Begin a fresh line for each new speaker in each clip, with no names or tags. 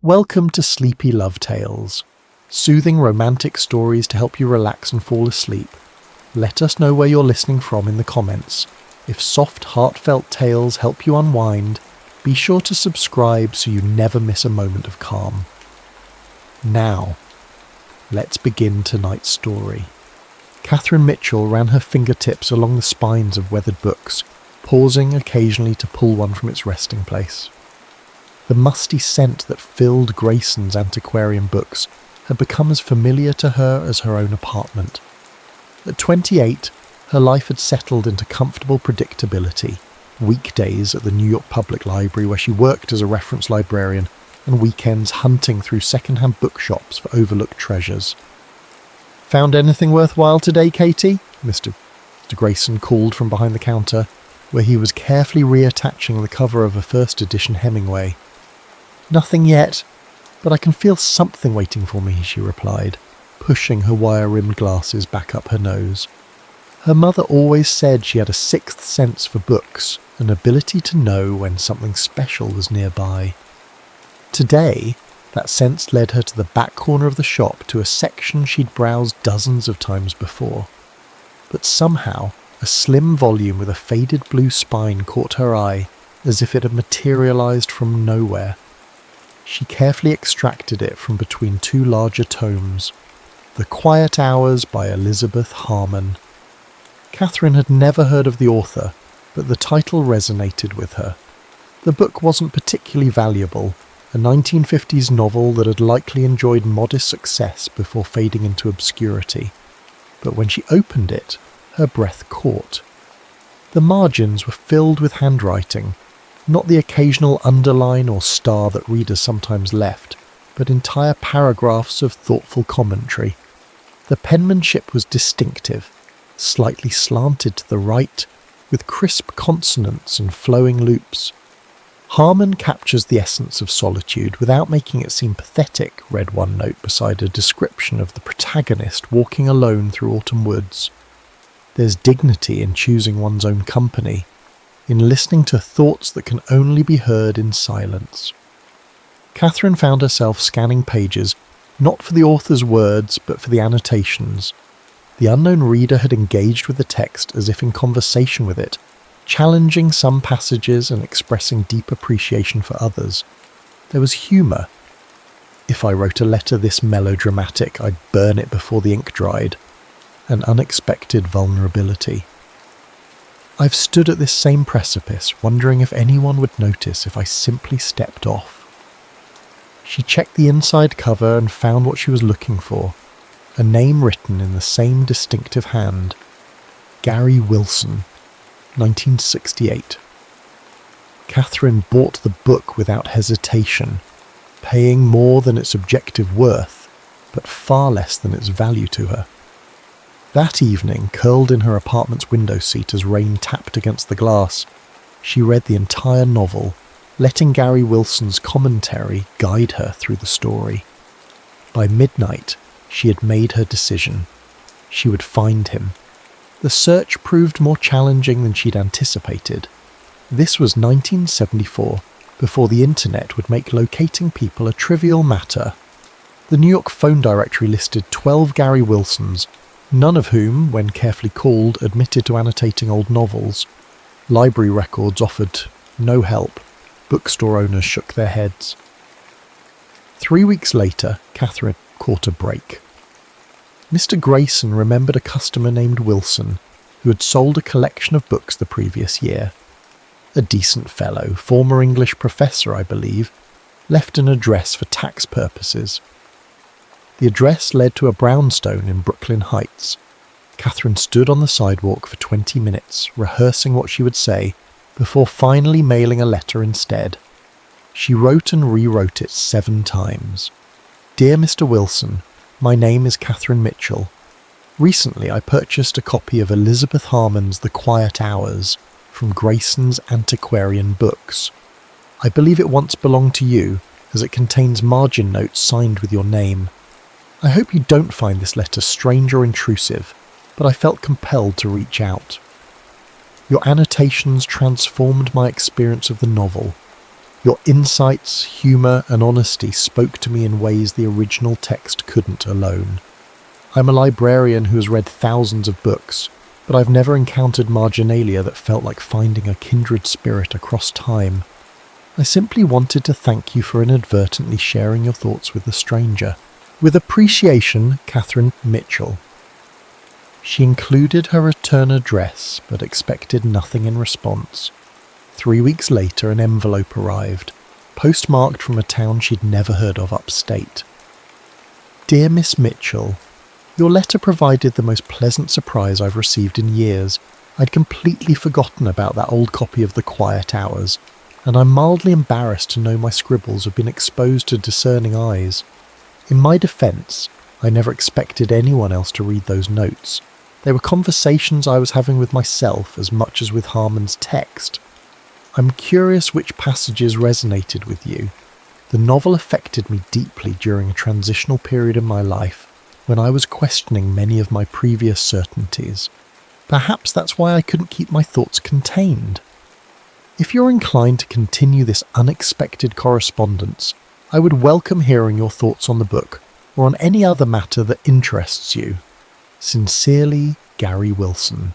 Welcome to Sleepy Love Tales, soothing romantic stories to help you relax and fall asleep. Let us know where you're listening from in the comments. If soft, heartfelt tales help you unwind, be sure to subscribe so you never miss a moment of calm. Now, let's begin tonight's story. Katherine Mitchell ran her fingertips along the spines of weathered books, pausing occasionally to pull one from its resting place. The musty scent that filled Grayson's antiquarian books had become as familiar to her as her own apartment. At 28, her life had settled into comfortable predictability, weekdays at the New York Public Library where she worked as a reference librarian, and weekends hunting through second-hand bookshops for overlooked treasures. "Found anything worthwhile today, Katie?" Mr. Grayson called from behind the counter, where he was carefully reattaching the cover of a first edition Hemingway. "Nothing yet, but I can feel something waiting for me," she replied, pushing her wire-rimmed glasses back up her nose. Her mother always said she had a sixth sense for books, an ability to know when something special was nearby. Today, that sense led her to the back corner of the shop to a section she'd browsed dozens of times before. But somehow, a slim volume with a faded blue spine caught her eye, as if it had materialized from nowhere. She carefully extracted it from between two larger tomes. The Quiet Hours by Elizabeth Harmon. Katherine had never heard of the author, but the title resonated with her. The book wasn't particularly valuable, a 1950s novel that had likely enjoyed modest success before fading into obscurity. But when she opened it, her breath caught. The margins were filled with handwriting, not the occasional underline or star that readers sometimes left, but entire paragraphs of thoughtful commentary. The penmanship was distinctive, slightly slanted to the right, with crisp consonants and flowing loops. "Harmon captures the essence of solitude without making it seem pathetic," read one note beside a description of the protagonist walking alone through autumn woods. "There's dignity in choosing one's own company, in listening to thoughts that can only be heard in silence." Katherine found herself scanning pages, not for the author's words, but for the annotations. The unknown reader had engaged with the text as if in conversation with it, challenging some passages and expressing deep appreciation for others. There was humour. "If I wrote a letter this melodramatic, I'd burn it before the ink dried." An unexpected vulnerability. "I've stood at this same precipice, wondering if anyone would notice if I simply stepped off." She checked the inside cover and found what she was looking for, a name written in the same distinctive hand. Gary Wilson, 1968. Katherine bought the book without hesitation, paying more than its objective worth, but far less than its value to her. That evening, curled in her apartment's window seat as rain tapped against the glass, she read the entire novel, letting Gary Wilson's commentary guide her through the story. By midnight, she had made her decision. She would find him. The search proved more challenging than she'd anticipated. This was 1974, before the internet would make locating people a trivial matter. The New York phone directory listed 12 Gary Wilsons, none of whom, when carefully called, admitted to annotating old novels. Library records offered no help. Bookstore owners shook their heads. 3 weeks later, Katherine caught a break. Mr. Grayson remembered a customer named Wilson, who had sold a collection of books the previous year. A decent fellow, former English professor, I believe, left an address for tax purposes. The address led to a brownstone in Brooklyn Heights. Katherine stood on the sidewalk for 20 minutes, rehearsing what she would say, before finally mailing a letter instead. She wrote and rewrote it 7 times. "Dear Mr. Wilson, my name is Katherine Mitchell. Recently I purchased a copy of Elizabeth Harmon's The Quiet Hours from Grayson's Antiquarian Books. I believe it once belonged to you, as it contains margin notes signed with your name. I hope you don't find this letter strange or intrusive, but I felt compelled to reach out. Your annotations transformed my experience of the novel. Your insights, humour and honesty spoke to me in ways the original text couldn't alone. I'm a librarian who has read thousands of books, but I've never encountered marginalia that felt like finding a kindred spirit across time. I simply wanted to thank you for inadvertently sharing your thoughts with a stranger. With appreciation, Katherine Mitchell. She included her return address, but expected nothing in response. 3 weeks later, an envelope arrived, postmarked from a town she'd never heard of upstate. Dear Miss Mitchell, your letter provided the most pleasant surprise I've received in years. I'd completely forgotten about that old copy of The Quiet Hours, and I'm mildly embarrassed to know my scribbles have been exposed to discerning eyes. In my defence, I never expected anyone else to read those notes. They were conversations I was having with myself as much as with Harmon's text. I'm curious which passages resonated with you. The novel affected me deeply during a transitional period in my life when I was questioning many of my previous certainties. Perhaps that's why I couldn't keep my thoughts contained. If you're inclined to continue this unexpected correspondence, I would welcome hearing your thoughts on the book or on any other matter that interests you. Sincerely, Gary Wilson.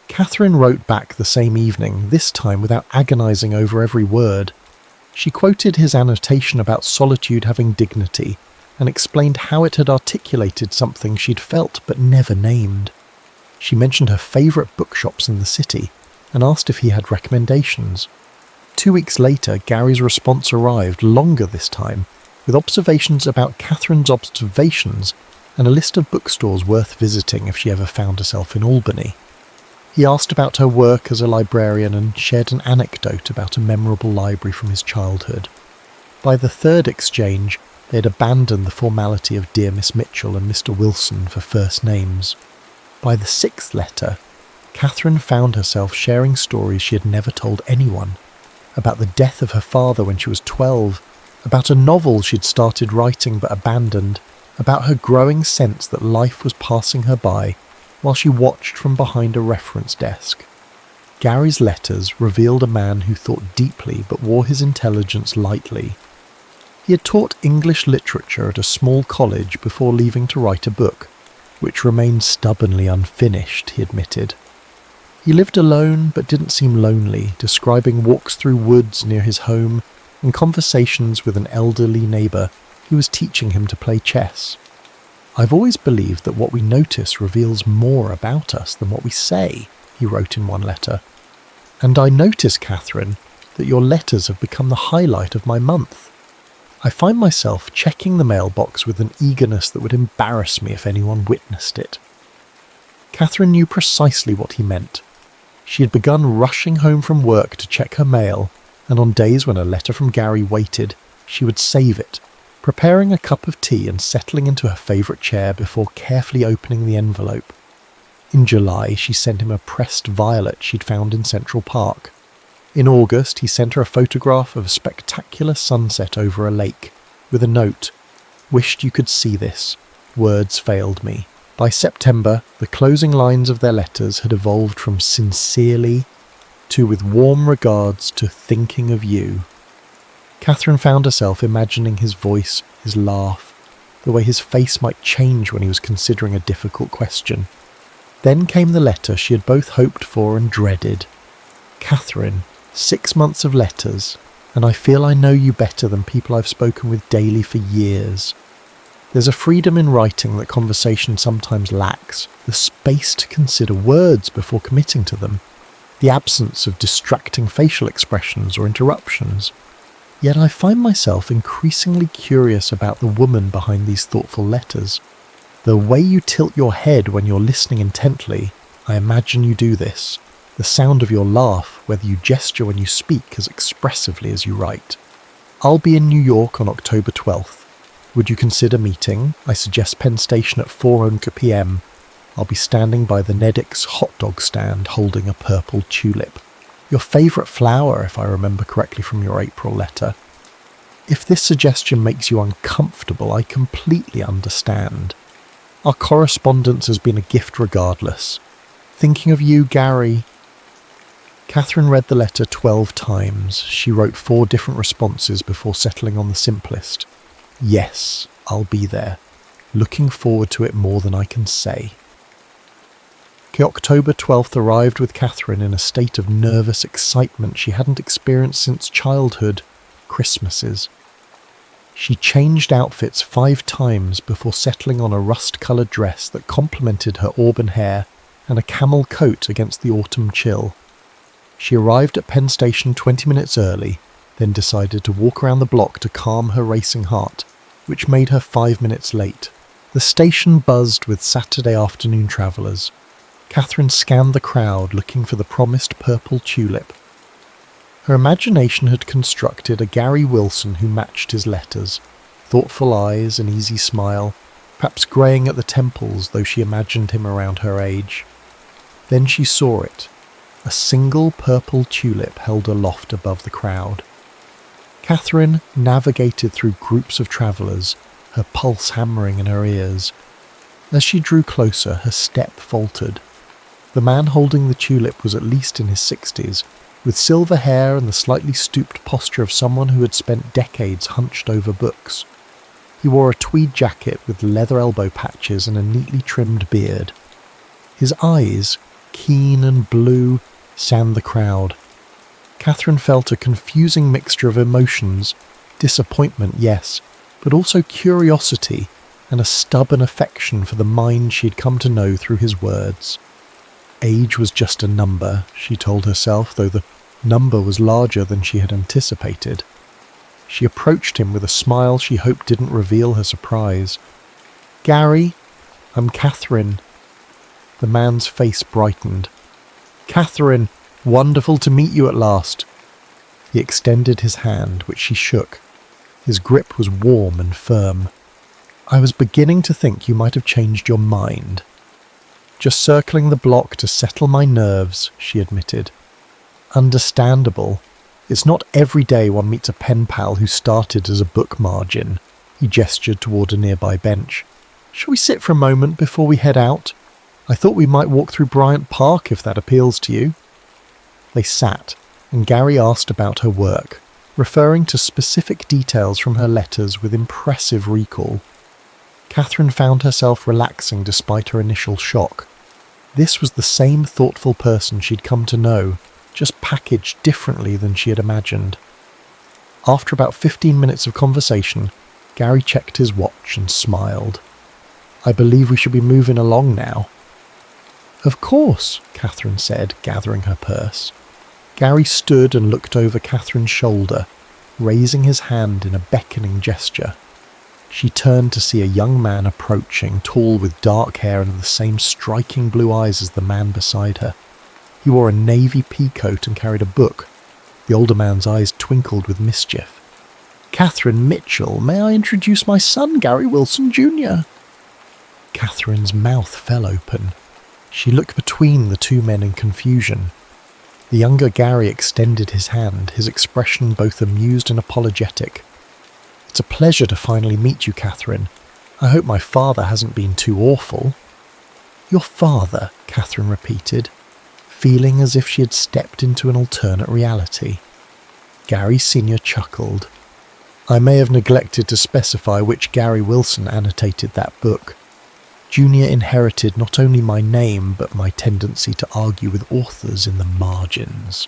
Katherine wrote back the same evening, this time without agonising over every word. She quoted his annotation about solitude having dignity and explained how it had articulated something she'd felt but never named. She mentioned her favourite bookshops in the city and asked if he had recommendations. 2 weeks later, Gary's response arrived, longer this time, with observations about Katherine's observations and a list of bookstores worth visiting if she ever found herself in Albany. He asked about her work as a librarian and shared an anecdote about a memorable library from his childhood. By the third exchange, they had abandoned the formality of Dear Miss Mitchell and Mr. Wilson for first names. By the sixth letter, Katherine found herself sharing stories she had never told anyone, about the death of her father when she was 12, about a novel she'd started writing but abandoned, about her growing sense that life was passing her by while she watched from behind a reference desk. Gary's letters revealed a man who thought deeply but wore his intelligence lightly. He had taught English literature at a small college before leaving to write a book, which remained stubbornly unfinished, he admitted. He lived alone but didn't seem lonely, describing walks through woods near his home and conversations with an elderly neighbour who was teaching him to play chess. I've always believed that what we notice reveals more about us than what we say, he wrote in one letter. And I notice, Katherine, that your letters have become the highlight of my month. I find myself checking the mailbox with an eagerness that would embarrass me if anyone witnessed it. Katherine knew precisely what he meant. She had begun rushing home from work to check her mail, and on days when a letter from Gary waited, she would save it, preparing a cup of tea and settling into her favourite chair before carefully opening the envelope. In July, she sent him a pressed violet she'd found in Central Park. In August, he sent her a photograph of a spectacular sunset over a lake, with a note, "Wished you could see this. Words failed me." By September, the closing lines of their letters had evolved from "sincerely" to "with warm regards" to "thinking of you." Katherine found herself imagining his voice, his laugh, the way his face might change when he was considering a difficult question. Then came the letter she had both hoped for and dreaded. Katherine, 6 months of letters, and I feel I know you better than people I've spoken with daily for years. There's a freedom in writing that conversation sometimes lacks, the space to consider words before committing to them, the absence of distracting facial expressions or interruptions. Yet I find myself increasingly curious about the woman behind these thoughtful letters. The way you tilt your head when you're listening intently, I imagine you do this. The sound of your laugh, whether you gesture when you speak as expressively as you write. I'll be in New York on October 12th. Would you consider meeting? I suggest Penn Station at 4 p.m. I'll be standing by the Neddick's hot dog stand holding a purple tulip. Your favourite flower, if I remember correctly from your April letter. If this suggestion makes you uncomfortable, I completely understand. Our correspondence has been a gift regardless. Thinking of you, Gary. Katherine read the letter 12 times. She wrote 4 different responses before settling on the simplest. Yes, I'll be there. Looking forward to it more than I can say. October 12th arrived with Katherine in a state of nervous excitement she hadn't experienced since childhood, Christmases. She changed outfits 5 times before settling on a rust-coloured dress that complemented her auburn hair and a camel coat against the autumn chill. She arrived at Penn Station 20 minutes early, then decided to walk around the block to calm her racing heart, which made her 5 minutes late. The station buzzed with Saturday afternoon travellers. Katherine scanned the crowd looking for the promised purple tulip. Her imagination had constructed a Gary Wilson who matched his letters. Thoughtful eyes, an easy smile, perhaps greying at the temples though she imagined him around her age. Then she saw it, a single purple tulip held aloft above the crowd. Katherine navigated through groups of travellers, her pulse hammering in her ears. As she drew closer, her step faltered. The man holding the tulip was at least in his 60s, with silver hair and the slightly stooped posture of someone who had spent decades hunched over books. He wore a tweed jacket with leather elbow patches and a neatly trimmed beard. His eyes, keen and blue, scanned the crowd. Katherine felt a confusing mixture of emotions, disappointment, yes, but also curiosity and a stubborn affection for the mind she had come to know through his words. Age was just a number, she told herself, though the number was larger than she had anticipated. She approached him with a smile she hoped didn't reveal her surprise. "Gary, I'm Katherine." The man's face brightened. "Katherine, wonderful to meet you at last." He extended his hand, which she shook. His grip was warm and firm. "I was beginning to think you might have changed your mind." "Just circling the block to settle my nerves," she admitted. "Understandable. It's not every day one meets a pen pal who started as a book margin." He gestured toward a nearby bench. "Shall we sit for a moment before we head out? I thought we might walk through Bryant Park if that appeals to you." They sat, and Gary asked about her work, referring to specific details from her letters with impressive recall. Katherine found herself relaxing despite her initial shock. This was the same thoughtful person she'd come to know, just packaged differently than she had imagined. After about 15 minutes of conversation, Gary checked his watch and smiled. "I believe we should be moving along now." "Of course," Katherine said, gathering her purse. Gary stood and looked over Katherine's shoulder, raising his hand in a beckoning gesture. She turned to see a young man approaching, tall with dark hair and the same striking blue eyes as the man beside her. He wore a navy pea coat and carried a book. The older man's eyes twinkled with mischief. "Katherine Mitchell, may I introduce my son, Gary Wilson Jr.? Katherine's mouth fell open. She looked between the two men in confusion. The younger Gary extended his hand, his expression both amused and apologetic. "It's a pleasure to finally meet you, Katherine. I hope my father hasn't been too awful." "Your father," Katherine repeated, feeling as if she had stepped into an alternate reality. Gary Sr. chuckled. "I may have neglected to specify which Gary Wilson annotated that book. Junior inherited not only my name, but my tendency to argue with authors in the margins."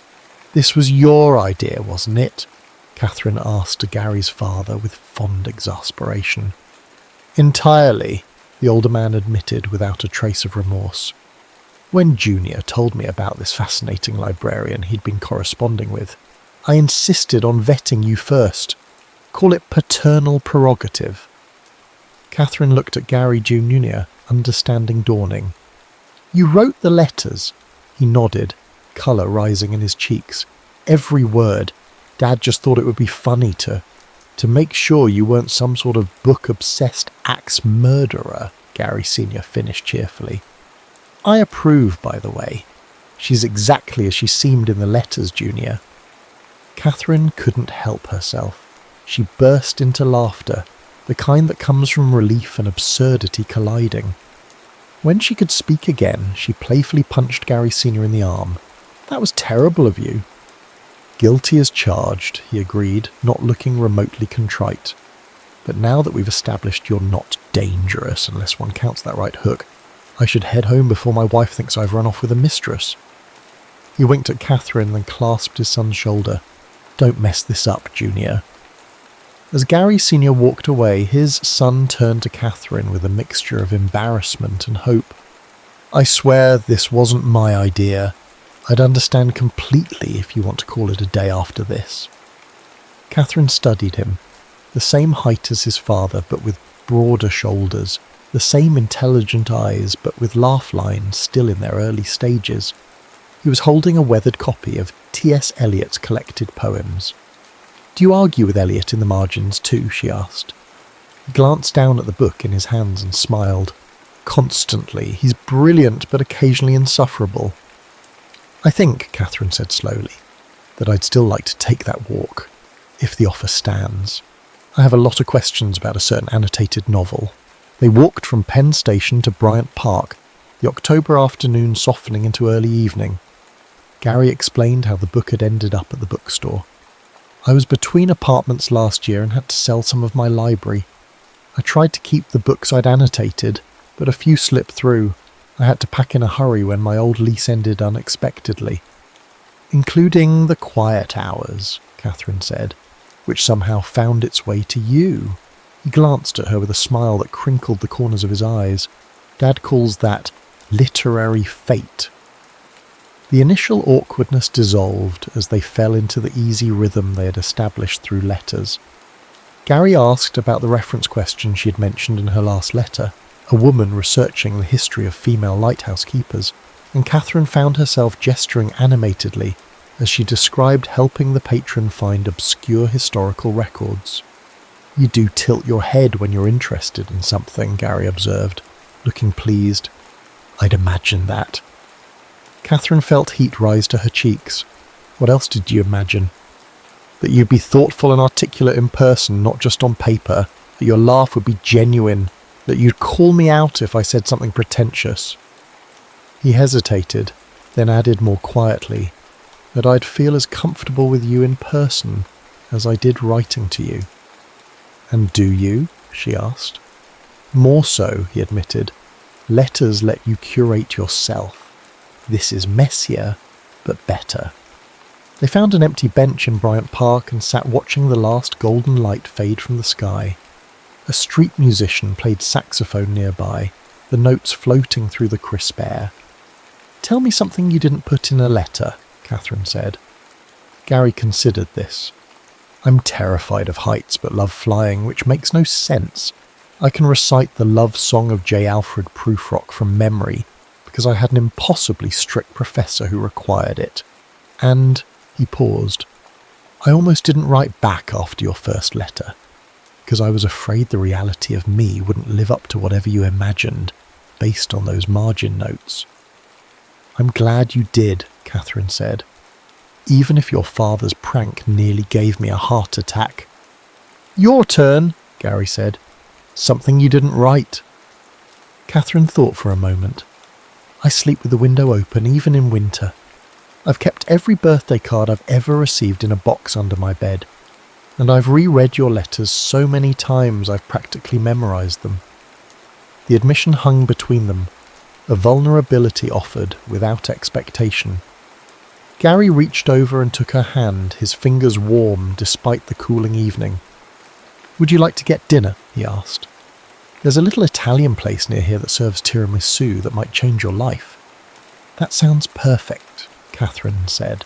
"This was your idea, wasn't it?" Katherine asked Gary's father with fond exasperation. "Entirely," the older man admitted without a trace of remorse. "When Junior told me about this fascinating librarian he'd been corresponding with, I insisted on vetting you first. Call it paternal prerogative." Katherine looked at Gary Jr., understanding dawning. "You wrote the letters." He nodded, colour rising in his cheeks. "Every word. Dad just thought it would be funny to make sure you weren't some sort of book-obsessed axe murderer," Gary Sr. finished cheerfully. "I approve, by the way. She's exactly as she seemed in the letters, Junior." Katherine couldn't help herself. She burst into laughter, the kind that comes from relief and absurdity colliding. When she could speak again, she playfully punched Gary Sr. in the arm. That was terrible of you. Guilty as charged, he agreed, not looking remotely contrite. But now that we've established you're not dangerous, unless one counts that right hook, I should head home before my wife thinks I've run off with a mistress. He winked at Katherine, then clasped his son's shoulder. Don't mess this up, Junior. As Gary Sr. walked away, his son turned to Katherine with a mixture of embarrassment and hope. I swear this wasn't my idea. I'd understand completely if you want to call it a day after this. Katherine studied him, the same height as his father, but with broader shoulders, the same intelligent eyes, but with laugh lines still in their early stages. He was holding a weathered copy of T.S. Eliot's collected poems. Do you argue with Eliot in the margins too? She asked. He glanced down at the book in his hands and smiled. Constantly. He's brilliant, but occasionally insufferable. I think, Katherine said slowly, that I'd still like to take that walk, if the offer stands. I have a lot of questions about a certain annotated novel. They walked from Penn Station to Bryant Park, the October afternoon softening into early evening. Gary explained how the book had ended up at the bookstore. I was between apartments last year and had to sell some of my library. I tried to keep the books I'd annotated, but a few slipped through. I had to pack in a hurry when my old lease ended unexpectedly. Including The Quiet Hours, Katherine said, which somehow found its way to you. He glanced at her with a smile that crinkled the corners of his eyes. Dad calls that literary fate. The initial awkwardness dissolved as they fell into the easy rhythm they had established through letters. Gary asked about the reference question she had mentioned in her last letter, a woman researching the history of female lighthouse keepers, and Katherine found herself gesturing animatedly as she described helping the patron find obscure historical records. You do tilt your head when you're interested in something, Gary observed, looking pleased. I'd imagine that. Katherine felt heat rise to her cheeks. What else did you imagine? That you'd be thoughtful and articulate in person, not just on paper, that your laugh would be genuine, that you'd call me out if I said something pretentious. He hesitated, then added more quietly, that I'd feel as comfortable with you in person as I did writing to you. And do you? She asked. More so, he admitted. Letters let you curate yourself. This is messier, but better. They found an empty bench in Bryant Park and sat watching the last golden light fade from the sky. A street musician played saxophone nearby, the notes floating through the crisp air. Tell me something you didn't put in a letter, Katherine said. Gary considered this. I'm terrified of heights but love flying, which makes no sense. I can recite the love song of J. Alfred Prufrock from memory because I had an impossibly strict professor who required it. And he paused. I almost didn't write back after your first letter, because I was afraid the reality of me wouldn't live up to whatever you imagined, based on those margin notes. I'm glad you did, Katherine said. Even if your father's prank nearly gave me a heart attack. Your turn, Gary said. Something you didn't write. Katherine thought for a moment. I sleep with the window open, even in winter. I've kept every birthday card I've ever received in a box under my bed, and I've reread your letters so many times I've practically memorized them. The admission hung between them, a vulnerability offered without expectation. Gary reached over and took her hand, his fingers warm despite the cooling evening. Would you like to get dinner? He asked. There's a little Italian place near here that serves tiramisu that might change your life. That sounds perfect, Katherine said.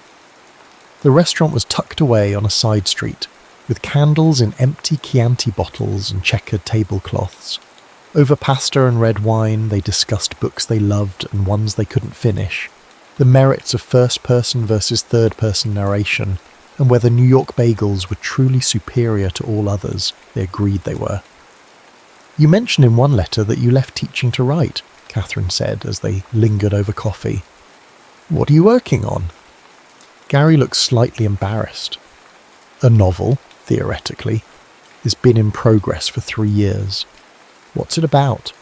The restaurant was tucked away on a side street, with candles in empty Chianti bottles and checkered tablecloths. Over pasta and red wine, they discussed books they loved and ones they couldn't finish, the merits of first-person versus third-person narration, and whether New York bagels were truly superior to all others. They agreed they were. You mentioned in one letter that you left teaching to write, Katherine said as they lingered over coffee. What are you working on? Gary looked slightly embarrassed. A novel, theoretically, has been in progress for 3 years. What's it about?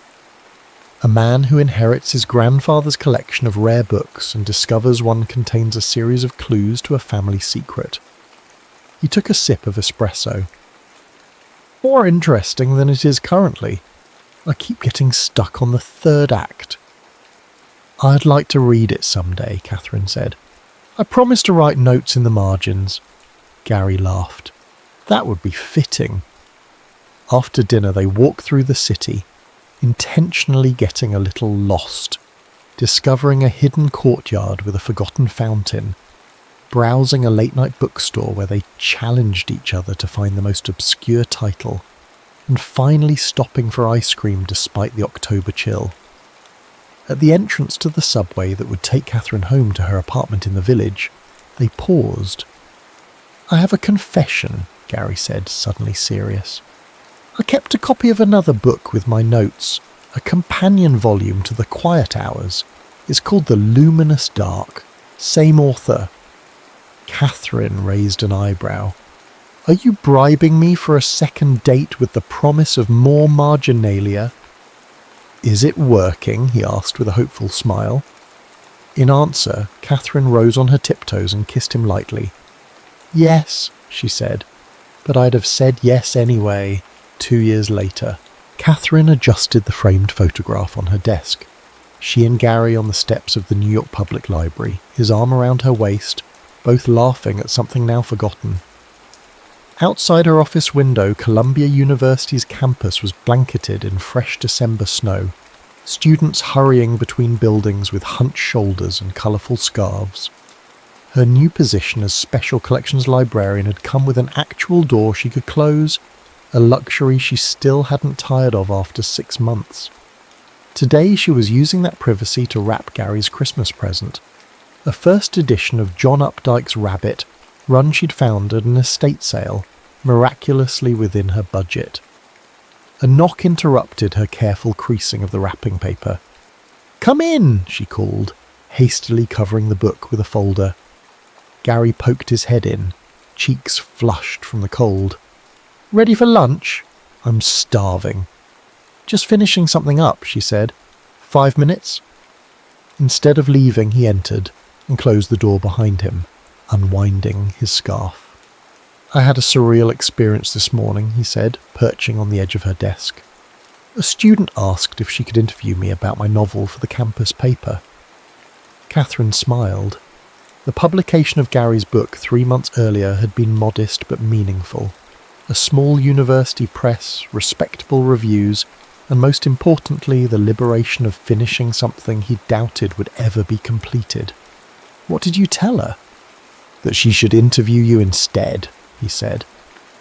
A man who inherits his grandfather's collection of rare books and discovers one contains a series of clues to a family secret. He took a sip of espresso. More interesting than it is currently. I keep getting stuck on the third act. I'd like to read it someday, Katherine said. I promise to write notes in the margins. Gary laughed. That would be fitting. After dinner they walked through the city, intentionally getting a little lost, discovering a hidden courtyard with a forgotten fountain, browsing a late-night bookstore where they challenged each other to find the most obscure title, and finally stopping for ice cream despite the October chill. At the entrance to the subway that would take Katherine home to her apartment in the village, they paused. I have a confession, Gary said, suddenly serious. I kept a copy of another book with my notes, a companion volume to The Quiet Hours. It's called The Luminous Dark. Same author. Katherine raised an eyebrow. Are you bribing me for a second date with the promise of more marginalia? Is it working? He asked with a hopeful smile. In answer, Katherine rose on her tiptoes and kissed him lightly. Yes, she said, but I'd have said yes anyway. 2 years later, Katherine adjusted the framed photograph on her desk. She and Gary on the steps of the New York Public Library, his arm around her waist, both laughing at something now forgotten. Outside her office window, Columbia University's campus was blanketed in fresh December snow, students hurrying between buildings with hunched shoulders and colourful scarves. Her new position as Special Collections Librarian had come with an actual door she could close, a luxury she still hadn't tired of after 6 months. Today she was using that privacy to wrap Gary's Christmas present, a first edition of John Updike's Rabbit, run she'd found at an estate sale, miraculously within her budget. A knock interrupted her careful creasing of the wrapping paper. "Come in," she called, hastily covering the book with a folder. Gary poked his head in, cheeks flushed from the cold. "Ready for lunch?" "I'm starving." "Just finishing something up," she said. 5 minutes?" Instead of leaving, he entered and closed the door behind him, unwinding his scarf. "I had a surreal experience this morning," he said, perching on the edge of her desk. "A student asked if she could interview me about my novel for the campus paper." Katherine smiled. The publication of Gary's book 3 months earlier had been modest but meaningful. A small university press, respectable reviews, and most importantly the liberation of finishing something he doubted would ever be completed. "What did you tell her?" "That she should interview you instead," he said,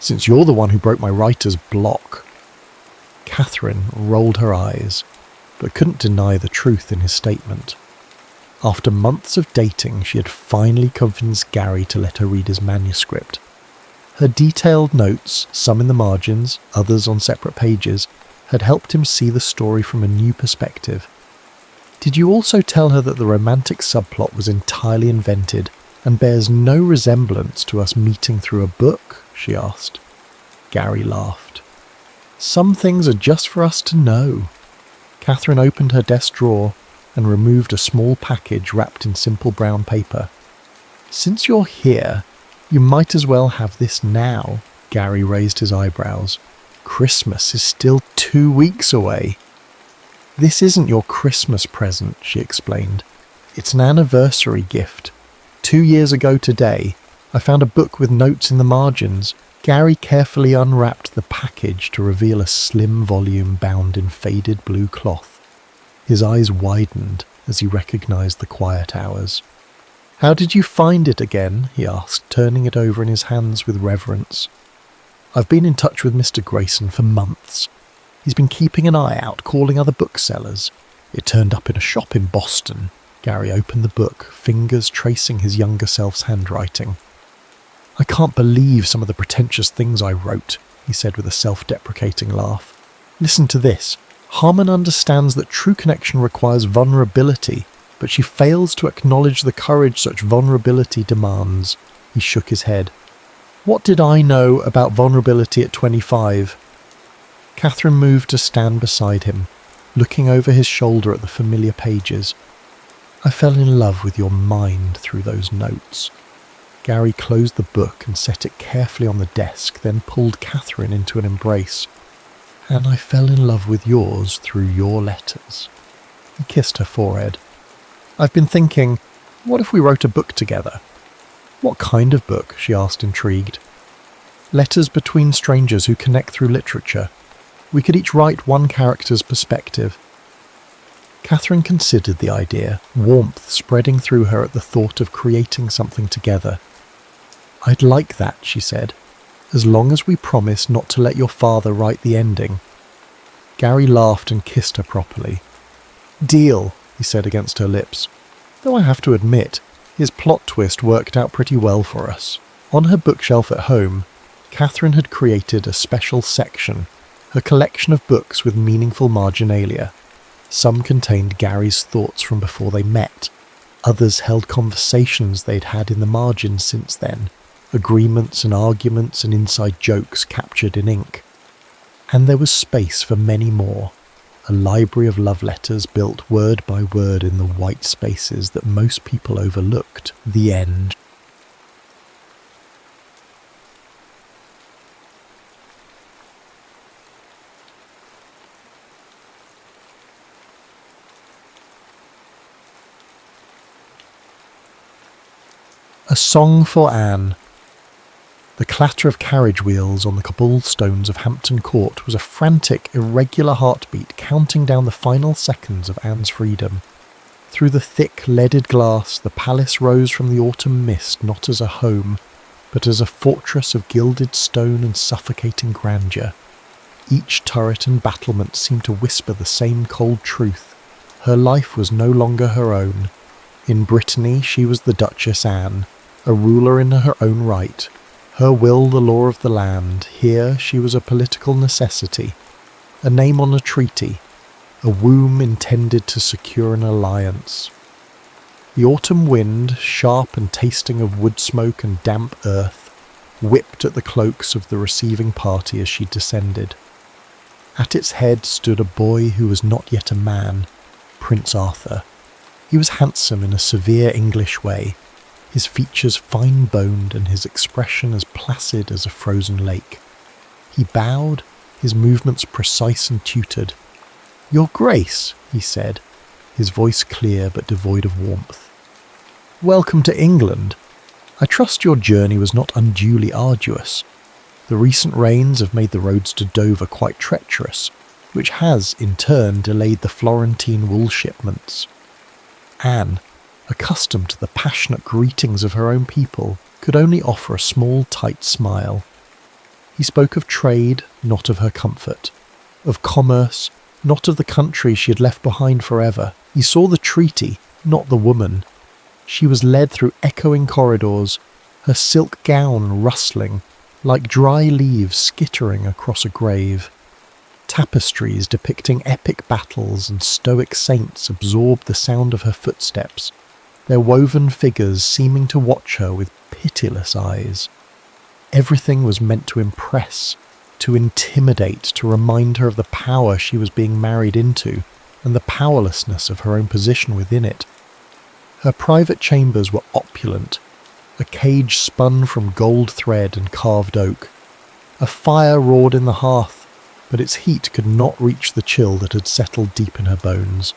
"since you're the one who broke my writer's block." Katherine rolled her eyes, but couldn't deny the truth in his statement. After months of dating, she had finally convinced Gary to let her read his manuscript. Her detailed notes, some in the margins, others on separate pages, had helped him see the story from a new perspective. "Did you also tell her that the romantic subplot was entirely invented and bears no resemblance to us meeting through a book?" she asked. Gary laughed. "Some things are just for us to know." Katherine opened her desk drawer and removed a small package wrapped in simple brown paper. "Since you're here, you might as well have this now." Gary raised his eyebrows. "Christmas is still 2 weeks away." "This isn't your Christmas present," she explained. "It's an anniversary gift. 2 years ago today, I found a book with notes in the margins." Gary carefully unwrapped the package to reveal a slim volume bound in faded blue cloth. His eyes widened as he recognized The Quiet Hours. "How did you find it again?" he asked, turning it over in his hands with reverence. "I've been in touch with Mr. Grayson for months. He's been keeping an eye out, calling other booksellers. It turned up in a shop in Boston." Gary opened the book, fingers tracing his younger self's handwriting. "I can't believe some of the pretentious things I wrote," he said with a self-deprecating laugh. "Listen to this. Harmon understands that true connection requires vulnerability, but she fails to acknowledge the courage such vulnerability demands." He shook his head. "What did I know about vulnerability at 25? Katherine moved to stand beside him, looking over his shoulder at the familiar pages. I fell in love with your mind through those notes. Gary closed the book and set it carefully on the desk, then pulled Katherine into an embrace. And I fell in love with yours through your letters. He kissed her forehead. I've been thinking, what if we wrote a book together? What kind of book? She asked, intrigued. Letters between strangers who connect through literature. We could each write one character's perspective. Katherine considered the idea, warmth spreading through her at the thought of creating something together. I'd like that, she said, as long as we promise not to let your father write the ending. Gary laughed and kissed her properly. Deal, he said against her lips. Though I have to admit, his plot twist worked out pretty well for us. On her bookshelf at home, Katherine had created a special section, her collection of books with meaningful marginalia. Some contained Gary's thoughts from before they met. Others held conversations they'd had in the margins since then, agreements and arguments and inside jokes captured in ink. And there was space for many more, a library of love letters built word by word in the white spaces that most people overlooked. The end. A Song for Anne. The clatter of carriage wheels on the cobblestones of Hampton Court was a frantic, irregular heartbeat counting down the final seconds of Anne's freedom. Through the thick, leaded glass, the palace rose from the autumn mist not as a home, but as a fortress of gilded stone and suffocating grandeur. Each turret and battlement seemed to whisper the same cold truth. Her life was no longer her own. In Brittany she was the Duchess Anne, a ruler in her own right, her will the law of the land. Here she was a political necessity, a name on a treaty, a womb intended to secure an alliance. The autumn wind, sharp and tasting of wood smoke and damp earth, whipped at the cloaks of the receiving party as she descended. At its head stood a boy who was not yet a man, Prince Arthur. He was handsome in a severe English way, his features fine-boned and his expression as placid as a frozen lake. He bowed, his movements precise and tutored. "Your Grace," he said, his voice clear but devoid of warmth. "Welcome to England. I trust your journey was not unduly arduous. The recent rains have made the roads to Dover quite treacherous, which has, in turn, delayed the Florentine wool shipments." Anne, accustomed to the passionate greetings of her own people, could only offer a small, tight smile. He spoke of trade, not of her comfort, of commerce, not of the country she had left behind forever. He saw the treaty, not the woman. She was led through echoing corridors, her silk gown rustling, like dry leaves skittering across a grave. Tapestries depicting epic battles and stoic saints absorbed the sound of her footsteps, their woven figures seeming to watch her with pitiless eyes. Everything was meant to impress, to intimidate, to remind her of the power she was being married into and the powerlessness of her own position within it. Her private chambers were opulent, a cage spun from gold thread and carved oak. A fire roared in the hearth, but its heat could not reach the chill that had settled deep in her bones.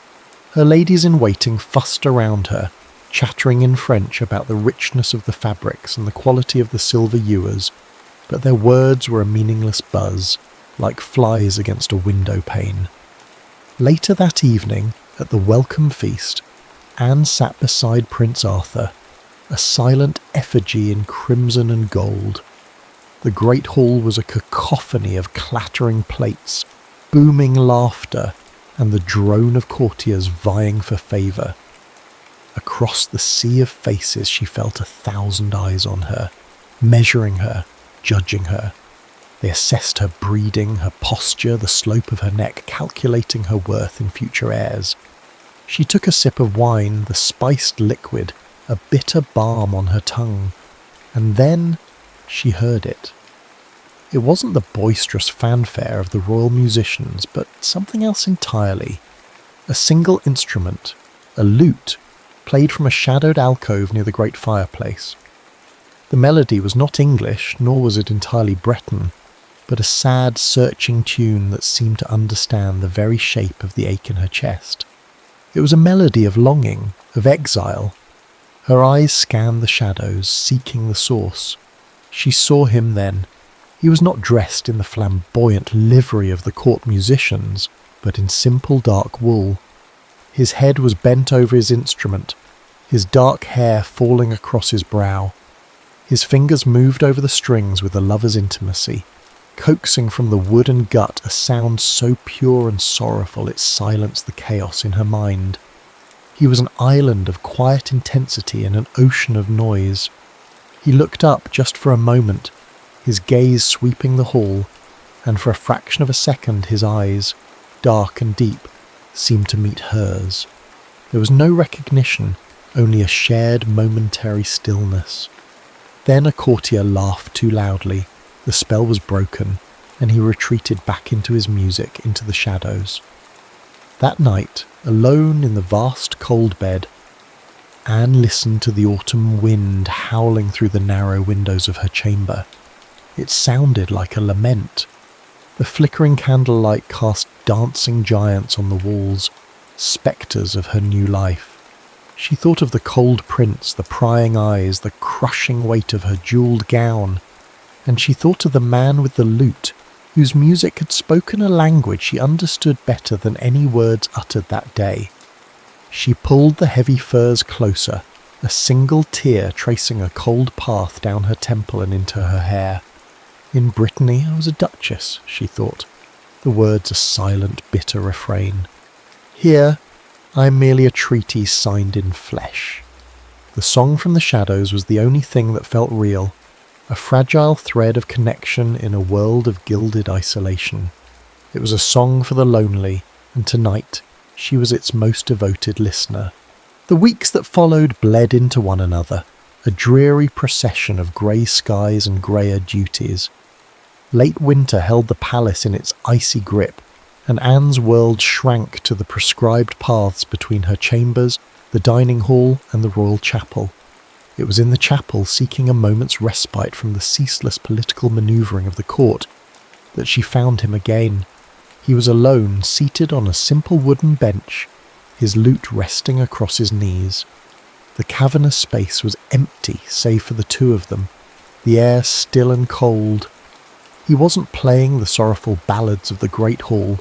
Her ladies-in-waiting fussed around her, chattering in French about the richness of the fabrics and the quality of the silver ewers, but their words were a meaningless buzz, like flies against a window pane. Later that evening, at the welcome feast, Anne sat beside Prince Arthur, a silent effigy in crimson and gold. The great hall was a cacophony of clattering plates, booming laughter, and the drone of courtiers vying for favour. Across the sea of faces she felt 1,000 eyes on her, measuring her, judging her. They assessed her breeding, her posture, the slope of her neck, calculating her worth in future heirs. She took a sip of wine, the spiced liquid, a bitter balm on her tongue, and then she heard it. It wasn't the boisterous fanfare of the royal musicians, but something else entirely. A single instrument, a lute, played from a shadowed alcove near the great fireplace. The melody was not English, nor was it entirely Breton, but a sad, searching tune that seemed to understand the very shape of the ache in her chest. It was a melody of longing, of exile. Her eyes scanned the shadows, seeking the source. She saw him then. He was not dressed in the flamboyant livery of the court musicians, but in simple dark wool. His head was bent over his instrument, his dark hair falling across his brow. His fingers moved over the strings with a lover's intimacy, coaxing from the wood and gut a sound so pure and sorrowful it silenced the chaos in her mind. He was an island of quiet intensity in an ocean of noise. He looked up just for a moment, his gaze sweeping the hall, and for a fraction of a second his eyes, dark and deep, seemed to meet hers. There was no recognition, only a shared momentary stillness. Then a courtier laughed too loudly, the spell was broken, and he retreated back into his music, into the shadows. That night, alone in the vast cold bed, Anne listened to the autumn wind howling through the narrow windows of her chamber. It sounded like a lament. The flickering candlelight cast dancing giants on the walls, spectres of her new life. She thought of the cold prince, the prying eyes, the crushing weight of her jewelled gown, and she thought of the man with the lute, whose music had spoken a language she understood better than any words uttered that day. She pulled the heavy furs closer, a single tear tracing a cold path down her temple and into her hair. In Brittany I was a duchess, she thought, the words a silent, bitter refrain. Here I am merely a treaty signed in flesh. The song from the shadows was the only thing that felt real, a fragile thread of connection in a world of gilded isolation. It was a song for the lonely, and tonight she was its most devoted listener. The weeks that followed bled into one another, a dreary procession of grey skies and greyer duties. Late winter held the palace in its icy grip, and Anne's world shrank to the prescribed paths between her chambers, the dining hall, and the royal chapel. It was in the chapel, seeking a moment's respite from the ceaseless political manoeuvring of the court, that she found him again. He was alone, seated on a simple wooden bench, his lute resting across his knees. The cavernous space was empty save for the two of them, the air still and cold. He wasn't playing the sorrowful ballads of the great hall,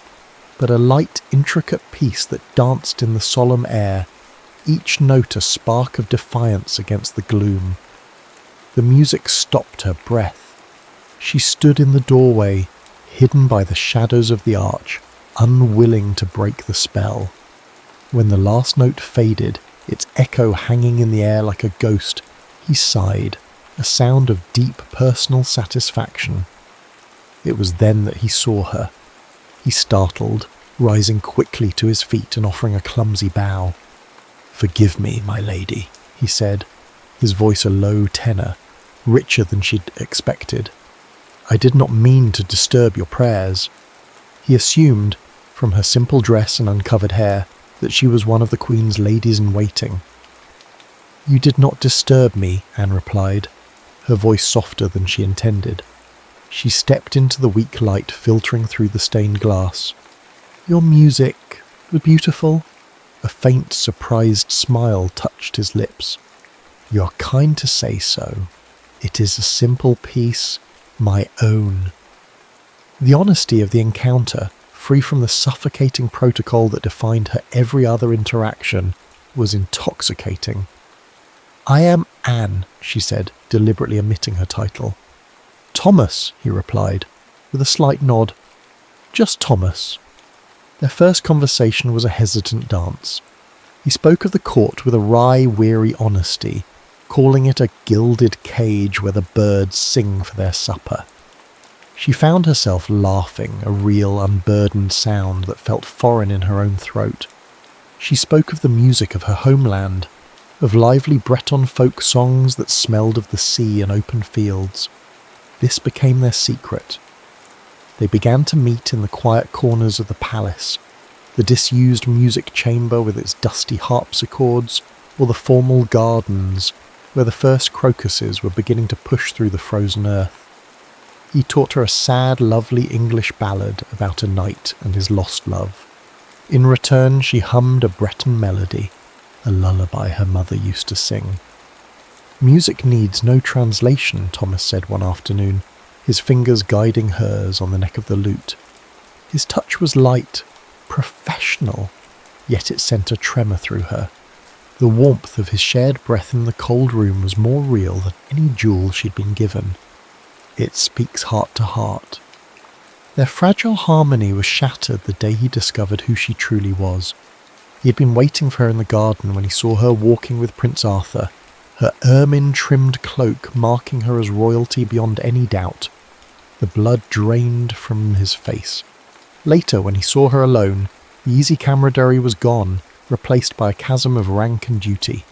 but a light, intricate piece that danced in the solemn air, each note a spark of defiance against the gloom. The music stopped her breath. She stood in the doorway, hidden by the shadows of the arch, unwilling to break the spell. When the last note faded, its echo hanging in the air like a ghost, he sighed, a sound of deep personal satisfaction. It was then that he saw her. He startled, rising quickly to his feet and offering a clumsy bow. "Forgive me, my lady," he said, his voice a low tenor, richer than she'd expected. "I did not mean to disturb your prayers." He assumed, from her simple dress and uncovered hair, that she was one of the Queen's ladies-in-waiting. "You did not disturb me," Anne replied, her voice softer than she intended. She stepped into the weak light filtering through the stained glass. "Your music was beautiful." A faint, surprised smile touched his lips. "You are kind to say so. It is a simple piece, my own." The honesty of the encounter, free from the suffocating protocol that defined her every other interaction, was intoxicating. "I am Anne," she said, deliberately omitting her title. "Thomas," he replied, with a slight nod. "Just Thomas." Their first conversation was a hesitant dance. He spoke of the court with a wry, weary honesty, calling it a gilded cage where the birds sing for their supper. She found herself laughing, a real, unburdened sound that felt foreign in her own throat. She spoke of the music of her homeland, of lively Breton folk songs that smelled of the sea and open fields. This became their secret. They began to meet in the quiet corners of the palace, the disused music chamber with its dusty harpsichords, or the formal gardens where the first crocuses were beginning to push through the frozen earth. He taught her a sad, lovely English ballad about a knight and his lost love. In return, she hummed a Breton melody, a lullaby her mother used to sing. "Music needs no translation," Thomas said one afternoon, his fingers guiding hers on the neck of the lute. His touch was light, professional, yet it sent a tremor through her. The warmth of his shared breath in the cold room was more real than any jewel she'd been given. It speaks heart to heart. Their fragile harmony was shattered the day he discovered who she truly was. He had been waiting for her in the garden when he saw her walking with Prince Arthur, her ermine-trimmed cloak marking her as royalty beyond any doubt. The blood drained from his face. Later, when he saw her alone, the easy camaraderie was gone, replaced by a chasm of rank and duty.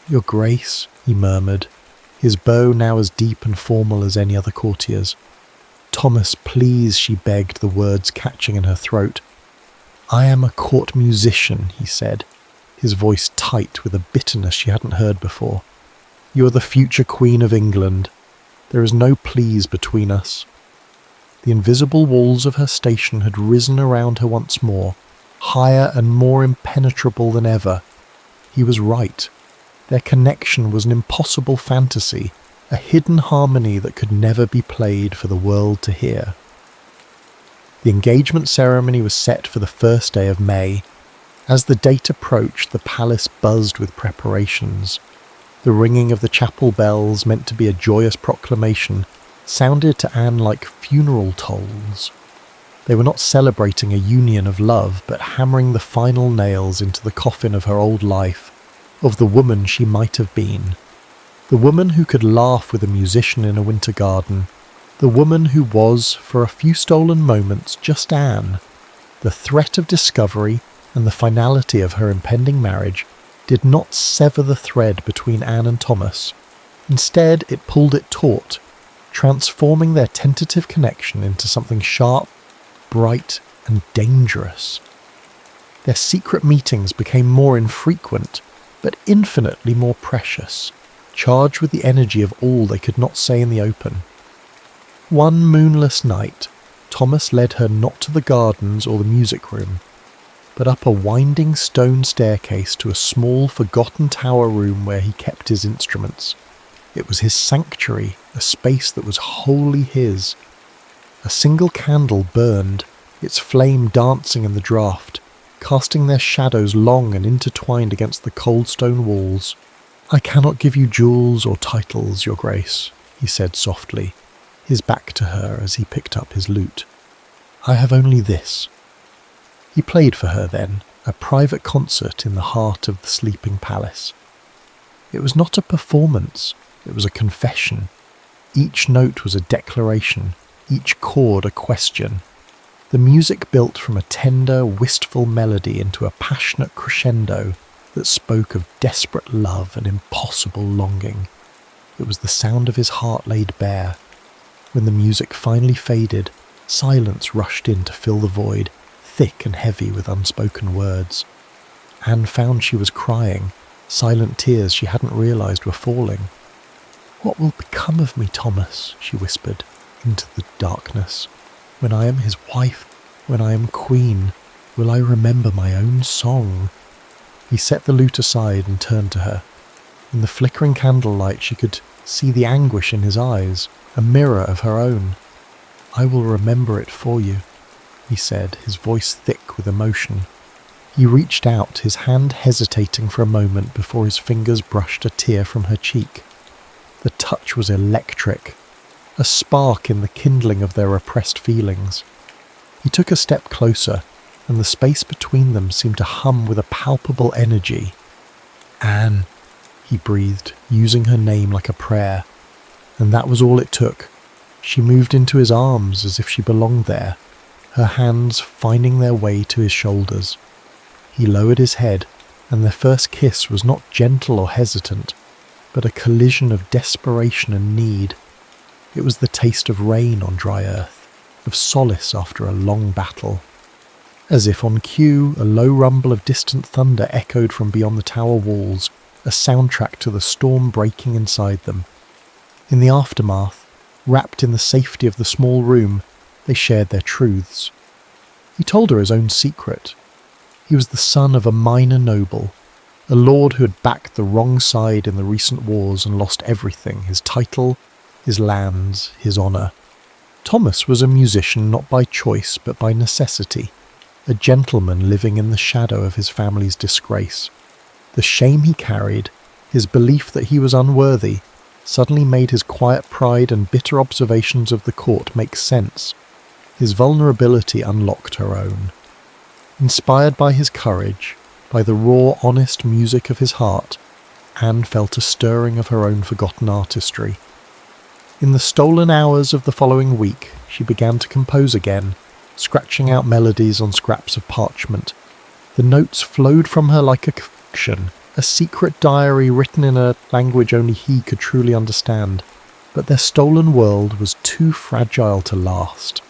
"Your Grace," he murmured, his bow now as deep and formal as any other courtier's. "Thomas, please," she begged, the words catching in her throat. "I am a court musician," he said, his voice tight with a bitterness she hadn't heard before. "You are the future Queen of England. There is no please between us." The invisible walls of her station had risen around her once more, higher and more impenetrable than ever. He was right. Their connection was an impossible fantasy, a hidden harmony that could never be played for the world to hear. The engagement ceremony was set for the first day of May. As the date approached, the palace buzzed with preparations. The ringing of the chapel bells, meant to be a joyous proclamation, sounded to Anne like funeral tolls. They were not celebrating a union of love, but hammering the final nails into the coffin of her old life, of the woman she might have been. The woman who could laugh with a musician in a winter garden. The woman who was, for a few stolen moments, just Anne. The threat of discovery and the finality of her impending marriage did not sever the thread between Anne and Thomas. Instead, it pulled it taut, transforming their tentative connection into something sharp, bright, and dangerous. Their secret meetings became more infrequent, but infinitely more precious, charged with the energy of all they could not say in the open. One moonless night, Thomas led her not to the gardens or the music room, but up a winding stone staircase to a small, forgotten tower room where he kept his instruments. It was his sanctuary, a space that was wholly his. A single candle burned, its flame dancing in the draught, casting their shadows long and intertwined against the cold stone walls. "I cannot give you jewels or titles, Your Grace," he said softly, his back to her as he picked up his lute. "I have only this." He played for her then, a private concert in the heart of the sleeping palace. It was not a performance, it was a confession. Each note was a declaration, each chord a question. The music built from a tender, wistful melody into a passionate crescendo that spoke of desperate love and impossible longing. It was the sound of his heart laid bare. When the music finally faded, silence rushed in to fill the void, thick and heavy with unspoken words. Anne found she was crying, silent tears she hadn't realized were falling. "What will become of me, Thomas?" she whispered into the darkness. "When I am his wife, when I am queen, will I remember my own song?" He set the lute aside and turned to her. In the flickering candlelight she could see the anguish in his eyes, a mirror of her own. "I will remember it for you," he said, his voice thick with emotion. He reached out, his hand hesitating for a moment before his fingers brushed a tear from her cheek. The touch was electric, a spark in the kindling of their repressed feelings. He took a step closer, and the space between them seemed to hum with a palpable energy. "Anne," he breathed, using her name like a prayer. And that was all it took. She moved into his arms as if she belonged there, her hands finding their way to his shoulders. He lowered his head, and their first kiss was not gentle or hesitant, but a collision of desperation and need. It was the taste of rain on dry earth, of solace after a long battle. As if on cue, a low rumble of distant thunder echoed from beyond the tower walls, a soundtrack to the storm breaking inside them. In the aftermath, wrapped in the safety of the small room, they shared their truths. He told her his own secret. He was the son of a minor noble, a lord who had backed the wrong side in the recent wars and lost everything, his title, his lands, his honour. Thomas was a musician not by choice but by necessity, a gentleman living in the shadow of his family's disgrace. The shame he carried, his belief that he was unworthy, suddenly made his quiet pride and bitter observations of the court make sense. His vulnerability unlocked her own. Inspired by his courage, by the raw, honest music of his heart, Anne felt a stirring of her own forgotten artistry. In the stolen hours of the following week, she began to compose again, scratching out melodies on scraps of parchment. The notes flowed from her like a confession, a secret diary written in a language only he could truly understand. But their stolen world was too fragile to last.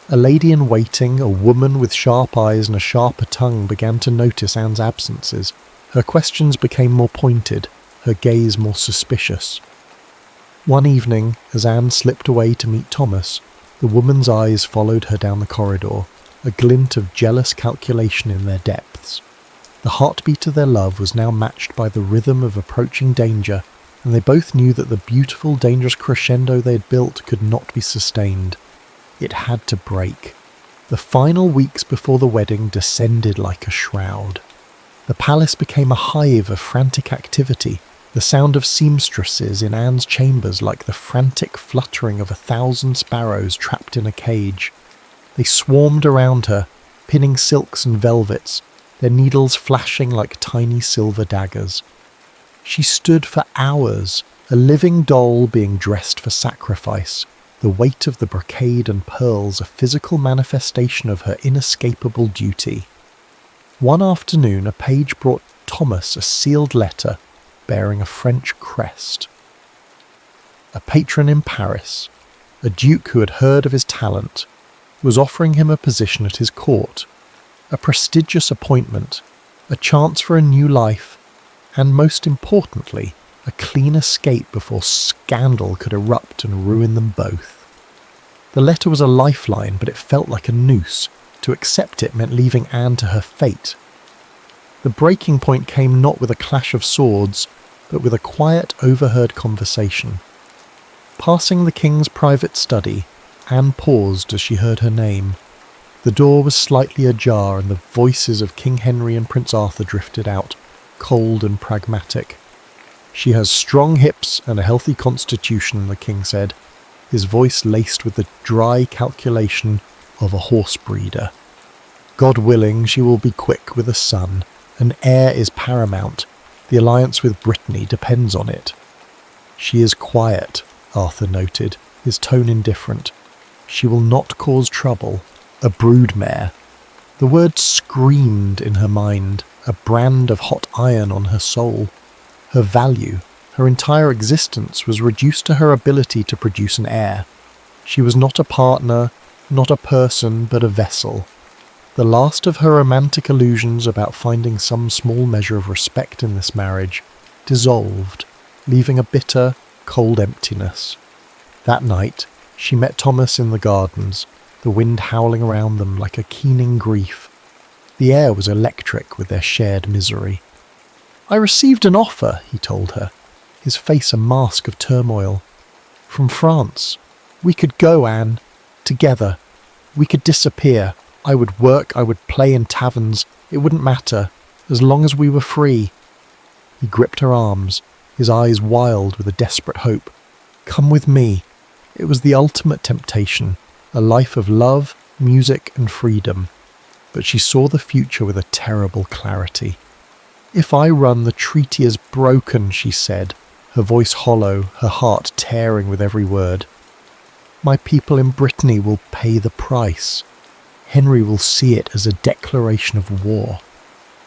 A lady in waiting, a woman with sharp eyes and a sharper tongue, began to notice Anne's absences. Her questions became more pointed, her gaze more suspicious. One evening, as Anne slipped away to meet Thomas, the woman's eyes followed her down the corridor, a glint of jealous calculation in their depths. The heartbeat of their love was now matched by the rhythm of approaching danger, and they both knew that the beautiful, dangerous crescendo they had built could not be sustained. It had to break. The final weeks before the wedding descended like a shroud. The palace became a hive of frantic activity, the sound of seamstresses in Anne's chambers like the frantic fluttering of 1,000 sparrows trapped in a cage. They swarmed around her, pinning silks and velvets, their needles flashing like tiny silver daggers. She stood for hours, a living doll being dressed for sacrifice, the weight of the brocade and pearls a physical manifestation of her inescapable duty. One afternoon, a page brought Thomas a sealed letter bearing a French crest. A patron in Paris, a duke who had heard of his talent, was offering him a position at his court, a prestigious appointment, a chance for a new life, and most importantly, a clean escape before scandal could erupt and ruin them both. The letter was a lifeline, but it felt like a noose. To accept it meant leaving Anne to her fate. The breaking point came not with a clash of swords, but with a quiet, overheard conversation. Passing the king's private study, Anne paused as she heard her name. The door was slightly ajar, and the voices of King Henry and Prince Arthur drifted out, cold and pragmatic. "She has strong hips and a healthy constitution," the king said, his voice laced with the dry calculation of a horse breeder. "God willing, she will be quick with a son. An heir is paramount. The alliance with Brittany depends on it." "She is quiet," Arthur noted, his tone indifferent. "She will not cause trouble. A broodmare." The word screamed in her mind, a brand of hot iron on her soul. Her value, her entire existence was reduced to her ability to produce an heir. She was not a partner, not a person, but a vessel. The last of her romantic illusions about finding some small measure of respect in this marriage dissolved, leaving a bitter, cold emptiness. That night, she met Thomas in the gardens, the wind howling around them like a keening grief. The air was electric with their shared misery. "I received an offer," he told her, his face a mask of turmoil. "From France. We could go, Anne. Together. We could disappear. I would work, I would play in taverns. It wouldn't matter, as long as we were free." He gripped her arms, his eyes wild with a desperate hope. "Come with me." It was the ultimate temptation, a life of love, music and freedom. But she saw the future with a terrible clarity. "If I run, the treaty is broken," she said, her voice hollow, her heart tearing with every word. "My people in Brittany will pay the price. Henry will see it as a declaration of war.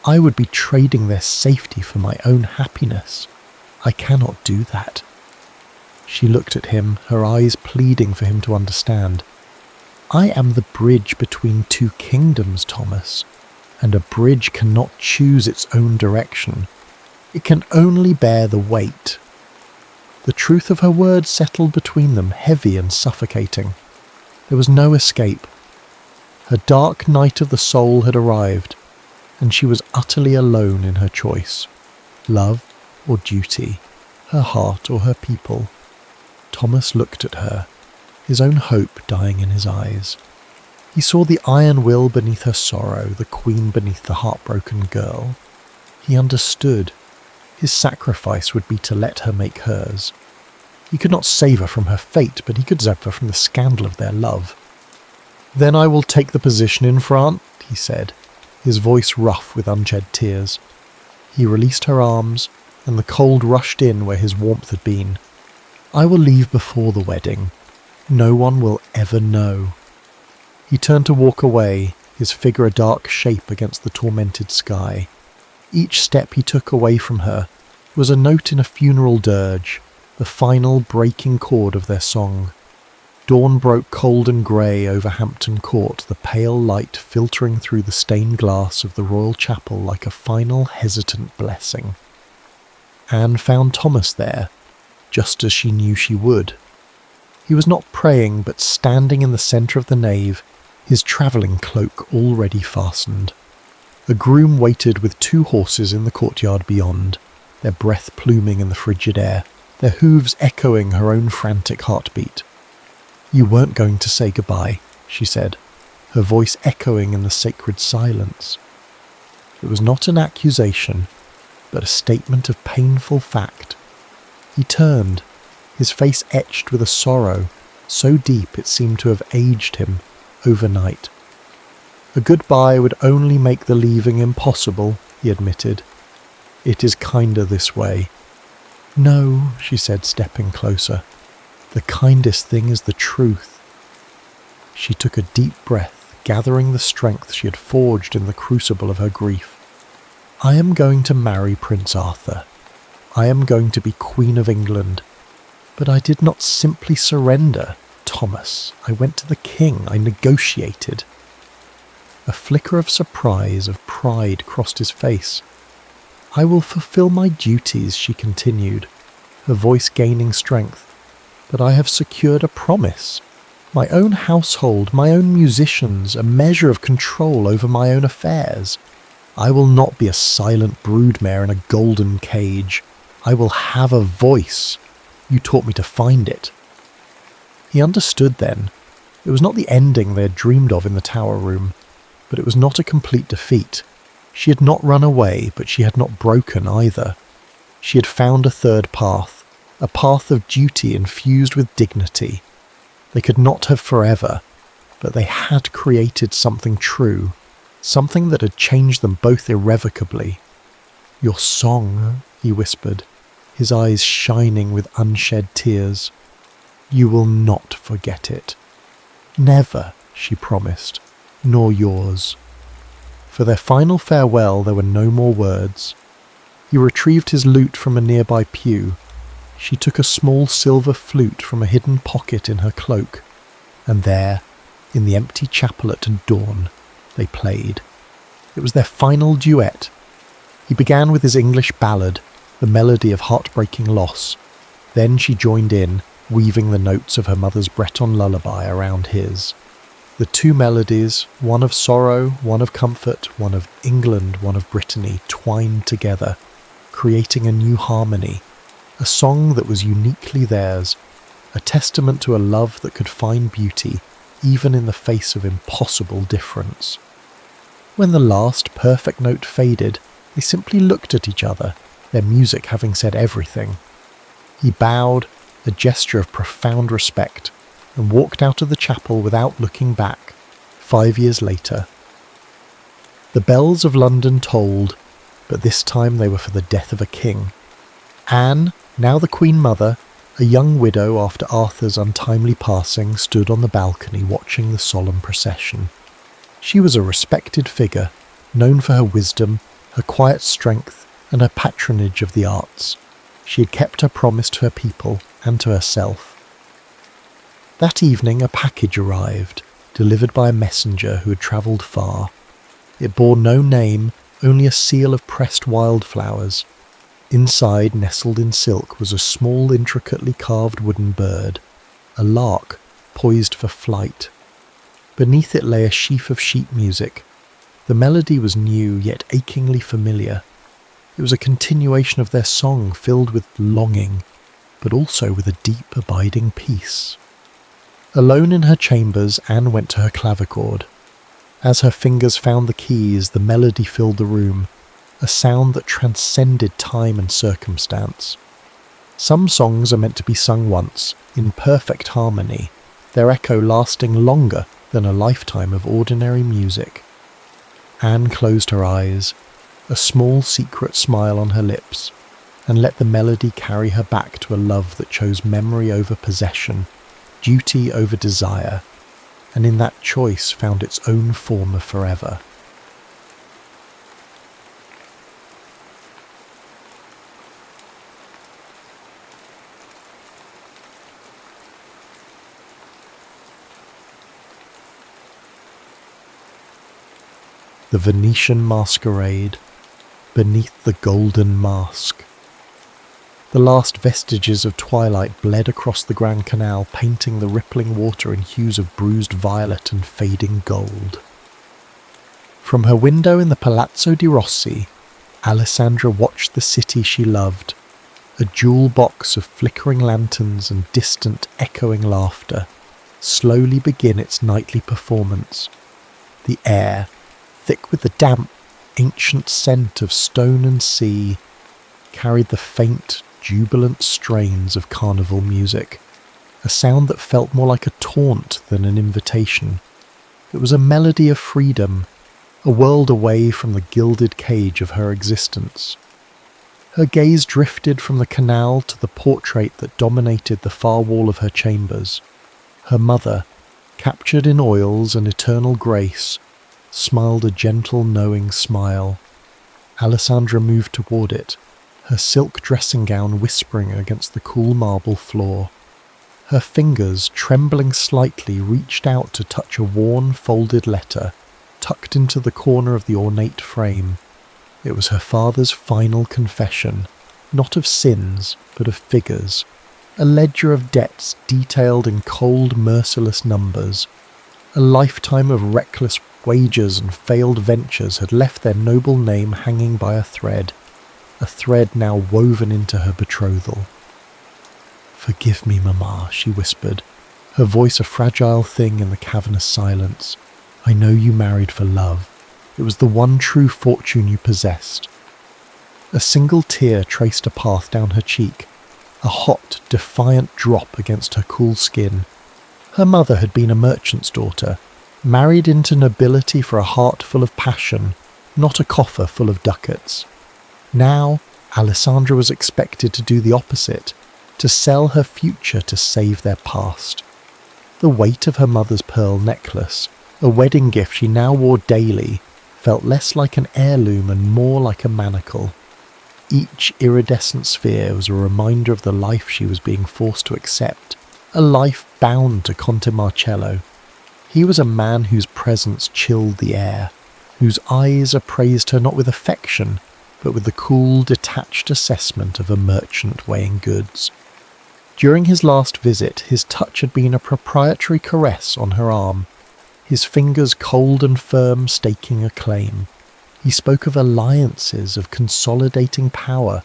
I would be trading their safety for my own happiness. I cannot do that." She looked at him, her eyes pleading for him to understand. "I am the bridge between two kingdoms, Thomas, and a bridge cannot choose its own direction. It can only bear the weight." The truth of her words settled between them, heavy and suffocating. There was no escape. Her dark night of the soul had arrived, and she was utterly alone in her choice. Love or duty, her heart or her people. Thomas looked at her, his own hope dying in his eyes. He saw the iron will beneath her sorrow, the queen beneath the heartbroken girl. He understood. His sacrifice would be to let her make hers. He could not save her from her fate, but he could save her from the scandal of their love. "Then I will take the position in front," he said, his voice rough with unshed tears. He released her arms, and the cold rushed in where his warmth had been. "I will leave before the wedding. No one will ever know." He turned to walk away, his figure a dark shape against the tormented sky. Each step he took away from her was a note in a funeral dirge, the final breaking chord of their song. Dawn broke cold and grey over Hampton Court, the pale light filtering through the stained glass of the royal chapel like a final hesitant blessing. Anne found Thomas there, just as she knew she would. He was not praying, but standing in the centre of the nave, his travelling cloak already fastened. A groom waited with 2 horses in the courtyard beyond, their breath pluming in the frigid air, their hooves echoing her own frantic heartbeat. "You weren't going to say goodbye," she said, her voice echoing in the sacred silence. It was not an accusation, but a statement of painful fact. He turned, his face etched with a sorrow so deep it seemed to have aged him overnight. "A goodbye would only make the leaving impossible," he admitted. "It is kinder this way." "No," she said, stepping closer. "The kindest thing is the truth." She took a deep breath, gathering the strength she had forged in the crucible of her grief. "I am going to marry Prince Arthur. I am going to be Queen of England. But I did not simply surrender, Thomas. I went to the king. I negotiated." A flicker of surprise, of pride crossed his face. "I will fulfill my duties," she continued, her voice gaining strength. "But I have secured a promise. My own household, my own musicians, a measure of control over my own affairs. I will not be a silent broodmare in a golden cage. I will have a voice. You taught me to find it." He understood then. It was not the ending they had dreamed of in the tower room, but it was not a complete defeat. She had not run away, but she had not broken either. She had found a third path, a path of duty infused with dignity. They could not have forever, but they had created something true, something that had changed them both irrevocably. "Your song," he whispered, his eyes shining with unshed tears. "You will not forget it." "Never," she promised, "nor yours." For their final farewell there were no more words. He retrieved his lute from a nearby pew. She took a small silver flute from a hidden pocket in her cloak, and there, in the empty chapel at dawn, they played. It was their final duet. He began with his English ballad, the melody of heartbreaking loss. Then she joined in, weaving the notes of her mother's Breton lullaby around his. The 2 melodies, one of sorrow, one of comfort, one of England, one of Brittany, twined together, creating a new harmony, a song that was uniquely theirs, a testament to a love that could find beauty even in the face of impossible difference. When the last perfect note faded, they simply looked at each other, their music having said everything. He bowed, a gesture of profound respect, and walked out of the chapel without looking back, 5 years later. The bells of London tolled, but this time they were for the death of a king. Anne, now the Queen Mother, a young widow after Arthur's untimely passing, stood on the balcony watching the solemn procession. She was a respected figure, known for her wisdom, her quiet strength, and her patronage of the arts. She had kept her promise to her people, and to herself. That evening a package arrived, delivered by a messenger who had travelled far. It bore no name, only a seal of pressed wildflowers. Inside, nestled in silk, was a small, intricately carved wooden bird, a lark poised for flight. Beneath it lay a sheaf of sheet music. The melody was new, yet achingly familiar. It was a continuation of their song, filled with longing, but also with a deep, abiding peace. Alone in her chambers, Anne went to her clavichord. As her fingers found the keys, the melody filled the room, a sound that transcended time and circumstance. Some songs are meant to be sung once, in perfect harmony, their echo lasting longer than a lifetime of ordinary music. Anne closed her eyes, a small secret smile on her lips, and let the melody carry her back to a love that chose memory over possession, duty over desire, and in that choice found its own form of forever. The Venetian Masquerade, beneath the golden mask. The last vestiges of twilight bled across the Grand Canal, painting the rippling water in hues of bruised violet and fading gold. From her window in the Palazzo di Rossi, Alessandra watched the city she loved, a jewel box of flickering lanterns and distant, echoing laughter, slowly begin its nightly performance. The air, thick with the damp, ancient scent of stone and sea, carried the faint, jubilant strains of carnival music, a sound that felt more like a taunt than an invitation. It was a melody of freedom, a world away from the gilded cage of her existence. Her gaze drifted from the canal to the portrait that dominated the far wall of her chambers. Her mother, captured in oils and eternal grace, smiled a gentle, knowing smile. Alessandra moved toward it, her silk dressing gown whispering against the cool marble floor. Her fingers, trembling slightly, reached out to touch a worn, folded letter, tucked into the corner of the ornate frame. It was her father's final confession, not of sins, but of figures, a ledger of debts detailed in cold, merciless numbers. A lifetime of reckless wagers and failed ventures had left their noble name hanging by a thread now woven into her betrothal. "Forgive me, Mamma," she whispered, her voice a fragile thing in the cavernous silence. "I know you married for love. It was the one true fortune you possessed." A single tear traced a path down her cheek, a hot, defiant drop against her cool skin. Her mother had been a merchant's daughter, married into nobility for a heart full of passion, not a coffer full of ducats. Now, Alessandra was expected to do the opposite, to sell her future to save their past. The weight of her mother's pearl necklace, a wedding gift she now wore daily, felt less like an heirloom and more like a manacle. Each iridescent sphere was a reminder of the life she was being forced to accept, a life bound to Conte Marcello. He was a man whose presence chilled the air, whose eyes appraised her not with affection, but with the cool, detached assessment of a merchant weighing goods. During his last visit, his touch had been a proprietary caress on her arm, his fingers cold and firm staking a claim. He spoke of alliances, of consolidating power,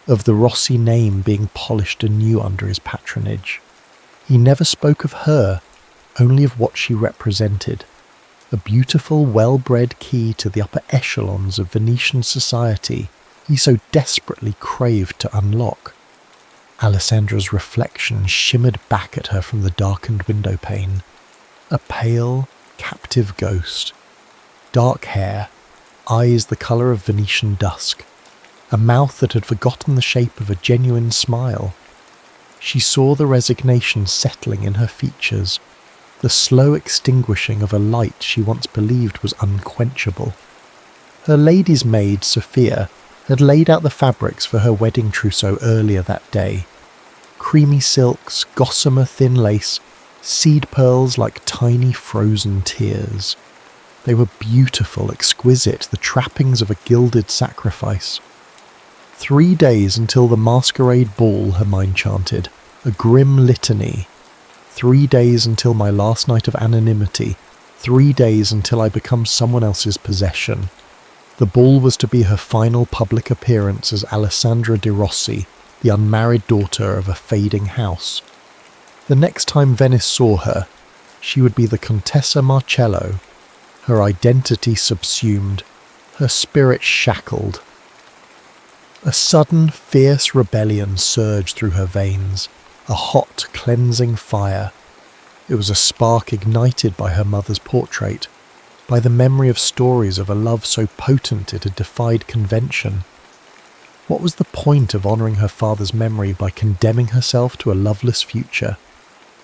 of the Rossi name being polished anew under his patronage. He never spoke of her, only of what she represented, a beautiful, well-bred key to the upper echelons of Venetian society he so desperately craved to unlock. Alessandra's reflection shimmered back at her from the darkened window pane, a pale, captive ghost, dark hair, eyes the colour of Venetian dusk, a mouth that had forgotten the shape of a genuine smile. She saw the resignation settling in her features, the slow extinguishing of a light she once believed was unquenchable. Her lady's maid, Sophia, had laid out the fabrics for her wedding trousseau earlier that day. creamy silks, gossamer thin lace, seed pearls like tiny frozen tears. They were beautiful, exquisite, the trappings of a gilded sacrifice. 3 days until the masquerade ball, her mind chanted, a grim litany. 3 days until my last night of anonymity. 3 days until I become someone else's possession. The ball was to be her final public appearance as Alessandra de Rossi, the unmarried daughter of a fading house. The next time Venice saw her, she would be the Contessa Marcello, her identity subsumed, her spirit shackled. A sudden, fierce rebellion surged through her veins, a hot, cleansing fire. It was a spark ignited by her mother's portrait, by the memory of stories of a love so potent it had defied convention. What was the point of honouring her father's memory by condemning herself to a loveless future?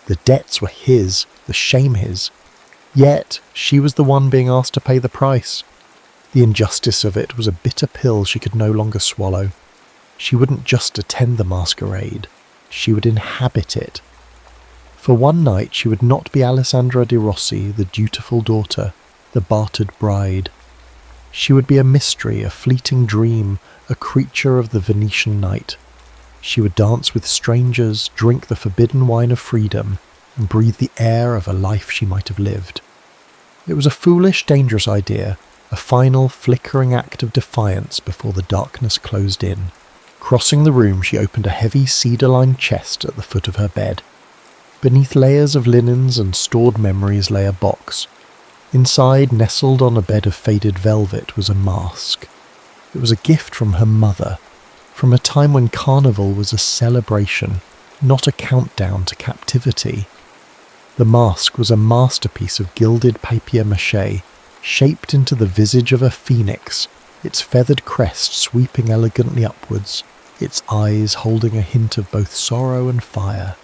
The debts were his, the shame his. Yet she was the one being asked to pay the price. The injustice of it was a bitter pill she could no longer swallow. She wouldn't just attend the masquerade, she would inhabit it. For one night she would not be Alessandra de Rossi, the dutiful daughter, the bartered bride. She would be a mystery, a fleeting dream, a creature of the Venetian night. She would dance with strangers, drink the forbidden wine of freedom, and breathe the air of a life she might have lived. It was a foolish, dangerous idea, a final, flickering act of defiance before the darkness closed in. Crossing the room, she opened a heavy cedar-lined chest at the foot of her bed. Beneath layers of linens and stored memories lay a box. Inside, nestled on a bed of faded velvet, was a mask. It was a gift from her mother, from a time when carnival was a celebration, not a countdown to captivity. The mask was a masterpiece of gilded papier-mâché, shaped into the visage of a phoenix, its feathered crest sweeping elegantly upwards, its eyes holding a hint of both sorrow and fire.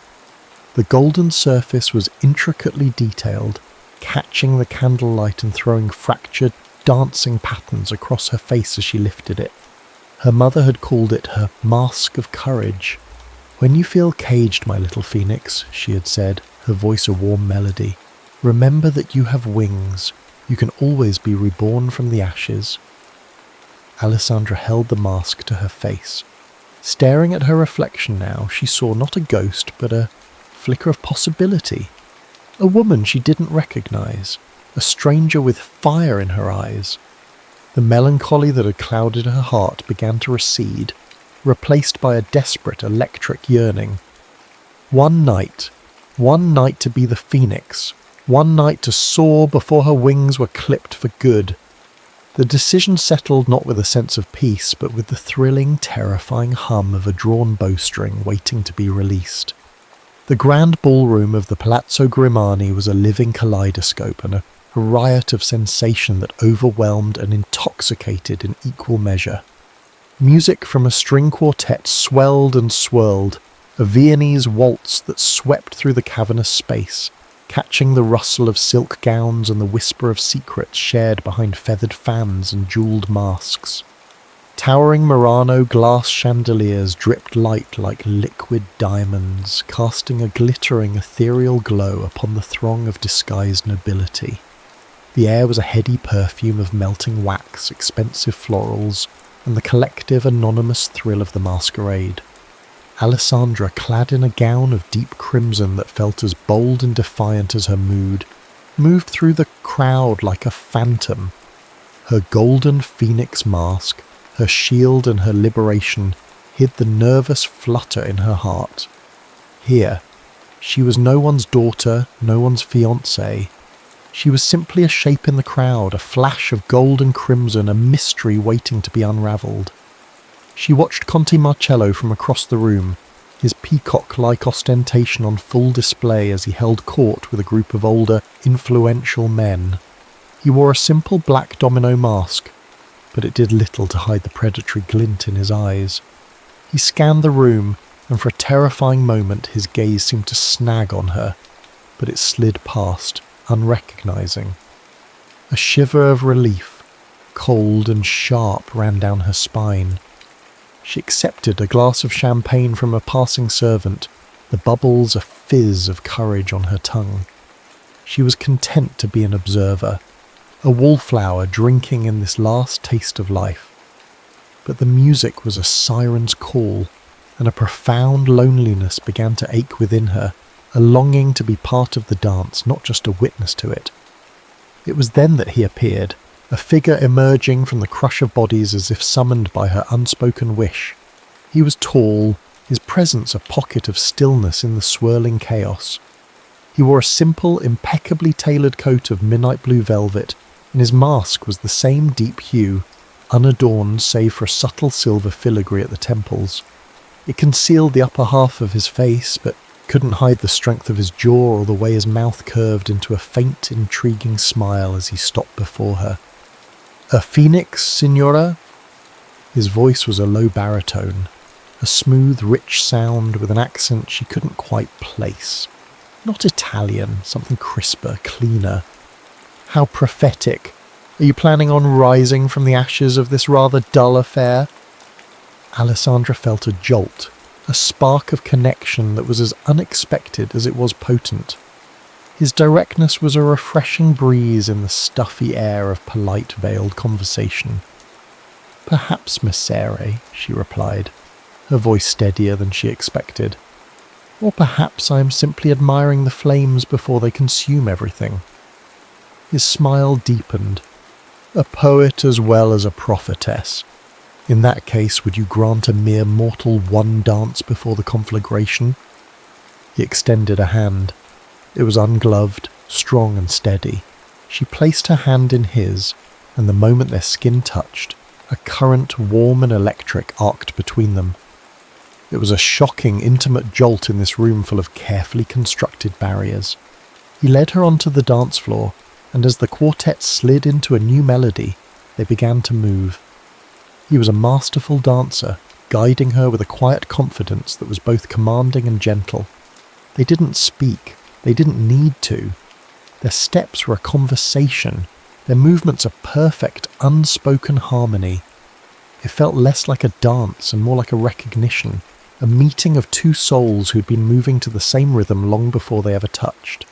The golden surface was intricately detailed, catching the candlelight and throwing fractured, dancing patterns across her face as she lifted it. Her mother had called it her mask of courage. "When you feel caged, my little phoenix," she had said, her voice a warm melody, "remember that you have wings. You can always be reborn from the ashes." Alessandra held the mask to her face. Staring at her reflection now, she saw not a ghost, but a flicker of possibility. A woman she didn't recognize, a stranger with fire in her eyes. The melancholy that had clouded her heart began to recede, replaced by a desperate, electric yearning. One night to be the phoenix, one night to soar before her wings were clipped for good. The decision settled not with a sense of peace, but with the thrilling, terrifying hum of a drawn bowstring waiting to be released. The grand ballroom of the Palazzo Grimani was a living kaleidoscope and a riot of sensation that overwhelmed and intoxicated in equal measure. Music from a string quartet swelled and swirled, a Viennese waltz that swept through the cavernous space, catching the rustle of silk gowns and the whisper of secrets shared behind feathered fans and jewelled masks. Towering Murano glass chandeliers dripped light like liquid diamonds, casting a glittering, ethereal glow upon the throng of disguised nobility. The air was a heady perfume of melting wax, expensive florals, and the collective, anonymous thrill of the masquerade. Alessandra, clad in a gown of deep crimson that felt as bold and defiant as her mood, moved through the crowd like a phantom. Her golden phoenix mask, her shield and her liberation hid the nervous flutter in her heart. Here, she was no one's daughter, no one's fiancée. She was simply a shape in the crowd, a flash of gold and crimson, a mystery waiting to be unravelled. She watched Conte Marcello from across the room, his peacock-like ostentation on full display as he held court with a group of older, influential men. He wore a simple black domino mask, but it did little to hide the predatory glint in his eyes. He scanned the room, and for a terrifying moment his gaze seemed to snag on her, but it slid past, unrecognising. A shiver of relief, cold and sharp, ran down her spine. She accepted a glass of champagne from a passing servant, the bubbles a fizz of courage on her tongue. She was content to be an observer, a wallflower drinking in this last taste of life. But the music was a siren's call, and a profound loneliness began to ache within her, a longing to be part of the dance, not just a witness to it. It was then that he appeared, a figure emerging from the crush of bodies as if summoned by her unspoken wish. He was tall, his presence a pocket of stillness in the swirling chaos. He wore a simple, impeccably tailored coat of midnight blue velvet, and his mask was the same deep hue, unadorned save for a subtle silver filigree at the temples. It concealed the upper half of his face, but couldn't hide the strength of his jaw or the way his mouth curved into a faint, intriguing smile as he stopped before her. "A phoenix, signora?" His voice was a low baritone, a smooth, rich sound with an accent she couldn't quite place. Not Italian, something crisper, cleaner. How prophetic. Are you planning on rising from the ashes of this rather dull affair? Alessandra felt a jolt, a spark of connection that was as unexpected as it was potent. His directness was a refreshing breeze in the stuffy air of polite, veiled conversation. "Perhaps, Messere," she replied, her voice steadier than she expected. "Or perhaps I am simply admiring the flames before they consume everything." His smile deepened. "A poet as well as a prophetess. In that case, would you grant a mere mortal one dance before the conflagration?" He extended a hand. It was ungloved, strong and steady. She placed her hand in his, and the moment their skin touched, a current warm and electric arced between them. It was a shocking, intimate jolt in this room full of carefully constructed barriers. He led her onto the dance floor, and as the quartet slid into a new melody, they began to move. He was a masterful dancer, guiding her with a quiet confidence that was both commanding and gentle. They didn't speak. They didn't need to. Their steps were a conversation, their movements a perfect, unspoken harmony. It felt less like a dance and more like a recognition, a meeting of two souls who'd been moving to the same rhythm long before they ever touched.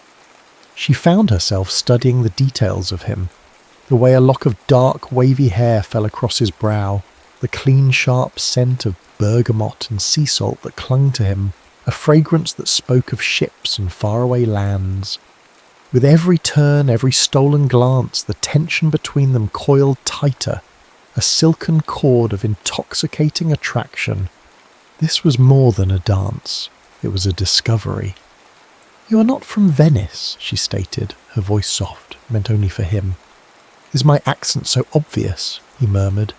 She found herself studying the details of him, the way a lock of dark, wavy hair fell across his brow, the clean, sharp scent of bergamot and sea salt that clung to him, a fragrance that spoke of ships and faraway lands. With every turn, every stolen glance, the tension between them coiled tighter, a silken cord of intoxicating attraction. This was more than a dance. It was a discovery. "You are not from Venice," she stated, her voice soft, meant only for him. "Is my accent so obvious?" he murmured,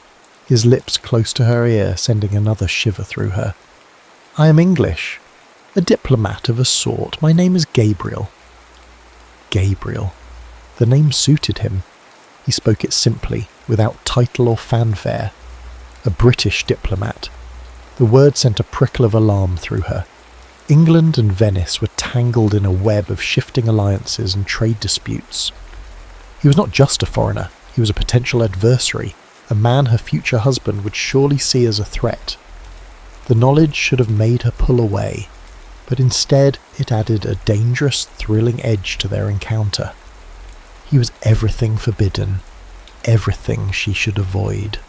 his lips close to her ear, sending another shiver through her. "I am English. A diplomat of a sort. My name is Gabriel." Gabriel. The name suited him. He spoke it simply, without title or fanfare. A British diplomat. The word sent a prickle of alarm through her. England and Venice were tangled in a web of shifting alliances and trade disputes. He was not just a foreigner, he was a potential adversary, a man her future husband would surely see as a threat. The knowledge should have made her pull away, but instead it added a dangerous, thrilling edge to their encounter. He was everything forbidden, everything she should avoid.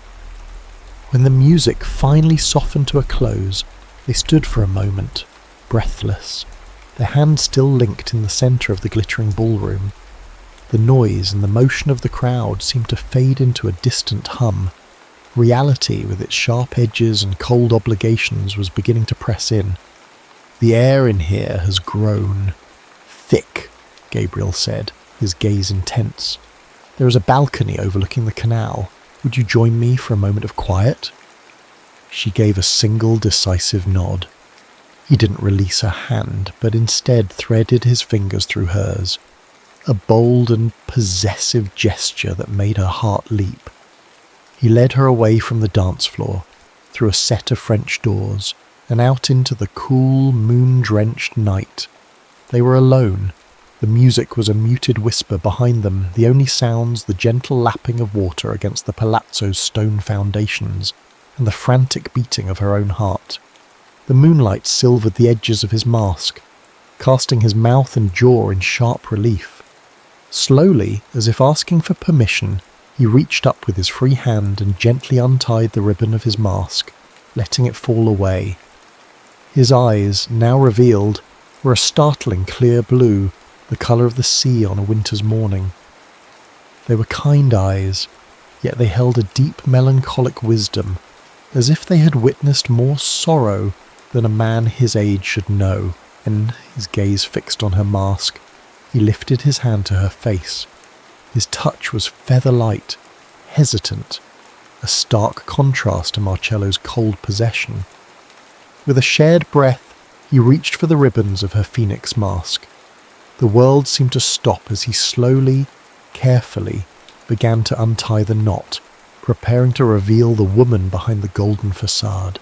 When the music finally softened to a close, they stood for a moment, breathless, their hands still linked in the centre of the glittering ballroom. The noise and the motion of the crowd seemed to fade into a distant hum. Reality, with its sharp edges and cold obligations, was beginning to press in. "The air in here has grown thick," Gabriel said, his gaze intense. "There is a balcony overlooking the canal. Would you join me for a moment of quiet?" She gave a single decisive nod. He didn't release her hand, but instead threaded his fingers through hers. A bold and possessive gesture that made her heart leap. He led her away from the dance floor, through a set of French doors, and out into the cool, moon-drenched night. They were alone. The music was a muted whisper behind them, the only sounds the gentle lapping of water against the palazzo's stone foundations, and the frantic beating of her own heart. The moonlight silvered the edges of his mask, casting his mouth and jaw in sharp relief. Slowly, as if asking for permission, he reached up with his free hand and gently untied the ribbon of his mask, letting it fall away. His eyes, now revealed, were a startling clear blue, the colour of the sea on a winter's morning. They were kind eyes, yet they held a deep melancholic wisdom, as if they had witnessed more sorrow than a man his age should know. And, his gaze fixed on her mask, he lifted his hand to her face. His touch was feather-light, hesitant, a stark contrast to Marcello's cold possession. With a shared breath, he reached for the ribbons of her phoenix mask. The world seemed to stop as he slowly, carefully, began to untie the knot, preparing to reveal the woman behind the golden facade.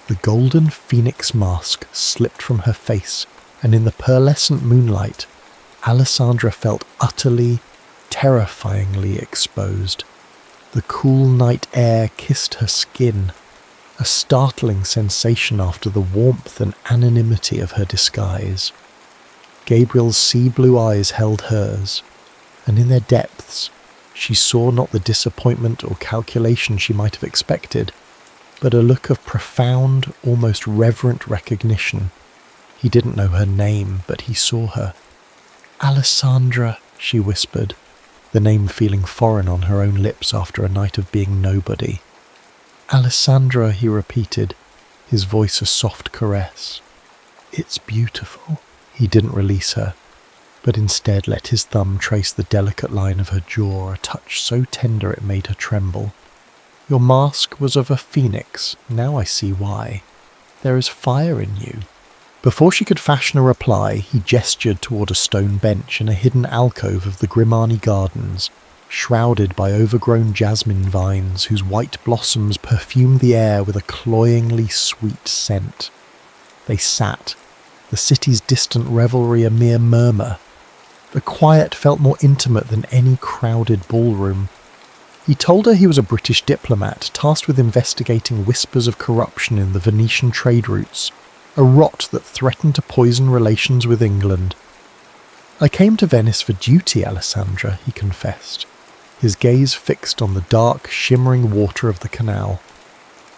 The golden phoenix mask slipped from her face, and in the pearlescent moonlight, Alessandra felt utterly, terrifyingly exposed. The cool night air kissed her skin, a startling sensation after the warmth and anonymity of her disguise. Gabriel's sea-blue eyes held hers, and in their depths, she saw not the disappointment or calculation she might have expected, but a look of profound, almost reverent recognition. He didn't know her name, but he saw her. "Alessandra," she whispered, the name feeling foreign on her own lips after a night of being nobody. "Alessandra," he repeated, his voice a soft caress. "It's beautiful." He didn't release her, but instead let his thumb trace the delicate line of her jaw, a touch so tender it made her tremble. "Your mask was of a phoenix, now I see why. There is fire in you." Before she could fashion a reply, he gestured toward a stone bench in a hidden alcove of the Grimani Gardens, shrouded by overgrown jasmine vines whose white blossoms perfumed the air with a cloyingly sweet scent. They sat, the city's distant revelry a mere murmur. The quiet felt more intimate than any crowded ballroom. He told her he was a British diplomat tasked with investigating whispers of corruption in the Venetian trade routes, a rot that threatened to poison relations with England. "I came to Venice for duty, Alessandra," he confessed, his gaze fixed on the dark, shimmering water of the canal.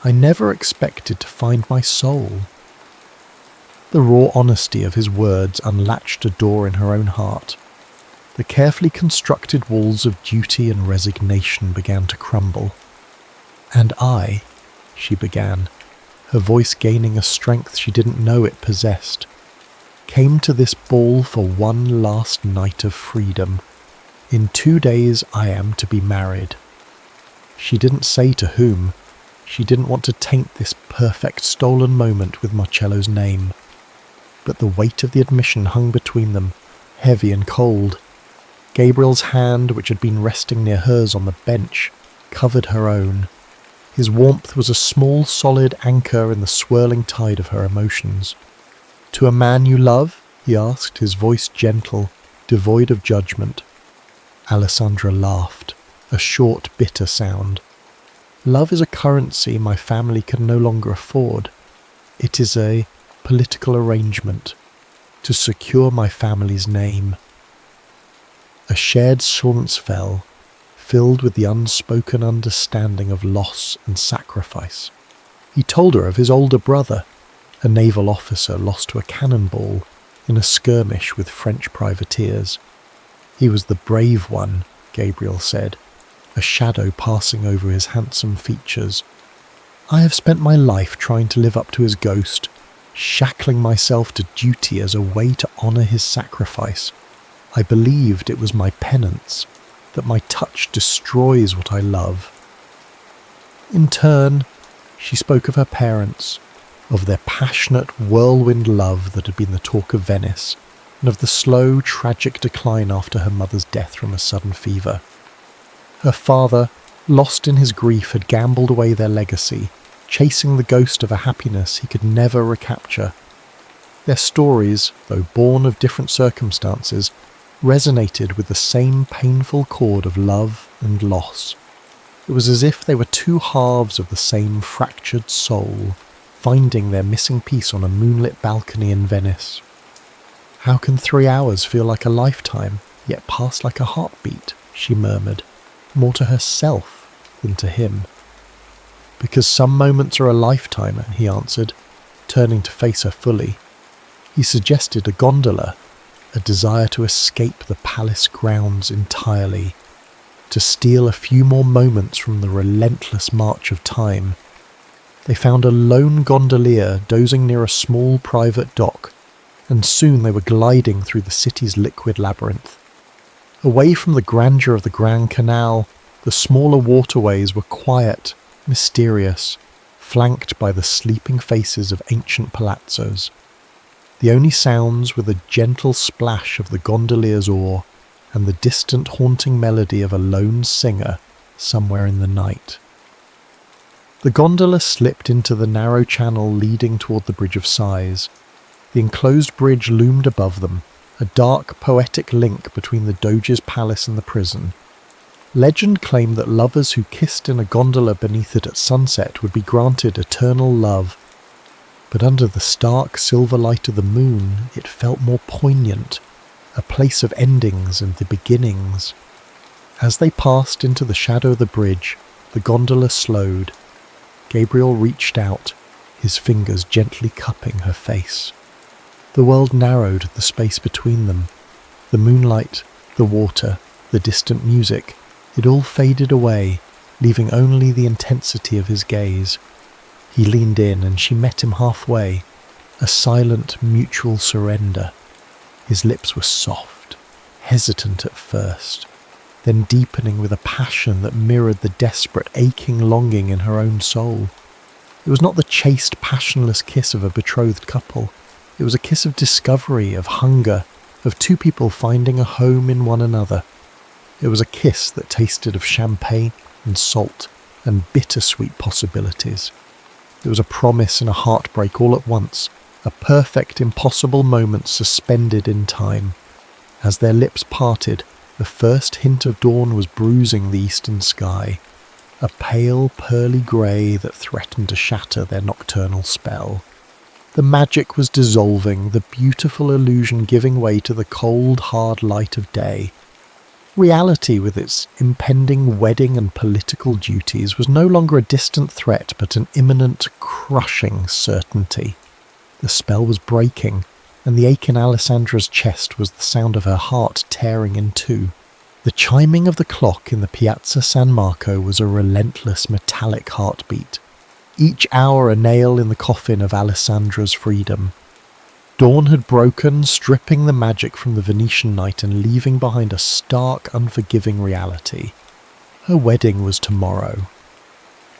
"I never expected to find my soul." The raw honesty of his words unlatched a door in her own heart. The carefully constructed walls of duty and resignation began to crumble. "And I," she began, her voice gaining a strength she didn't know it possessed, "came to this ball for one last night of freedom. In 2 days I am to be married." She didn't say to whom. She didn't want to taint this perfect stolen moment with Marcello's name. But the weight of the admission hung between them, heavy and cold. Gabriel's hand, which had been resting near hers on the bench, covered her own. His warmth was a small, solid anchor in the swirling tide of her emotions. "To a man you love?" he asked, his voice gentle, devoid of judgment. Alessandra laughed, a short, bitter sound. "Love is a currency my family can no longer afford. It is a political arrangement to secure my family's name." A shared silence fell, filled with the unspoken understanding of loss and sacrifice. He told her of his older brother, a naval officer lost to a cannonball in a skirmish with French privateers. "He was the brave one," Gabriel said, a shadow passing over his handsome features. "I have spent my life trying to live up to his ghost, shackling myself to duty as a way to honour his sacrifice. I believed it was my penance, that my touch destroys what I love." In turn, she spoke of her parents, of their passionate whirlwind love that had been the talk of Venice, and of the slow, tragic decline after her mother's death from a sudden fever. Her father, lost in his grief, had gambled away their legacy, chasing the ghost of a happiness he could never recapture. Their stories, though born of different circumstances, resonated with the same painful chord of love and loss. It was as if they were two halves of the same fractured soul, finding their missing piece on a moonlit balcony in Venice. "How can 3 hours feel like a lifetime, yet pass like a heartbeat?" she murmured, more to herself than to him. "Because some moments are a lifetime," he answered, turning to face her fully. He suggested a gondola, a desire to escape the palace grounds entirely, to steal a few more moments from the relentless march of time. They found a lone gondolier dozing near a small private dock, and soon they were gliding through the city's liquid labyrinth. Away from the grandeur of the Grand Canal, the smaller waterways were quiet, mysterious, flanked by the sleeping faces of ancient palazzos. The only sounds were the gentle splash of the gondolier's oar and the distant haunting melody of a lone singer somewhere in the night. The gondola slipped into the narrow channel leading toward the Bridge of Sighs. The enclosed bridge loomed above them, a dark, poetic link between the Doge's palace and the prison. Legend claimed that lovers who kissed in a gondola beneath it at sunset would be granted eternal love. But under the stark silver light of the moon, it felt more poignant, a place of endings and the beginnings. As they passed into the shadow of the bridge, the gondola slowed. Gabriel reached out, his fingers gently cupping her face. The world narrowed the space between them. The moonlight, the water, the distant music, it all faded away, leaving only the intensity of his gaze. He leaned in and she met him halfway, a silent, mutual surrender. His lips were soft, hesitant at first, then deepening with a passion that mirrored the desperate, aching longing in her own soul. It was not the chaste, passionless kiss of a betrothed couple. It was a kiss of discovery, of hunger, of two people finding a home in one another. It was a kiss that tasted of champagne and salt and bittersweet possibilities. It was a promise and a heartbreak all at once, a perfect, impossible moment suspended in time. As their lips parted, the first hint of dawn was bruising the eastern sky, a pale, pearly grey that threatened to shatter their nocturnal spell. The magic was dissolving, the beautiful illusion giving way to the cold, hard light of day. Reality, with its impending wedding and political duties, was no longer a distant threat but an imminent, crushing certainty. The spell was breaking, and the ache in Alessandra's chest was the sound of her heart tearing in two. The chiming of the clock in the Piazza San Marco was a relentless metallic heartbeat, each hour a nail in the coffin of Alessandra's freedom. Dawn had broken, stripping the magic from the Venetian night and leaving behind a stark, unforgiving reality. Her wedding was tomorrow.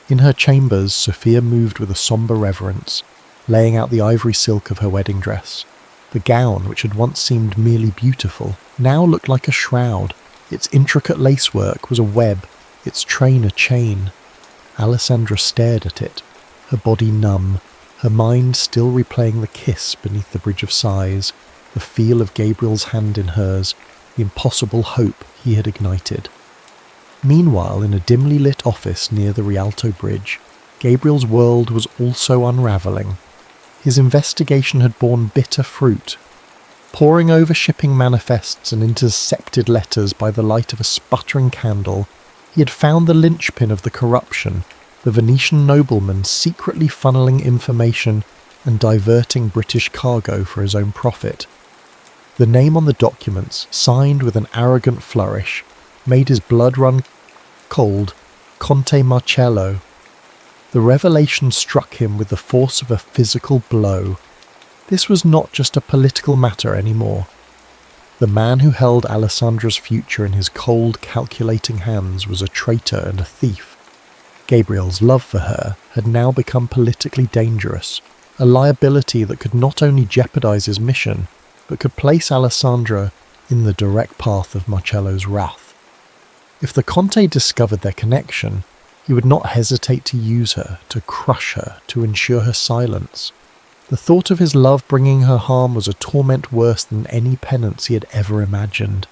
In her chambers, Sophia moved with a sombre reverence, laying out the ivory silk of her wedding dress. The gown, which had once seemed merely beautiful, now looked like a shroud. Its intricate lacework was a web, its train a chain. Alessandra stared at it, her body numb, her mind still replaying the kiss beneath the Bridge of Sighs, the feel of Gabriel's hand in hers, the impossible hope he had ignited. Meanwhile, in a dimly lit office near the Rialto Bridge, Gabriel's world was also unravelling. His investigation had borne bitter fruit. Poring over shipping manifests and intercepted letters by the light of a sputtering candle, he had found the linchpin of the corruption, the Venetian nobleman secretly funneling information and diverting British cargo for his own profit. The name on the documents, signed with an arrogant flourish, made his blood run cold: Conte Marcello. The revelation struck him with the force of a physical blow. This was not just a political matter anymore. The man who held Alessandra's future in his cold, calculating hands was a traitor and a thief. Gabriel's love for her had now become politically dangerous, a liability that could not only jeopardize his mission, but could place Alessandra in the direct path of Marcello's wrath. If the Conte discovered their connection, he would not hesitate to use her, to crush her, to ensure her silence. The thought of his love bringing her harm was a torment worse than any penance he had ever imagined.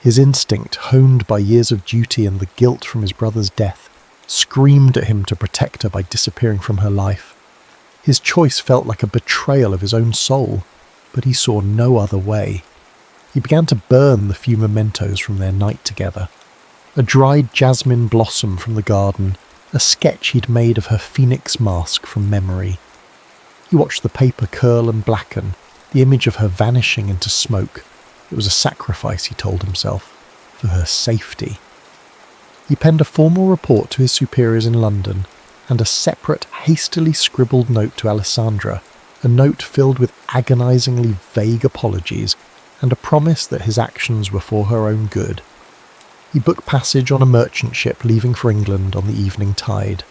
His instinct, honed by years of duty and the guilt from his brother's death, screamed at him to protect her by disappearing from her life. His choice felt like a betrayal of his own soul, but he saw no other way. He began to burn the few mementos from their night together. A dried jasmine blossom from the garden, a sketch he'd made of her phoenix mask from memory. He watched the paper curl and blacken, the image of her vanishing into smoke. It was a sacrifice, he told himself, for her safety. He penned a formal report to his superiors in London, and a separate, hastily scribbled note to Alessandra, a note filled with agonizingly vague apologies and a promise that his actions were for her own good. He booked passage on a merchant ship leaving for England on the evening tide.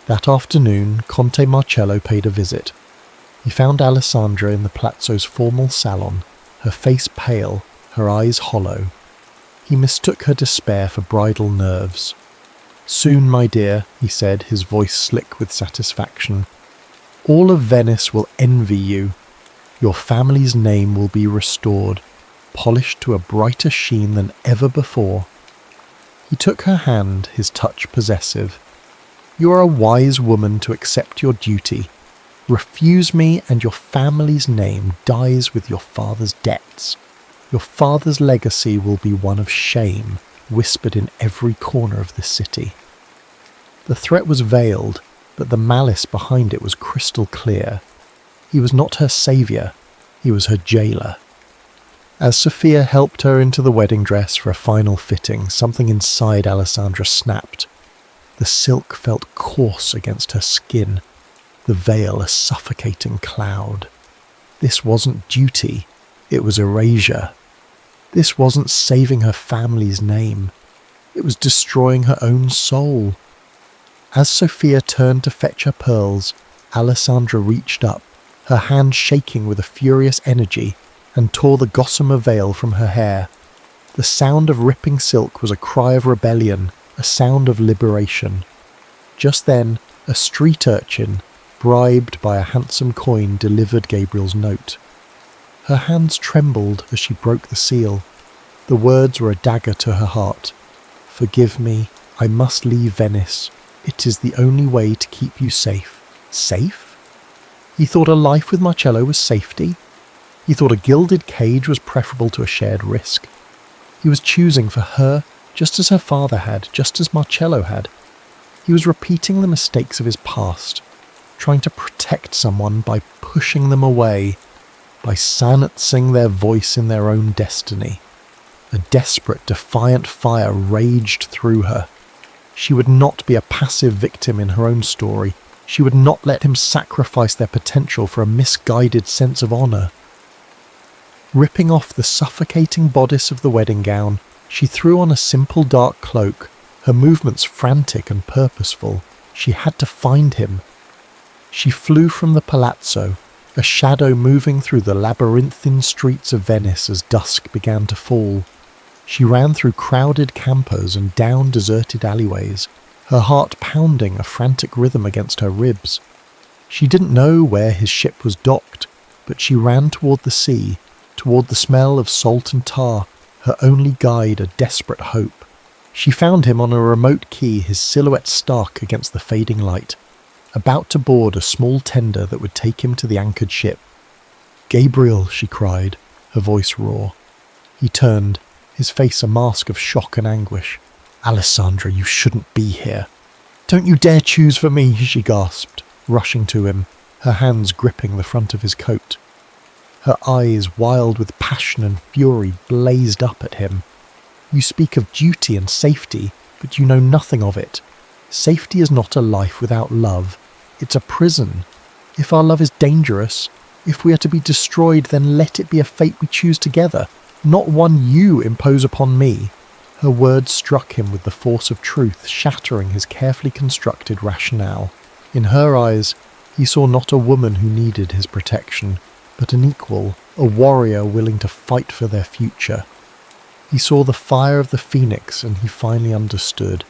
That afternoon, Conte Marcello paid a visit. He found Alessandra in the Palazzo's formal salon, her face pale, her eyes hollow. He mistook her despair for bridal nerves. "Soon, my dear," he said, his voice slick with satisfaction. "All of Venice will envy you. Your family's name will be restored, polished to a brighter sheen than ever before." He took her hand, his touch possessive. "You are a wise woman to accept your duty. Refuse me and your family's name dies with your father's debts. Your father's legacy will be one of shame, whispered in every corner of the city." The threat was veiled, but the malice behind it was crystal clear. He was not her saviour, he was her jailer. As Sophia helped her into the wedding dress for a final fitting, something inside Alessandra snapped. The silk felt coarse against her skin, the veil a suffocating cloud. This wasn't duty, it was erasure. This wasn't saving her family's name, it was destroying her own soul. As Sophia turned to fetch her pearls, Alessandra reached up, her hand shaking with a furious energy, and tore the gossamer veil from her hair. The sound of ripping silk was a cry of rebellion, a sound of liberation. Just then, a street urchin, bribed by a handsome coin, delivered Gabriel's note. Her hands trembled as she broke the seal. The words were a dagger to her heart. "Forgive me, I must leave Venice. It is the only way to keep you safe." Safe? He thought a life with Marcello was safety. He thought a gilded cage was preferable to a shared risk. He was choosing for her, just as her father had, just as Marcello had. He was repeating the mistakes of his past, trying to protect someone by pushing them away, by silencing their voice in their own destiny. A desperate, defiant fire raged through her. She would not be a passive victim in her own story. She would not let him sacrifice their potential for a misguided sense of honour. Ripping off the suffocating bodice of the wedding gown, she threw on a simple dark cloak, her movements frantic and purposeful. She had to find him. She flew from the palazzo, a shadow moving through the labyrinthine streets of Venice as dusk began to fall. She ran through crowded campos and down deserted alleyways, her heart pounding a frantic rhythm against her ribs. She didn't know where his ship was docked, but she ran toward the sea, toward the smell of salt and tar, her only guide a desperate hope. She found him on a remote quay, his silhouette stark against the fading light, about to board a small tender that would take him to the anchored ship. "Gabriel," she cried, her voice raw. He turned, his face a mask of shock and anguish. "Alessandra, you shouldn't be here." "Don't you dare choose for me," she gasped, rushing to him, her hands gripping the front of his coat. Her eyes, wild with passion and fury, blazed up at him. "You speak of duty and safety, but you know nothing of it. Safety is not a life without love. It's a prison. If our love is dangerous, if we are to be destroyed, then let it be a fate we choose together, not one you impose upon me." Her words struck him with the force of truth, shattering his carefully constructed rationale. In her eyes, he saw not a woman who needed his protection, but an equal, a warrior willing to fight for their future. He saw the fire of the phoenix, and he finally understood.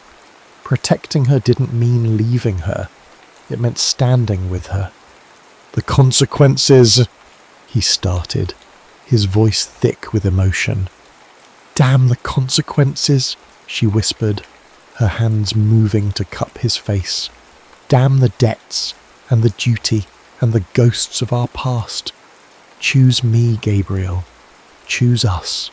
Protecting her didn't mean leaving her. It meant standing with her. "The consequences," he started, his voice thick with emotion. "Damn the consequences," she whispered, her hands moving to cup his face. "Damn the debts, and the duty and the ghosts of our past. Choose me, Gabriel. Choose us."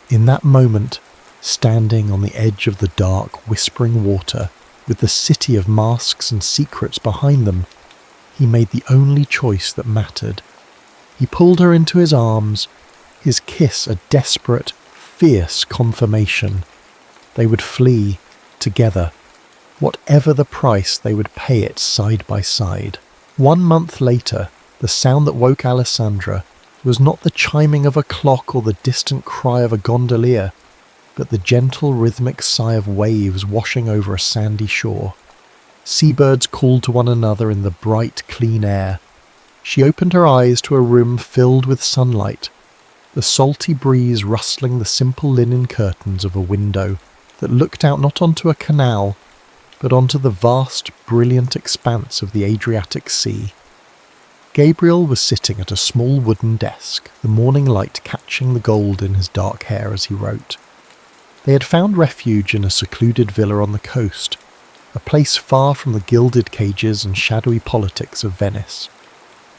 In that moment, standing on the edge of the dark, whispering water, with the city of masks and secrets behind them, he made the only choice that mattered. He pulled her into his arms, his kiss a desperate, fierce confirmation. They would flee together. Whatever the price, they would pay it side by side. 1 month later, the sound that woke Alessandra was not the chiming of a clock or the distant cry of a gondolier, but the gentle rhythmic sigh of waves washing over a sandy shore. Seabirds called to one another in the bright, clean air. She opened her eyes to a room filled with sunlight, the salty breeze rustling the simple linen curtains of a window that looked out not onto a canal, but onto the vast, brilliant expanse of the Adriatic Sea. Gabriel was sitting at a small wooden desk, the morning light catching the gold in his dark hair as he wrote. They had found refuge in a secluded villa on the coast, a place far from the gilded cages and shadowy politics of Venice.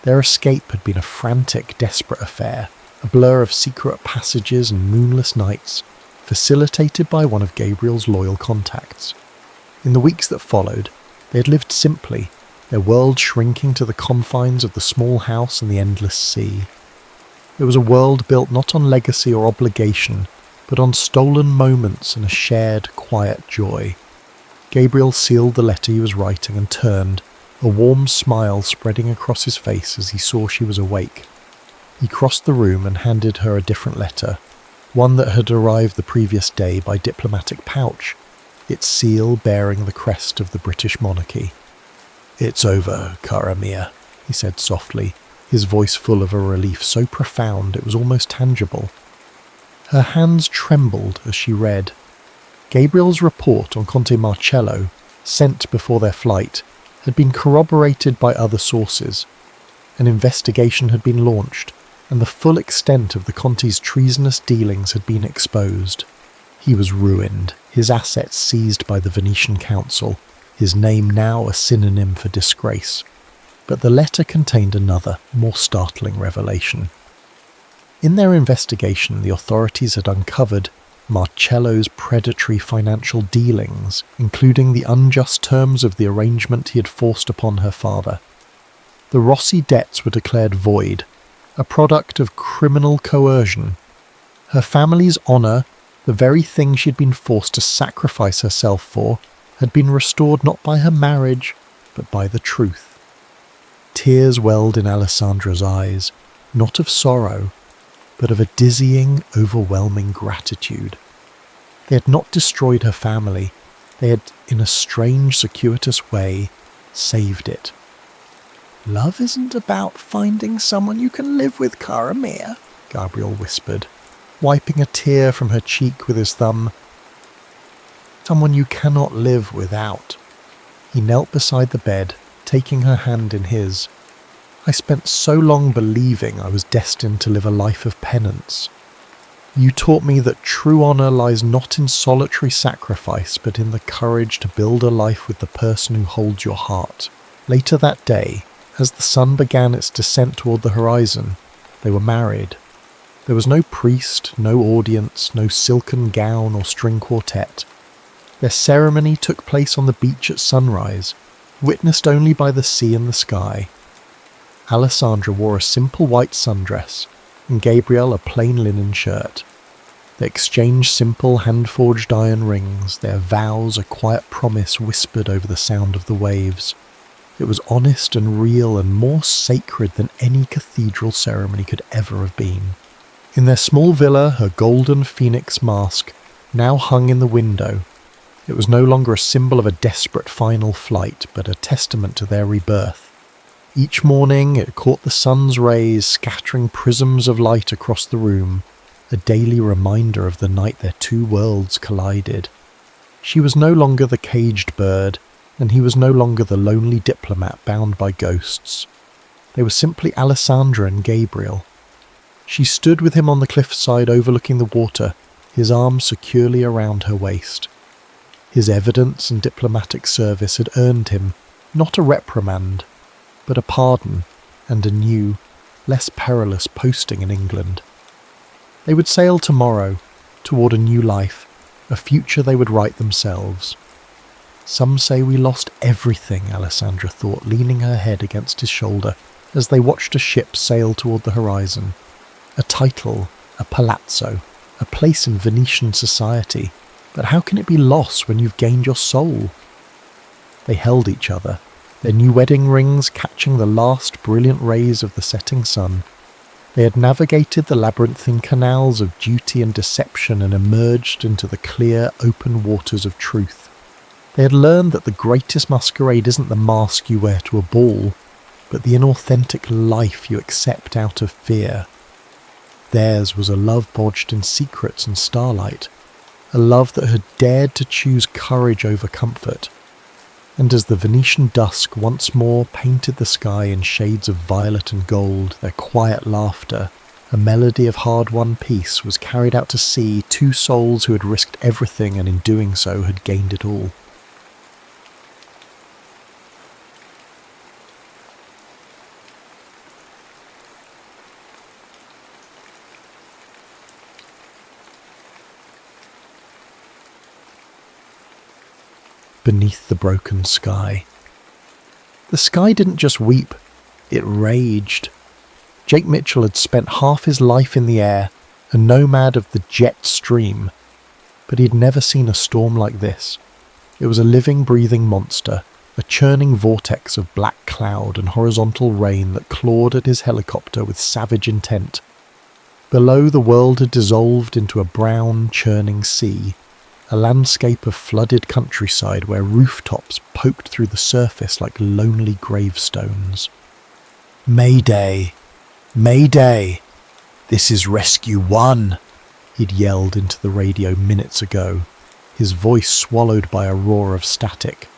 Their escape had been a frantic, desperate affair, a blur of secret passages and moonless nights, facilitated by one of Gabriel's loyal contacts. In the weeks that followed, they had lived simply, their world shrinking to the confines of the small house and the endless sea. It was a world built not on legacy or obligation, but on stolen moments and a shared, quiet joy. Gabriel sealed the letter he was writing and turned, a warm smile spreading across his face as he saw she was awake. He crossed the room and handed her a different letter, one that had arrived the previous day by diplomatic pouch, its seal bearing the crest of the British monarchy. "It's over, cara mia," he said softly, his voice full of a relief so profound it was almost tangible. Her hands trembled as she read. Gabriel's report on Conte Marcello, sent before their flight, had been corroborated by other sources. An investigation had been launched, and the full extent of the Conte's treasonous dealings had been exposed. He was ruined, his assets seized by the Venetian council, his name now a synonym for disgrace. But the letter contained another, more startling revelation. In their investigation, the authorities had uncovered Marcello's predatory financial dealings, including the unjust terms of the arrangement he had forced upon her father. The Rossi debts were declared void, a product of criminal coercion. Her family's honour, the very thing she had been forced to sacrifice herself for, had been restored not by her marriage, but by the truth. Tears welled in Alessandra's eyes, not of sorrow, but of a dizzying, overwhelming gratitude. They had not destroyed her family. They had, in a strange, circuitous way, saved it. "Love isn't about finding someone you can live with, cara mia," Gabriel whispered, wiping a tear from her cheek with his thumb. "Someone you cannot live without." He knelt beside the bed, taking her hand in his. "I spent so long believing I was destined to live a life of penance. You taught me that true honour lies not in solitary sacrifice, but in the courage to build a life with the person who holds your heart." Later that day, as the sun began its descent toward the horizon, they were married. There was no priest, no audience, no silken gown or string quartet. Their ceremony took place on the beach at sunrise, witnessed only by the sea and the sky. Alessandra wore a simple white sundress, and Gabriel a plain linen shirt. They exchanged simple hand-forged iron rings, their vows a quiet promise whispered over the sound of the waves. It was honest and real and more sacred than any cathedral ceremony could ever have been. In their small villa, her golden phoenix mask now hung in the window. It was no longer a symbol of a desperate final flight, but a testament to their rebirth. Each morning it caught the sun's rays, scattering prisms of light across the room, a daily reminder of the night their two worlds collided. She was no longer the caged bird, and he was no longer the lonely diplomat bound by ghosts. They were simply Alessandra and Gabriel. She stood with him on the cliffside overlooking the water, his arms securely around her waist. His evidence and diplomatic service had earned him, not a reprimand, but a pardon and a new, less perilous posting in England. They would sail tomorrow, toward a new life, a future they would write themselves. Some say we lost everything, Alessandra thought, leaning her head against his shoulder as they watched a ship sail toward the horizon. A title, a palazzo, a place in Venetian society, but how can it be lost when you've gained your soul? They held each other, their new wedding rings catching the last brilliant rays of the setting sun. They had navigated the labyrinthine canals of duty and deception and emerged into the clear, open waters of truth. They had learned that the greatest masquerade isn't the mask you wear to a ball, but the inauthentic life you accept out of fear. Theirs was a love bodged in secrets and starlight, a love that had dared to choose courage over comfort. And as the Venetian dusk once more painted the sky in shades of violet and gold, their quiet laughter, a melody of hard-won peace, was carried out to sea, two souls who had risked everything and in doing so had gained it all. Beneath the broken sky. The sky didn't just weep, it raged. Jake Mitchell had spent half his life in the air, a nomad of the jet stream, but he'd never seen a storm like this. It was a living, breathing monster, a churning vortex of black cloud and horizontal rain that clawed at his helicopter with savage intent. Below, the world had dissolved into a brown, churning sea, a landscape of flooded countryside where rooftops poked through the surface like lonely gravestones. "Mayday! Mayday! This is Rescue 1!" he'd yelled into the radio minutes ago, his voice swallowed by a roar of static.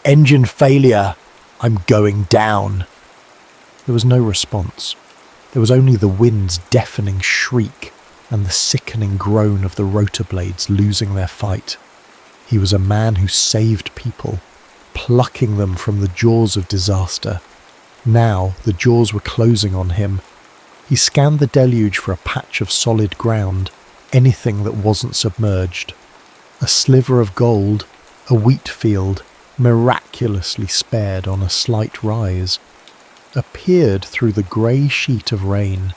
"Engine failure! I'm going down!" There was no response. There was only the wind's deafening shriek and the sickening groan of the rotor blades losing their fight. He was a man who saved people, plucking them from the jaws of disaster. Now the jaws were closing on him. He scanned the deluge for a patch of solid ground, anything that wasn't submerged. A sliver of gold, a wheat field, miraculously spared on a slight rise, appeared through the grey sheet of rain.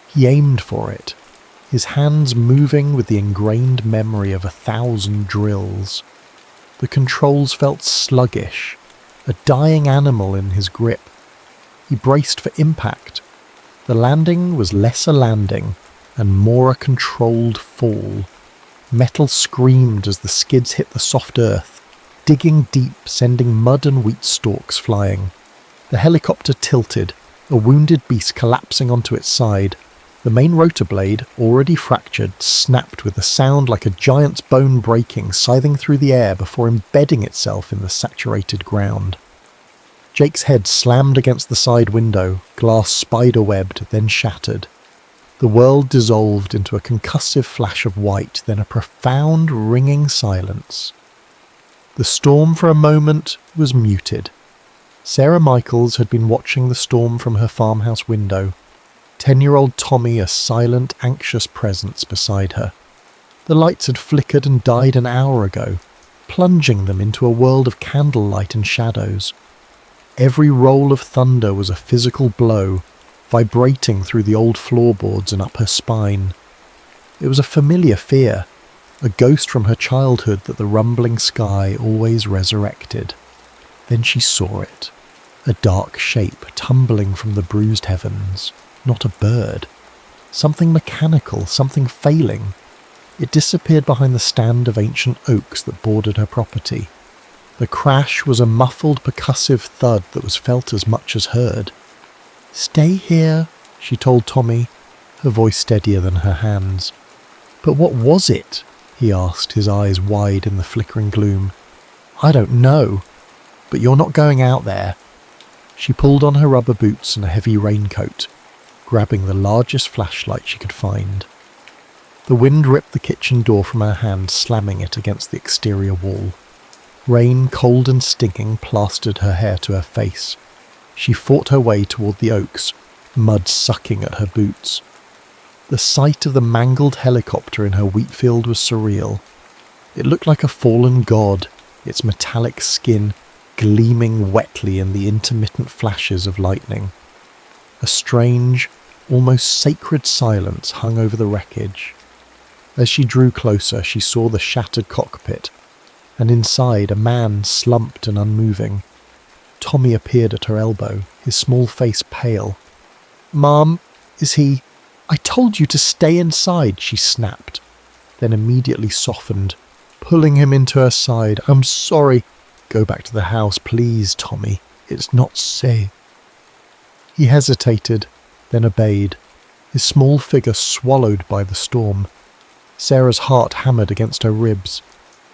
He aimed for it, his hands moving with the ingrained memory of 1,000 drills. The controls felt sluggish, a dying animal in his grip. He braced for impact. The landing was less a landing and more a controlled fall. Metal screamed as the skids hit the soft earth, digging deep, sending mud and wheat stalks flying. The helicopter tilted, a wounded beast collapsing onto its side. The main rotor blade, already fractured, snapped with a sound like a giant's bone breaking, scything through the air before embedding itself in the saturated ground. Jake's head slammed against the side window, glass spider-webbed, then shattered. The world dissolved into a concussive flash of white, then a profound, ringing silence. The storm for a moment was muted. Sarah Michaels had been watching the storm from her farmhouse window, 10-year-old Tommy a silent, anxious presence beside her. The lights had flickered and died an hour ago, plunging them into a world of candlelight and shadows. Every roll of thunder was a physical blow, vibrating through the old floorboards and up her spine. It was a familiar fear, a ghost from her childhood that the rumbling sky always resurrected. Then she saw it, a dark shape tumbling from the bruised heavens. Not a bird. Something mechanical, something failing. It disappeared behind the stand of ancient oaks that bordered her property. The crash was a muffled, percussive thud that was felt as much as heard. "Stay here," she told Tommy, her voice steadier than her hands. "But what was it?" he asked, his eyes wide in the flickering gloom. "I don't know. But you're not going out there." She pulled on her rubber boots and a heavy raincoat, grabbing the largest flashlight she could find. The wind ripped the kitchen door from her hand, slamming it against the exterior wall. Rain, cold and stinging, plastered her hair to her face. She fought her way toward the oaks, mud sucking at her boots. The sight of the mangled helicopter in her wheat field was surreal. It looked like a fallen god, its metallic skin gleaming wetly in the intermittent flashes of lightning. A strange, almost sacred silence hung over the wreckage. As she drew closer, she saw the shattered cockpit, and inside a man slumped and unmoving. Tommy appeared at her elbow, his small face pale. "Mom, is he—" "I told you to stay inside," she snapped, then immediately softened, pulling him into her side. "I'm sorry." "Go back to the house, please, Tommy. It's not safe." He hesitated, then obeyed, his small figure swallowed by the storm. Sarah's heart hammered against her ribs.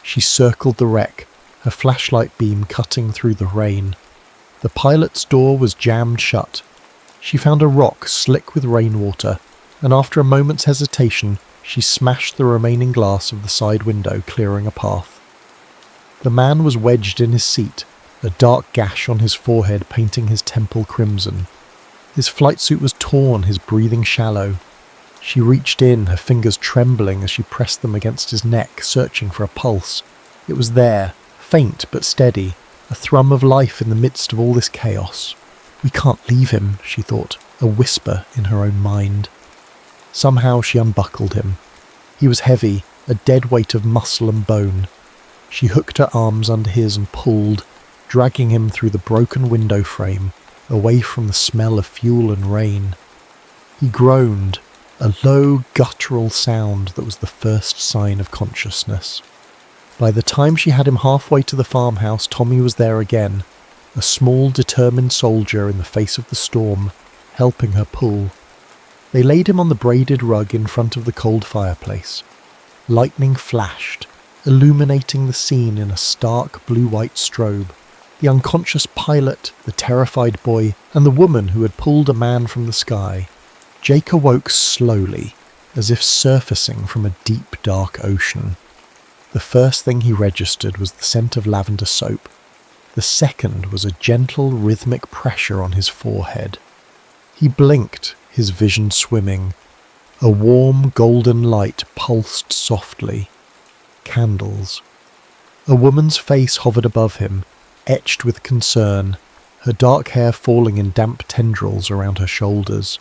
She circled the wreck, her flashlight beam cutting through the rain. The pilot's door was jammed shut. She found a rock slick with rainwater, and after a moment's hesitation, she smashed the remaining glass of the side window, clearing a path. The man was wedged in his seat, a dark gash on his forehead painting his temple crimson. His flight suit was torn, his breathing shallow. She reached in, her fingers trembling as she pressed them against his neck, searching for a pulse. It was there, faint but steady, a thrum of life in the midst of all this chaos. "We can't leave him," she thought, a whisper in her own mind. Somehow she unbuckled him. He was heavy, a dead weight of muscle and bone. She hooked her arms under his and pulled, dragging him through the broken window frame, away from the smell of fuel and rain. He groaned, a low, guttural sound that was the first sign of consciousness. By the time she had him halfway to the farmhouse, Tommy was there again, a small, determined soldier in the face of the storm, helping her pull. They laid him on the braided rug in front of the cold fireplace. Lightning flashed, illuminating the scene in a stark blue-white strobe. The unconscious pilot, the terrified boy, and the woman who had pulled a man from the sky. Jake awoke slowly, as if surfacing from a deep, dark ocean. The first thing he registered was the scent of lavender soap. The second was a gentle, rhythmic pressure on his forehead. He blinked, his vision swimming. A warm, golden light pulsed softly. Candles. A woman's face hovered above him, etched with concern, her dark hair falling in damp tendrils around her shoulders.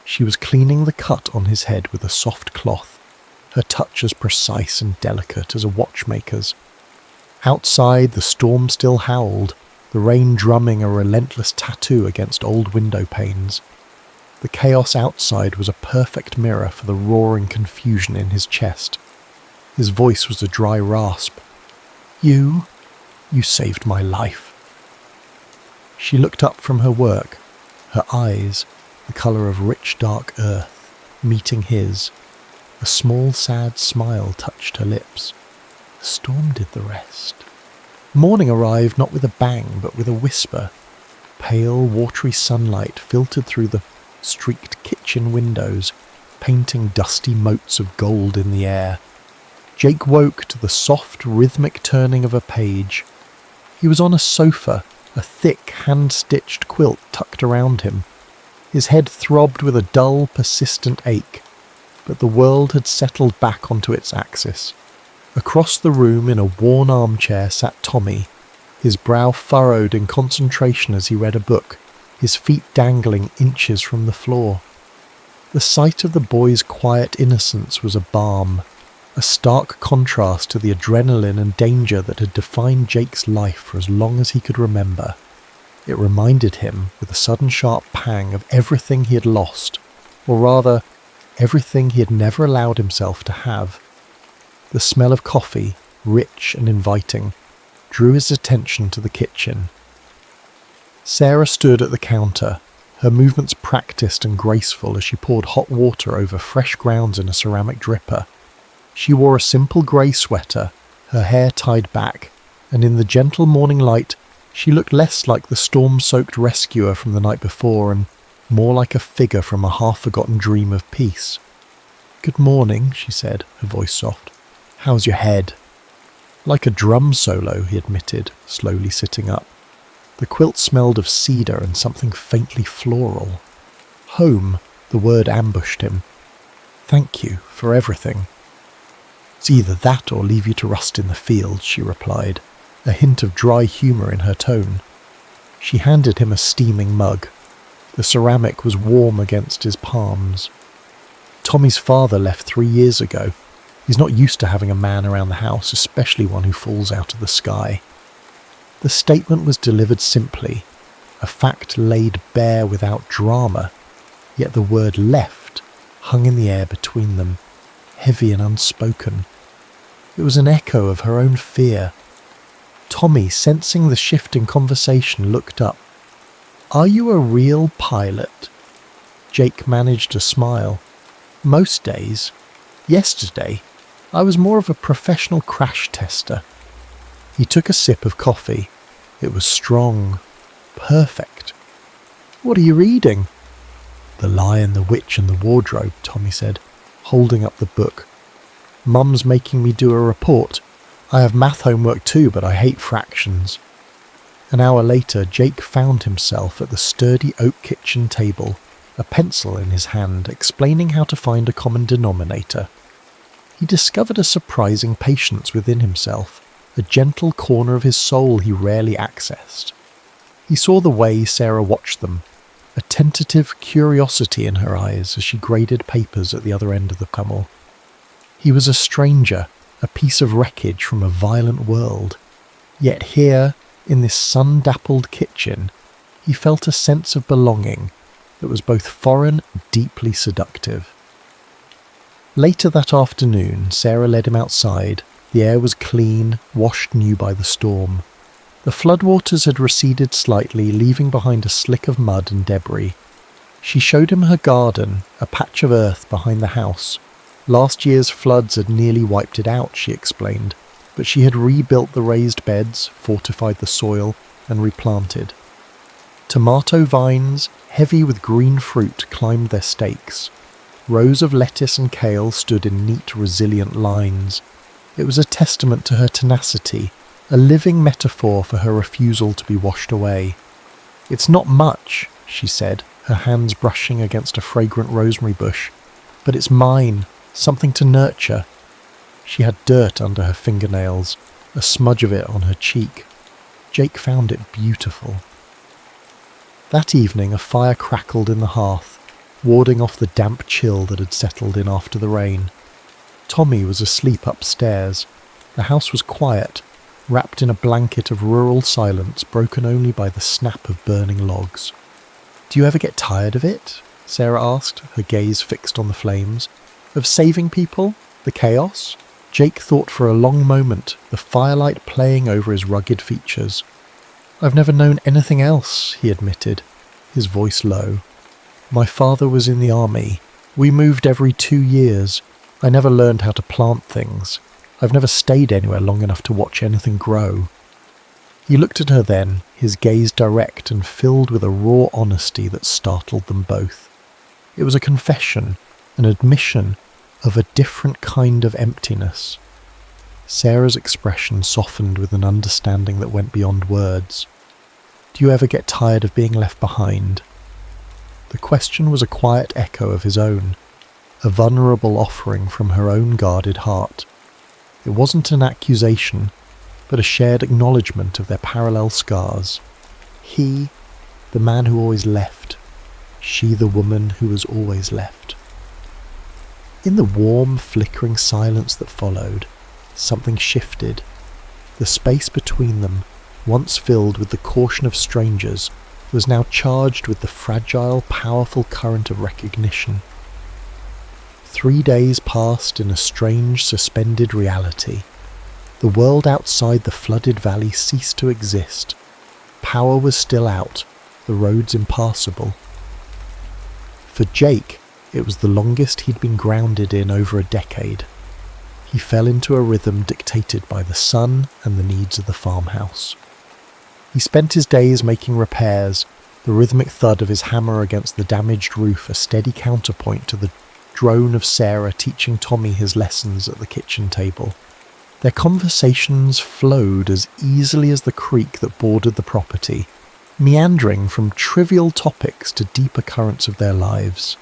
She was cleaning the cut on his head with a soft cloth, her touch as precise and delicate as a watchmaker's. Outside, the storm still howled, the rain drumming a relentless tattoo against old window panes. The chaos outside was a perfect mirror for the roaring confusion in his chest. His voice was a dry rasp. You saved my life." She looked up from her work, her eyes, the colour of rich dark earth, meeting his. A small sad smile touched her lips. The storm did the rest. Morning arrived not with a bang, but with a whisper. Pale, watery sunlight filtered through the streaked kitchen windows, painting dusty motes of gold in the air. Jake woke to the soft, rhythmic turning of a page. He was on a sofa, a thick, hand-stitched quilt tucked around him. His head throbbed with a dull, persistent ache, but the world had settled back onto its axis. Across the room in a worn armchair sat Tommy, his brow furrowed in concentration as he read a book, his feet dangling inches from the floor. The sight of the boy's quiet innocence was a balm, a stark contrast to the adrenaline and danger that had defined Jake's life for as long as he could remember. It reminded him, with a sudden sharp pang, of everything he had lost, or rather, everything he had never allowed himself to have. The smell of coffee, rich and inviting, drew his attention to the kitchen. Sarah stood at the counter, her movements practiced and graceful as she poured hot water over fresh grounds in a ceramic dripper. She wore a simple grey sweater, her hair tied back, and in the gentle morning light she looked less like the storm-soaked rescuer from the night before and more like a figure from a half-forgotten dream of peace. "Good morning," she said, her voice soft. "How's your head?" "Like a drum solo," he admitted, slowly sitting up. The quilt smelled of cedar and something faintly floral. Home, the word ambushed him. Thank you for everything. It's either that or leave you to rust in the fields, she replied, a hint of dry humour in her tone. She handed him a steaming mug. The ceramic was warm against his palms. Tommy's father left 3 years ago. He's not used to having a man around the house, especially one who falls out of the sky. The statement was delivered simply, a fact laid bare without drama, yet the word left hung in the air between them, heavy and unspoken. It was an echo of her own fear. Tommy, sensing the shift in conversation, looked up. Are you a real pilot? Jake managed a smile. Most days. Yesterday, I was more of a professional crash tester. He took a sip of coffee. It was strong. Perfect. What are you reading? The Lion, the Witch and the Wardrobe, Tommy said, holding up the book. Mum's making me do a report. I have math homework too, but I hate fractions. An hour later, Jake found himself at the sturdy oak kitchen table, a pencil in his hand, explaining how to find a common denominator. He discovered a surprising patience within himself, a gentle corner of his soul he rarely accessed. He saw the way Sarah watched them, a tentative curiosity in her eyes as she graded papers at the other end of the panel. He was a stranger, a piece of wreckage from a violent world. Yet here, in this sun-dappled kitchen, he felt a sense of belonging that was both foreign and deeply seductive. Later that afternoon, Sarah led him outside. The air was clean, washed new by the storm. The floodwaters had receded slightly, leaving behind a slick of mud and debris. She showed him her garden, a patch of earth behind the house. Last year's floods had nearly wiped it out, she explained, but she had rebuilt the raised beds, fortified the soil, and replanted. Tomato vines, heavy with green fruit, climbed their stakes. Rows of lettuce and kale stood in neat, resilient lines. It was a testament to her tenacity, a living metaphor for her refusal to be washed away. It's not much, she said, her hands brushing against a fragrant rosemary bush, but it's mine, something to nurture. She had dirt under her fingernails, a smudge of it on her cheek. Jake found it beautiful. That evening a fire crackled in the hearth, warding off the damp chill that had settled in after the rain. Tommy was asleep upstairs. The house was quiet, wrapped in a blanket of rural silence broken only by the snap of burning logs. Do you ever get tired of it? Sarah asked, her gaze fixed on the flames. Of saving people? The chaos? Jake thought for a long moment, the firelight playing over his rugged features. I've never known anything else, he admitted, his voice low. My father was in the army. We moved every 2 years. I never learned how to plant things. I've never stayed anywhere long enough to watch anything grow. He looked at her then, his gaze direct and filled with a raw honesty that startled them both. It was a confession, an admission of a different kind of emptiness. Sarah's expression softened with an understanding that went beyond words. Do you ever get tired of being left behind? The question was a quiet echo of his own, a vulnerable offering from her own guarded heart. It wasn't an accusation, but a shared acknowledgement of their parallel scars. He, the man who always left. She, the woman who was always left. In the warm, flickering silence that followed, something shifted. The space between them, once filled with the caution of strangers, was now charged with the fragile, powerful current of recognition. 3 days passed in a strange, suspended reality. The world outside the flooded valley ceased to exist. Power was still out, the roads impassable. For Jake, it was the longest he'd been grounded in over a decade. He fell into a rhythm dictated by the sun and the needs of the farmhouse. He spent his days making repairs, the rhythmic thud of his hammer against the damaged roof a steady counterpoint to the drone of Sarah teaching Tommy his lessons at the kitchen table. Their conversations flowed as easily as the creek that bordered the property, meandering from trivial topics to deeper currents of their lives.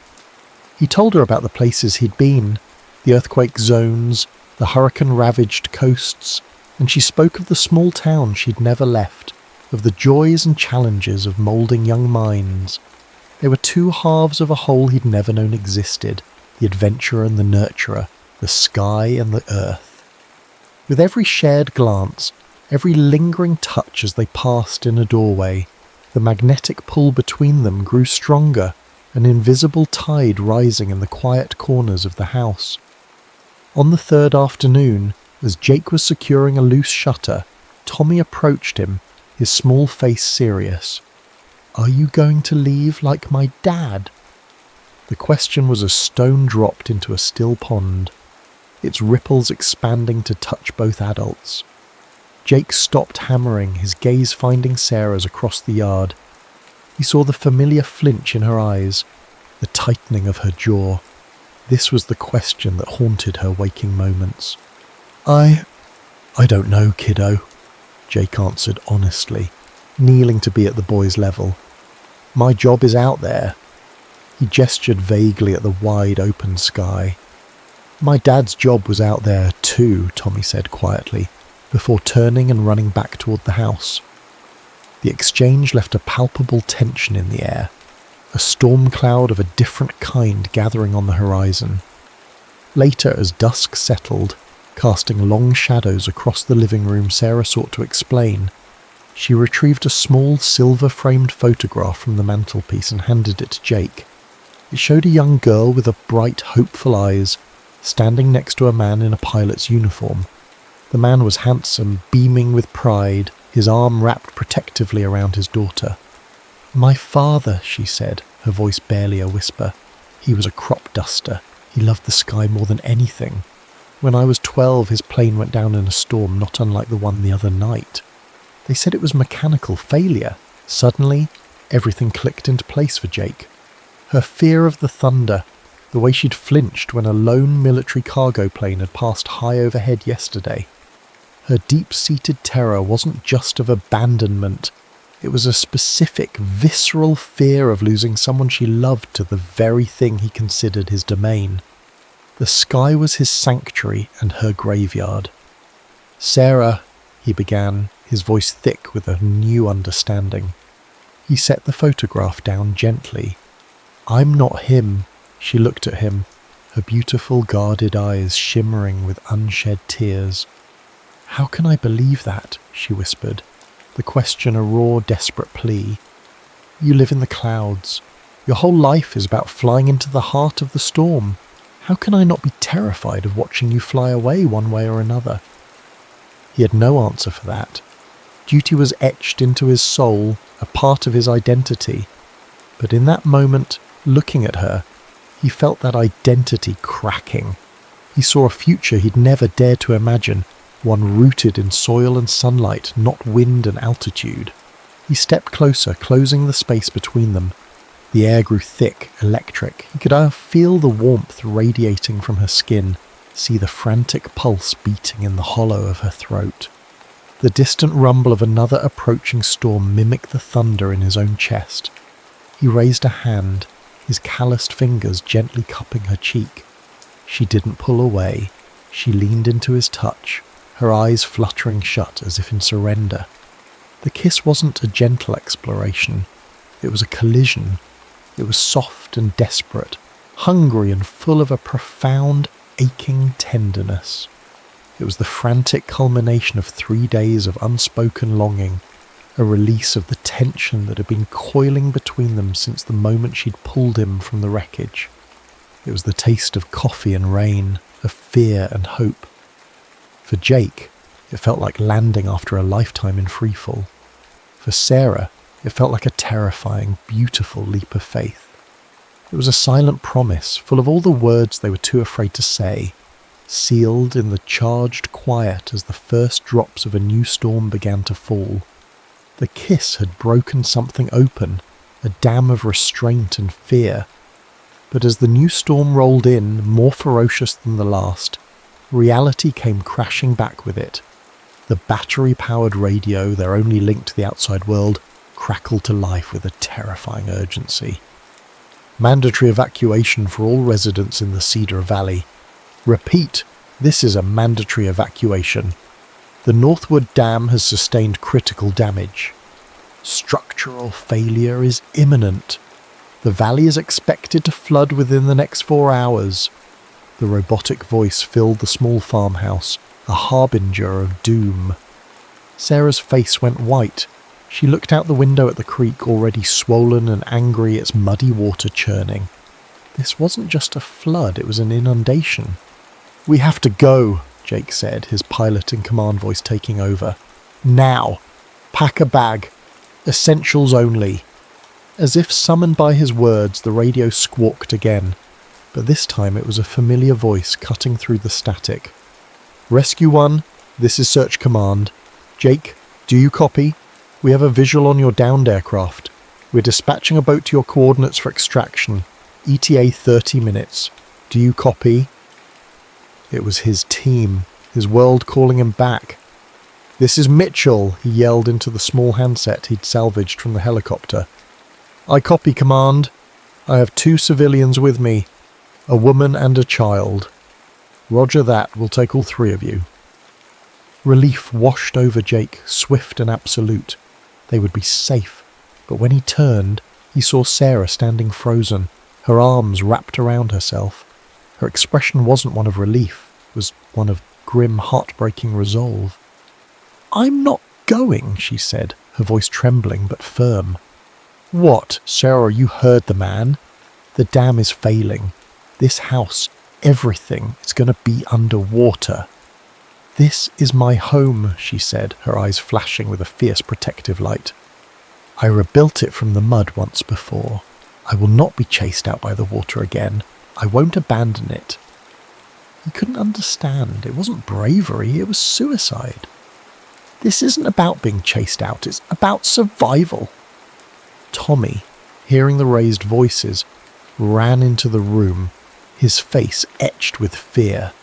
He told her about the places he'd been, the earthquake zones, the hurricane-ravaged coasts, and she spoke of the small town she'd never left, of the joys and challenges of moulding young minds. They were two halves of a whole he'd never known existed, the adventurer and the nurturer, the sky and the earth. With every shared glance, every lingering touch as they passed in a doorway, the magnetic pull between them grew stronger, an invisible tide rising in the quiet corners of the house. On the third afternoon, as Jake was securing a loose shutter, Tommy approached him, his small face serious. "Are you going to leave like my dad?" The question was a stone dropped into a still pond, its ripples expanding to touch both adults. Jake stopped hammering, his gaze finding Sarah's across the yard. He saw the familiar flinch in her eyes, the tightening of her jaw. This was the question that haunted her waking moments. I don't know, kiddo," Jake answered honestly, kneeling to be at the boy's level. "My job is out there." He gestured vaguely at the wide open sky. "My dad's job was out there too," Tommy said quietly, before turning and running back toward the house. The exchange left a palpable tension in the air, a storm cloud of a different kind gathering on the horizon. Later, as dusk settled, casting long shadows across the living room Sarah sought to explain, she retrieved a small silver-framed photograph from the mantelpiece and handed it to Jake. It showed a young girl with bright, hopeful eyes, standing next to a man in a pilot's uniform. The man was handsome, beaming with pride, his arm wrapped protectively around his daughter. "My father," she said, her voice barely a whisper. "He was a crop duster. He loved the sky more than anything. When I was 12, his plane went down in a storm not unlike the one the other night. They said it was mechanical failure. Suddenly, everything clicked into place for Jake. Her fear of the thunder, the way she'd flinched when a lone military cargo plane had passed high overhead yesterday. Her deep-seated terror wasn't just of abandonment. It was a specific, visceral fear of losing someone she loved to the very thing he considered his domain. The sky was his sanctuary and her graveyard. "Sarah," he began, his voice thick with a new understanding. He set the photograph down gently. "I'm not him." She looked at him, her beautiful guarded eyes shimmering with unshed tears. "How can I believe that?" she whispered, the question a raw, desperate plea. "You live in the clouds. Your whole life is about flying into the heart of the storm. How can I not be terrified of watching you fly away one way or another?" He had no answer for that. Duty was etched into his soul, a part of his identity. But in that moment, looking at her, he felt that identity cracking. He saw a future he'd never dared to imagine, one rooted in soil and sunlight, not wind and altitude. He stepped closer, closing the space between them. The air grew thick, electric. He could feel the warmth radiating from her skin, see the frantic pulse beating in the hollow of her throat. The distant rumble of another approaching storm mimicked the thunder in his own chest. He raised a hand, his calloused fingers gently cupping her cheek. She didn't pull away. She leaned into his touch, her eyes fluttering shut as if in surrender. The kiss wasn't a gentle exploration. It was a collision. It was soft and desperate, hungry and full of a profound, aching tenderness. It was the frantic culmination of 3 days of unspoken longing, a release of the tension that had been coiling between them since the moment she'd pulled him from the wreckage. It was the taste of coffee and rain, of fear and hope. For Jake, it felt like landing after a lifetime in freefall. For Sarah, it felt like a terrifying, beautiful leap of faith. It was a silent promise, full of all the words they were too afraid to say, sealed in the charged quiet as the first drops of a new storm began to fall. The kiss had broken something open, a dam of restraint and fear. But as the new storm rolled in, more ferocious than the last, reality came crashing back with it. The battery-powered radio, their only link to the outside world, crackled to life with a terrifying urgency. Mandatory evacuation for all residents in the Cedar Valley. Repeat, this is a mandatory evacuation. The Northwood Dam has sustained critical damage. Structural failure is imminent. The valley is expected to flood within the next 4 hours. The robotic voice filled the small farmhouse, a harbinger of doom. Sarah's face went white. She looked out the window at the creek, already swollen and angry, its muddy water churning. This wasn't just a flood, it was an inundation. "We have to go," Jake said, his pilot-in-command voice taking over. "Now! Pack a bag. Essentials only." As if summoned by his words, the radio squawked again, but this time it was a familiar voice cutting through the static. "Rescue 1, this is Search Command. Jake, do you copy? We have a visual on your downed aircraft. We're dispatching a boat to your coordinates for extraction. ETA 30 minutes. Do you copy?" It was his team, his world calling him back. "This is Mitchell," he yelled into the small handset he'd salvaged from the helicopter. "I copy, Command. I have 2 civilians with me, a woman and a child. Roger that, we'll take all 3 of you." Relief washed over Jake, swift and absolute. They would be safe, but when he turned, he saw Sarah standing frozen, her arms wrapped around herself. Her expression wasn't one of relief, it was one of grim, heartbreaking resolve. "I'm not going," she said, her voice trembling but firm. "What, Sarah, you heard the man? The dam is failing. This house, everything, is going to be underwater." "This is my home," she said, her eyes flashing with a fierce protective light. "I rebuilt it from the mud once before. I will not be chased out by the water again. I won't abandon it." He couldn't understand. It wasn't bravery, it was suicide. This isn't about being chased out, it's about survival. Tommy, hearing the raised voices, ran into the room, his face etched with fear.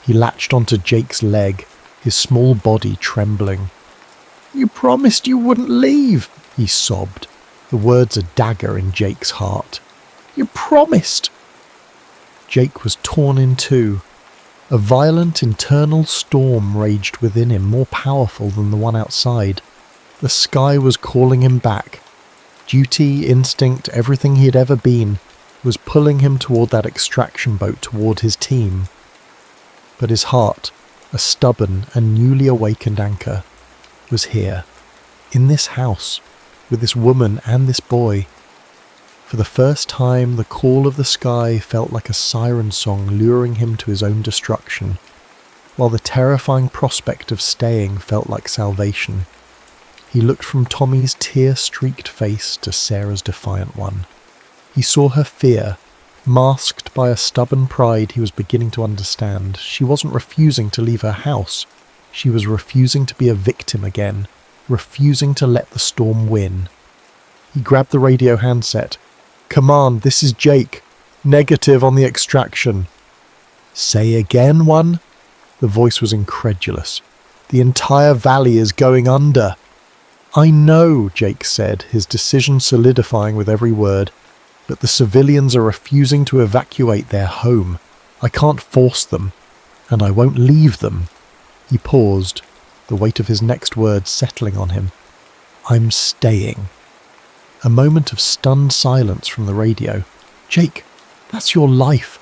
He latched onto Jake's leg, his small body trembling. "You promised you wouldn't leave," he sobbed, the words a dagger in Jake's heart. "You promised." Jake was torn in two. A violent internal storm raged within him, more powerful than the one outside. The sky was calling him back. Duty, instinct, everything he had ever been, was pulling him toward that extraction boat, toward his team. But his heart, a stubborn and newly awakened anchor, was here, in this house, with this woman and this boy. For the first time, the call of the sky felt like a siren song luring him to his own destruction, while the terrifying prospect of staying felt like salvation. He looked from Tommy's tear-streaked face to Sarah's defiant one. He saw her fear, masked by a stubborn pride he was beginning to understand. She wasn't refusing to leave her house. She was refusing to be a victim again, refusing to let the storm win. He grabbed the radio handset. "Command, this is Jake. Negative on the extraction." "Say again, one?" The voice was incredulous. "The entire valley is going under." "I know," Jake said, his decision solidifying with every word, "but the civilians are refusing to evacuate their home. I can't force them, and I won't leave them." He paused, the weight of his next words settling on him. "I'm staying." A moment of stunned silence from the radio. "Jake, that's your life."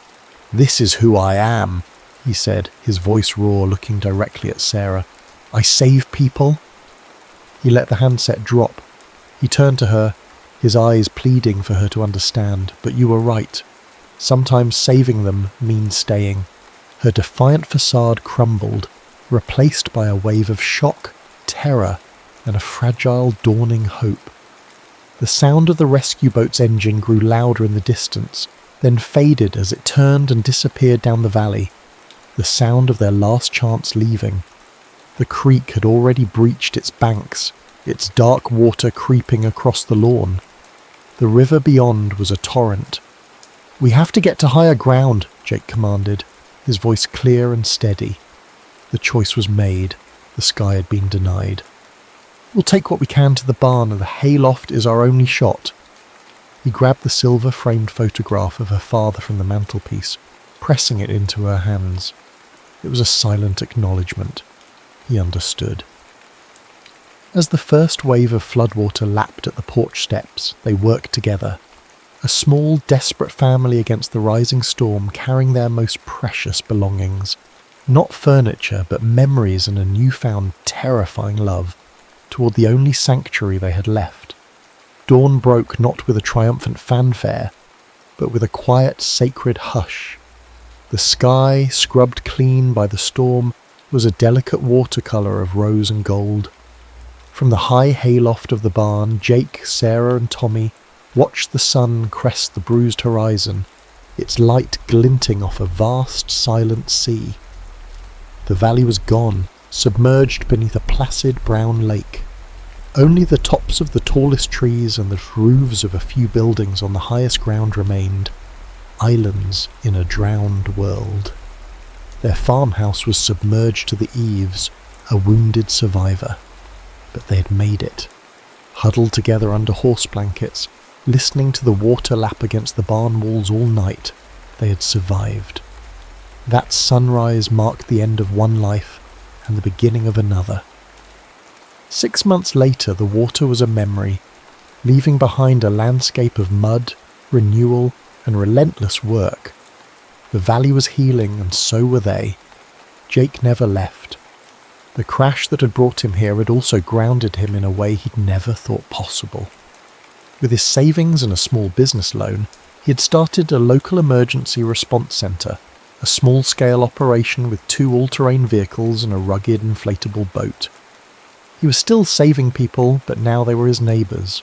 "This is who I am," he said, his voice raw, looking directly at Sarah. "I save people." He let the handset drop. He turned to her, his eyes pleading for her to understand. "But you were right. Sometimes saving them means staying." Her defiant facade crumbled, replaced by a wave of shock, terror, and a fragile dawning hope. The sound of the rescue boat's engine grew louder in the distance, then faded as it turned and disappeared down the valley. The sound of their last chance leaving. The creek had already breached its banks, its dark water creeping across the lawn. The river beyond was a torrent. "We have to get to higher ground," Jake commanded, his voice clear and steady. The choice was made. The sky had been denied. We'll take what we can to the barn, and the hayloft is our only shot." He grabbed the silver-framed photograph of her father from the mantelpiece, pressing it into her hands. It was a silent acknowledgement. He understood. As the first wave of floodwater lapped at the porch steps, they worked together. A small, desperate family against the rising storm, carrying their most precious belongings. Not furniture, but memories and a newfound, terrifying love, toward the only sanctuary they had left. Dawn broke not with a triumphant fanfare, but with a quiet, sacred hush. The sky, scrubbed clean by the storm, was a delicate watercolour of rose and gold. From the high hayloft of the barn, Jake, Sarah and Tommy watched the sun crest the bruised horizon, its light glinting off a vast, silent sea. The valley was gone, submerged beneath a placid brown lake. Only the tops of the tallest trees and the roofs of a few buildings on the highest ground remained, islands in a drowned world. Their farmhouse was submerged to the eaves, a wounded survivor. But they had made it. Huddled together under horse blankets, listening to the water lap against the barn walls all night, they had survived. That sunrise marked the end of one life and the beginning of another. 6 months later, the water was a memory, leaving behind a landscape of mud, renewal, and relentless work. The valley was healing, and so were they. Jake never left. The crash that had brought him here had also grounded him in a way he'd never thought possible. With his savings and a small business loan, he had started a local emergency response centre, a small-scale operation with 2 all-terrain vehicles and a rugged inflatable boat. He was still saving people, but now they were his neighbours.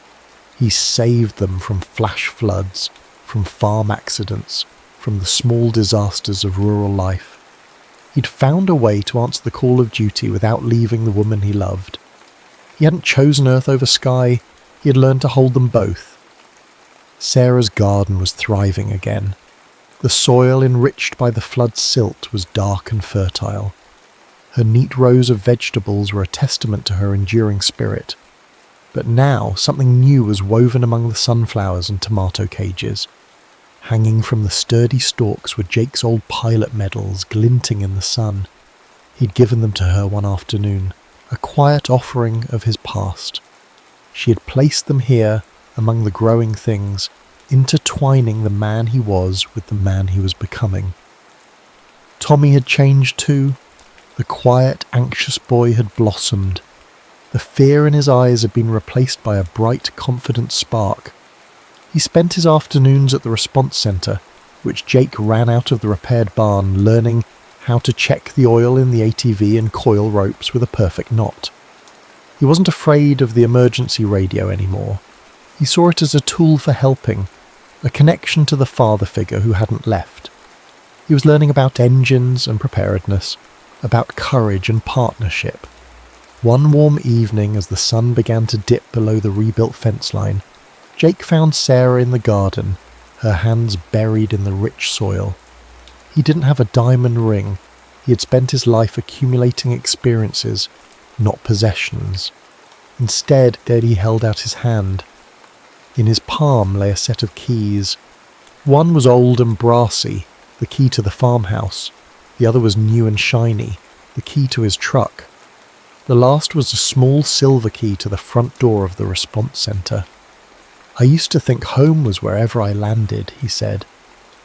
He saved them from flash floods, from farm accidents, from the small disasters of rural life. He'd found a way to answer the call of duty without leaving the woman he loved. He hadn't chosen earth over sky, he had learned to hold them both. Sarah's garden was thriving again. The soil, enriched by the flood's silt, was dark and fertile. Her neat rows of vegetables were a testament to her enduring spirit. But now something new was woven among the sunflowers and tomato cages. Hanging from the sturdy stalks were Jake's old pilot medals, glinting in the sun. He'd given them to her one afternoon, a quiet offering of his past. She had placed them here, among the growing things, intertwining the man he was with the man he was becoming. Tommy had changed too. The quiet, anxious boy had blossomed. The fear in his eyes had been replaced by a bright, confident spark. He spent his afternoons at the response centre, which Jake ran out of the repaired barn, learning how to check the oil in the ATV and coil ropes with a perfect knot. He wasn't afraid of the emergency radio anymore. He saw it as a tool for helping, a connection to the father figure who hadn't left. He was learning about engines and preparedness, about courage and partnership. One warm evening, as the sun began to dip below the rebuilt fence line, Jake found Sarah in the garden, her hands buried in the rich soil. He didn't have a diamond ring. He had spent his life accumulating experiences, not possessions. Instead, he held out his hand. In his palm lay a set of keys. One was old and brassy, the key to the farmhouse. The other was new and shiny, the key to his truck. The last was a small silver key to the front door of the response centre. "I used to think home was wherever I landed," he said,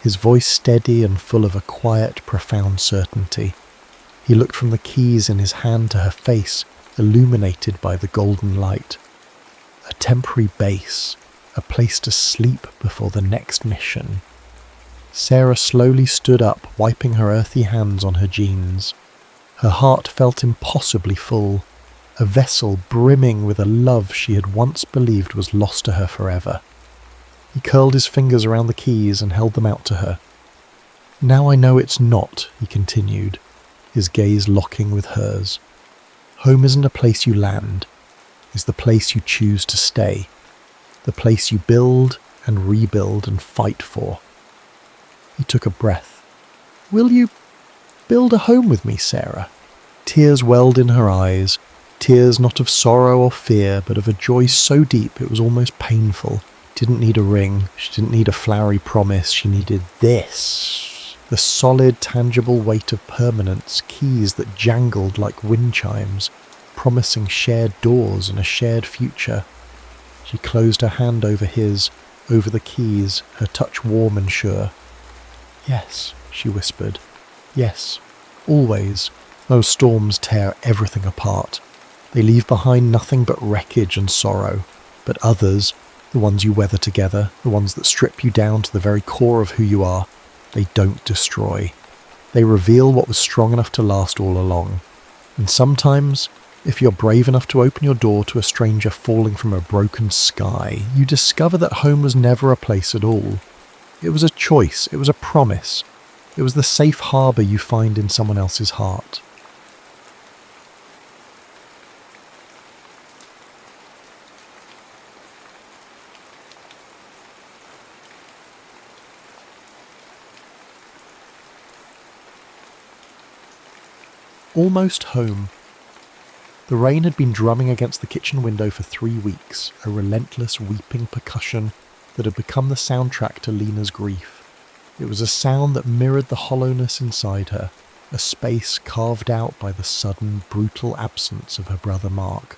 his voice steady and full of a quiet, profound certainty. He looked from the keys in his hand to her face, illuminated by the golden light. A temporary base, a place to sleep before the next mission. Sarah slowly stood up, wiping her earthy hands on her jeans. Her heart felt impossibly full, a vessel brimming with a love she had once believed was lost to her forever. He curled his fingers around the keys and held them out to her. "Now I know it's not," he continued, his gaze locking with hers. "Home isn't a place you land. It's the place you choose to stay. The place you build and rebuild and fight for." He took a breath. "Will you build a home with me, Sarah?" Tears welled in her eyes. Tears not of sorrow or fear, but of a joy so deep it was almost painful. Didn't need a ring, she didn't need a flowery promise, she needed this. The solid, tangible weight of permanence, keys that jangled like wind chimes, promising shared doors and a shared future. She closed her hand over his, over the keys, her touch warm and sure. Yes, she whispered. Yes, always. Those storms tear everything apart. They leave behind nothing but wreckage and sorrow. But others, the ones you weather together, the ones that strip you down to the very core of who you are, they don't destroy. They reveal what was strong enough to last all along. And sometimes, if you're brave enough to open your door to a stranger falling from a broken sky, you discover that home was never a place at all. It was a choice, it was a promise. It was the safe harbour you find in someone else's heart. Almost home. The rain had been drumming against the kitchen window for 3 weeks, a relentless weeping percussion that had become the soundtrack to Lena's grief. It was a sound that mirrored the hollowness inside her, a space carved out by the sudden, brutal absence of her brother Mark.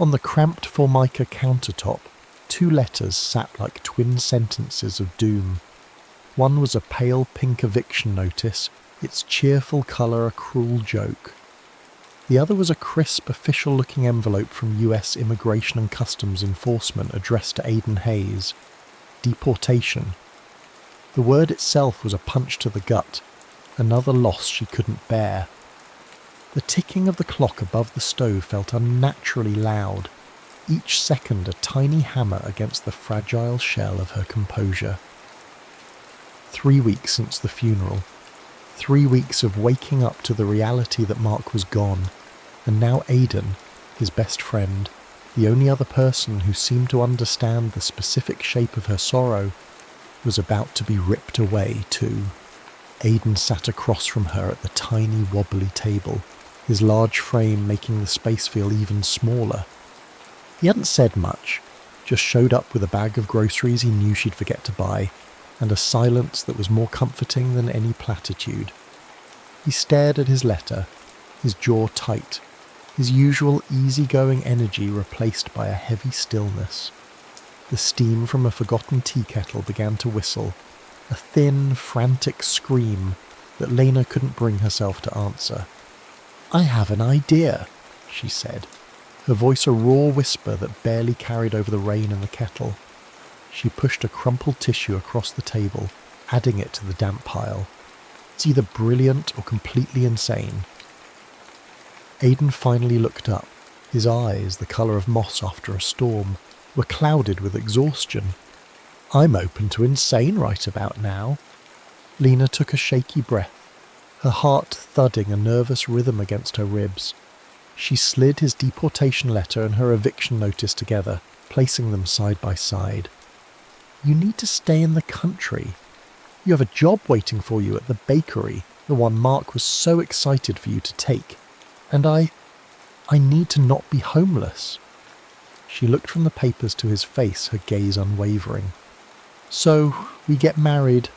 On the cramped Formica countertop, 2 letters sat like twin sentences of doom. One was a pale pink eviction notice, its cheerful colour a cruel joke. The other was a crisp, official-looking envelope from US Immigration and Customs Enforcement addressed to Aidan Hayes. Deportation. The word itself was a punch to the gut, another loss she couldn't bear. The ticking of the clock above the stove felt unnaturally loud, each second a tiny hammer against the fragile shell of her composure. 3 weeks since the funeral. 3 weeks of waking up to the reality that Mark was gone, and now Aidan, his best friend, the only other person who seemed to understand the specific shape of her sorrow, was about to be ripped away too. Aidan sat across from her at the tiny wobbly table, his large frame making the space feel even smaller. He hadn't said much, just showed up with a bag of groceries he knew she'd forget to buy, and a silence that was more comforting than any platitude. He stared at his letter, his jaw tight, his usual easygoing energy replaced by a heavy stillness. The steam from a forgotten tea kettle began to whistle, a thin, frantic scream that Lena couldn't bring herself to answer. "I have an idea," she said, her voice a raw whisper that barely carried over the rain in the kettle. She pushed a crumpled tissue across the table, adding it to the damp pile. It's either brilliant or completely insane. Aidan finally looked up. His eyes, the colour of moss after a storm, were clouded with exhaustion. "I'm open to insane right about now." Lena took a shaky breath, her heart thudding a nervous rhythm against her ribs. She slid his deportation letter and her eviction notice together, placing them side by side. "You need to stay in the country. You have a job waiting for you at the bakery, the one Mark was so excited for you to take. And I need to not be homeless." She looked from the papers to his face, her gaze unwavering. "So, we get married."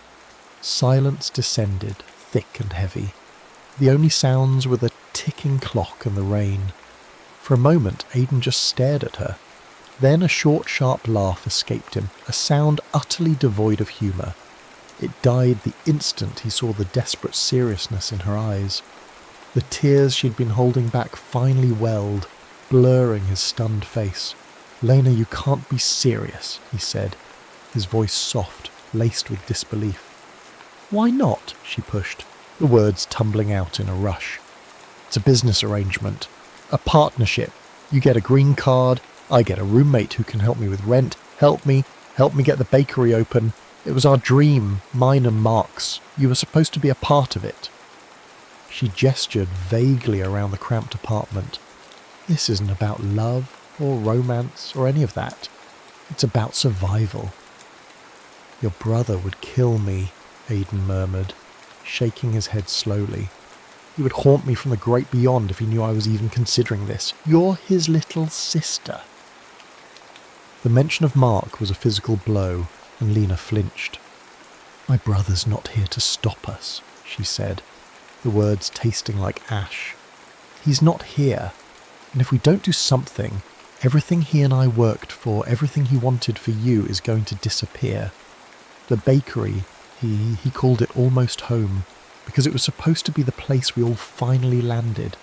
Silence descended, thick and heavy. The only sounds were the ticking clock and the rain. For a moment, Aidan just stared at her. Then a short, sharp laugh escaped him, a sound utterly devoid of humour. It died the instant he saw the desperate seriousness in her eyes. The tears she'd been holding back finally welled, blurring his stunned face. "Lena, you can't be serious," he said, his voice soft, laced with disbelief. "Why not?" she pushed, the words tumbling out in a rush. "It's a business arrangement. A partnership. You get a green card, I get a roommate who can help me with rent, help me get the bakery open. It was our dream, mine and Mark's. You were supposed to be a part of it." She gestured vaguely around the cramped apartment. "This isn't about love or romance or any of that. It's about survival." "Your brother would kill me," Aidan murmured, shaking his head slowly. He would haunt me from the great beyond if he knew I was even considering this. You're his little sister. The mention of Mark was a physical blow, and Lena flinched. My brother's not here to stop us, she said, the words tasting like ash. He's not here, and if we don't do something, everything he and I worked for, everything he wanted for you is going to disappear. The bakery, he called it almost home, because it was supposed to be the place we all finally landed.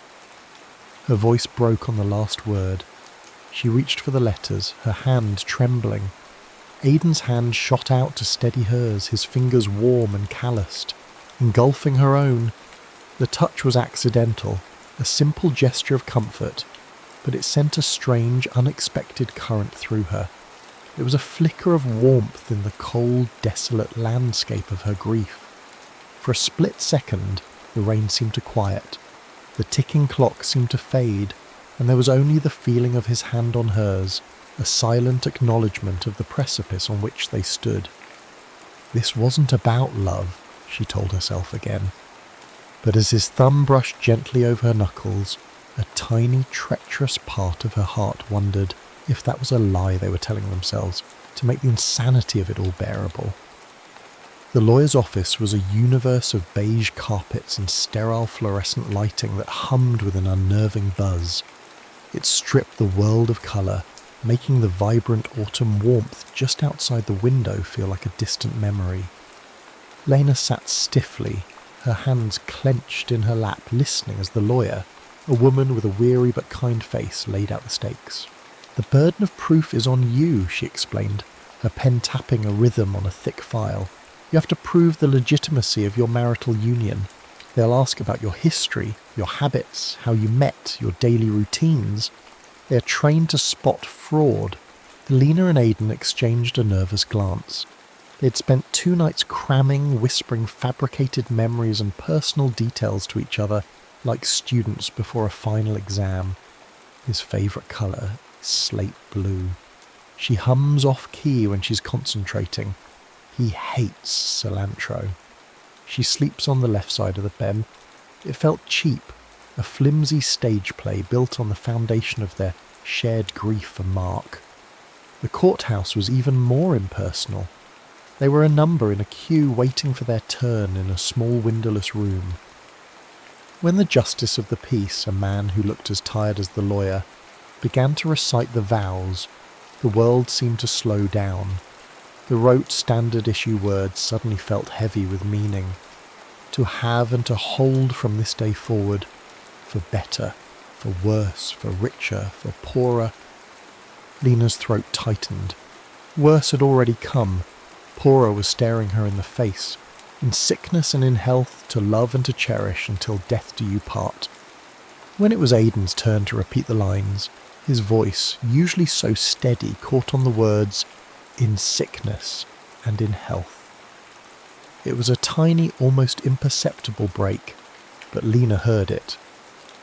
Her voice broke on the last word. She reached for the letters, her hand trembling. Aidan's hand shot out to steady hers, his fingers warm and calloused, engulfing her own. The touch was accidental, a simple gesture of comfort, but it sent a strange, unexpected current through her. It was a flicker of warmth in the cold, desolate landscape of her grief. For a split second, the rain seemed to quiet. The ticking clock seemed to fade, and there was only the feeling of his hand on hers, a silent acknowledgement of the precipice on which they stood. This wasn't about love, she told herself again. But as his thumb brushed gently over her knuckles, a tiny, treacherous part of her heart wondered if that was a lie they were telling themselves, to make the insanity of it all bearable. The lawyer's office was a universe of beige carpets and sterile fluorescent lighting that hummed with an unnerving buzz. It stripped the world of colour, making the vibrant autumn warmth just outside the window feel like a distant memory. Lena sat stiffly, her hands clenched in her lap, listening as the lawyer, a woman with a weary but kind face, laid out the stakes. The burden of proof is on you, she explained, her pen tapping a rhythm on a thick file. You have to prove the legitimacy of your marital union. They'll ask about your history, your habits, how you met, your daily routines. They are trained to spot fraud. Lena and Aidan exchanged a nervous glance. They had spent 2 nights cramming, whispering fabricated memories and personal details to each other like students before a final exam. His favourite colour is slate blue. She hums off-key when she's concentrating. He hates cilantro. She sleeps on the left side of the bed. It felt cheap, a flimsy stage play built on the foundation of their shared grief for Mark. The courthouse was even more impersonal. They were a number in a queue waiting for their turn in a small windowless room. When the justice of the peace, a man who looked as tired as the lawyer, began to recite the vows, the world seemed to slow down. The rote standard-issue words suddenly felt heavy with meaning. To have and to hold from this day forward, for better, for worse, for richer, for poorer. Lena's throat tightened. Worse had already come. Poorer was staring her in the face. In sickness and in health, to love and to cherish until death do you part. When it was Aidan's turn to repeat the lines, his voice, usually so steady, caught on the words, in sickness and in health. It was a tiny, almost imperceptible break, but Lena heard it.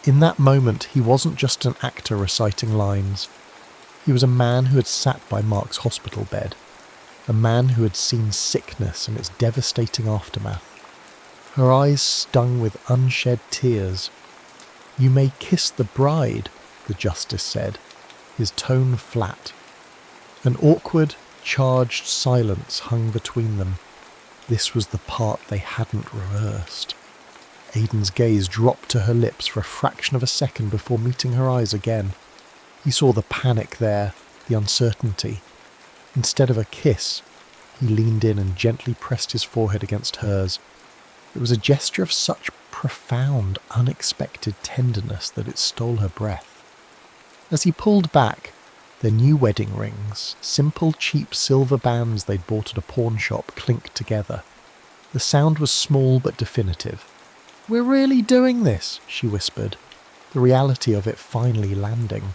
In that moment, he wasn't just an actor reciting lines. He was a man who had sat by Mark's hospital bed, a man who had seen sickness and its devastating aftermath. Her eyes stung with unshed tears. You may kiss the bride, the justice said, his tone flat. An awkward, charged silence hung between them. This was the part they hadn't rehearsed. Aidan's gaze dropped to her lips for a fraction of a second before meeting her eyes again. He saw the panic there, the uncertainty. Instead of a kiss, he leaned in and gently pressed his forehead against hers. It was a gesture of such profound, unexpected tenderness that it stole her breath. As he pulled back, their new wedding rings, simple cheap silver bands they'd bought at a pawn shop, clinked together. The sound was small but definitive. "We're really doing this," she whispered, the reality of it finally landing.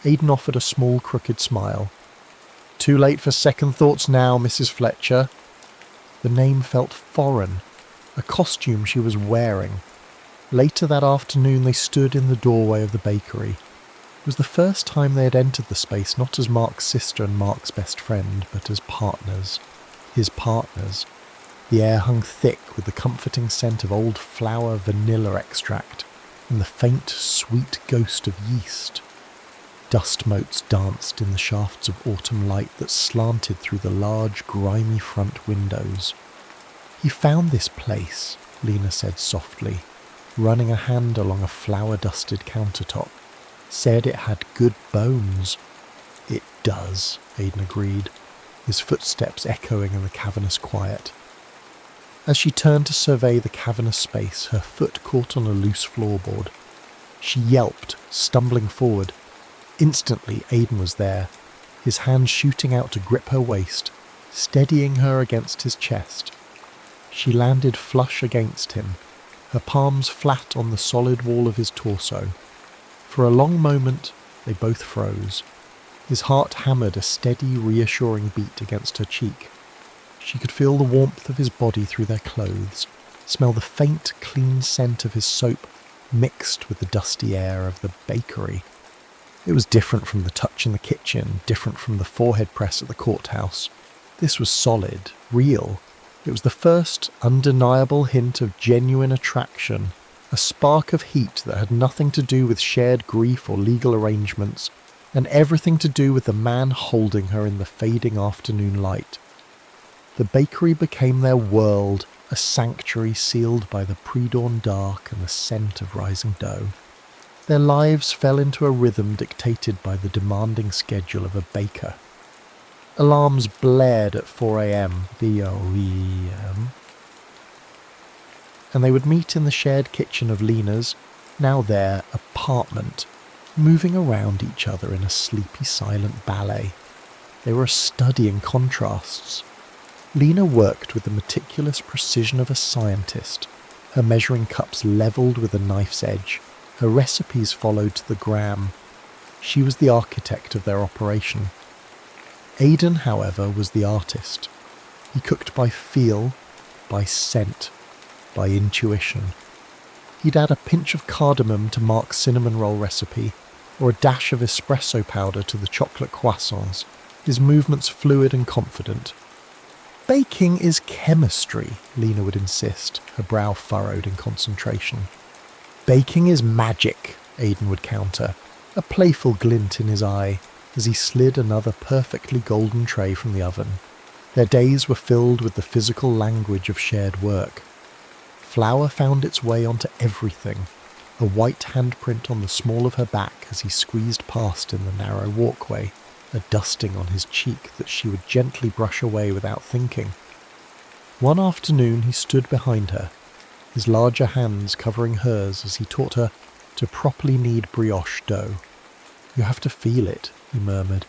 Aidan offered a small crooked smile. "Too late for second thoughts now, Mrs. Fletcher." The name felt foreign, a costume she was wearing. Later that afternoon they stood in the doorway of the bakery. It was the first time they had entered the space not as Mark's sister and Mark's best friend, but as partners. His partners. The air hung thick with the comforting scent of old flower vanilla extract and the faint, sweet ghost of yeast. Dust motes danced in the shafts of autumn light that slanted through the large, grimy front windows. "You found this place," Lena said softly, running a hand along a flower-dusted countertop. "Said it had good bones." "It does," Aidan agreed, his footsteps echoing in the cavernous quiet. As she turned to survey the cavernous space, her foot caught on a loose floorboard. She yelped, stumbling forward. Instantly, Aidan was there, his hand shooting out to grip her waist, steadying her against his chest. She landed flush against him, her palms flat on the solid wall of his torso. For a long moment, they both froze. His heart hammered a steady, reassuring beat against her cheek. She could feel the warmth of his body through their clothes, smell the faint, clean scent of his soap mixed with the dusty air of the bakery. It was different from the touch in the kitchen, different from the forehead press at the courthouse. This was solid, real. It was the first undeniable hint of genuine attraction, a spark of heat that had nothing to do with shared grief or legal arrangements, and everything to do with the man holding her in the fading afternoon light. The bakery became their world, a sanctuary sealed by the pre-dawn dark and the scent of rising dough. Their lives fell into a rhythm dictated by the demanding schedule of a baker. Alarms blared at 4 a.m, B-O-E-M, and they would meet in the shared kitchen of Lena's, now their, apartment, moving around each other in a sleepy, silent ballet. They were a study in contrasts. Lena worked with the meticulous precision of a scientist, her measuring cups levelled with a knife's edge, her recipes followed to the gram. She was the architect of their operation. Aidan, however, was the artist. He cooked by feel, by scent, by intuition. He'd add a pinch of cardamom to Mark's cinnamon roll recipe, or a dash of espresso powder to the chocolate croissants, his movements fluid and confident. "Baking is chemistry," Lena would insist, her brow furrowed in concentration. "Baking is magic," Aidan would counter, a playful glint in his eye, as he slid another perfectly golden tray from the oven. Their days were filled with the physical language of shared work. Flour found its way onto everything, a white handprint on the small of her back as he squeezed past in the narrow walkway, a dusting on his cheek that she would gently brush away without thinking. One afternoon he stood behind her, his larger hands covering hers as he taught her to properly knead brioche dough. "You have to feel it," he murmured,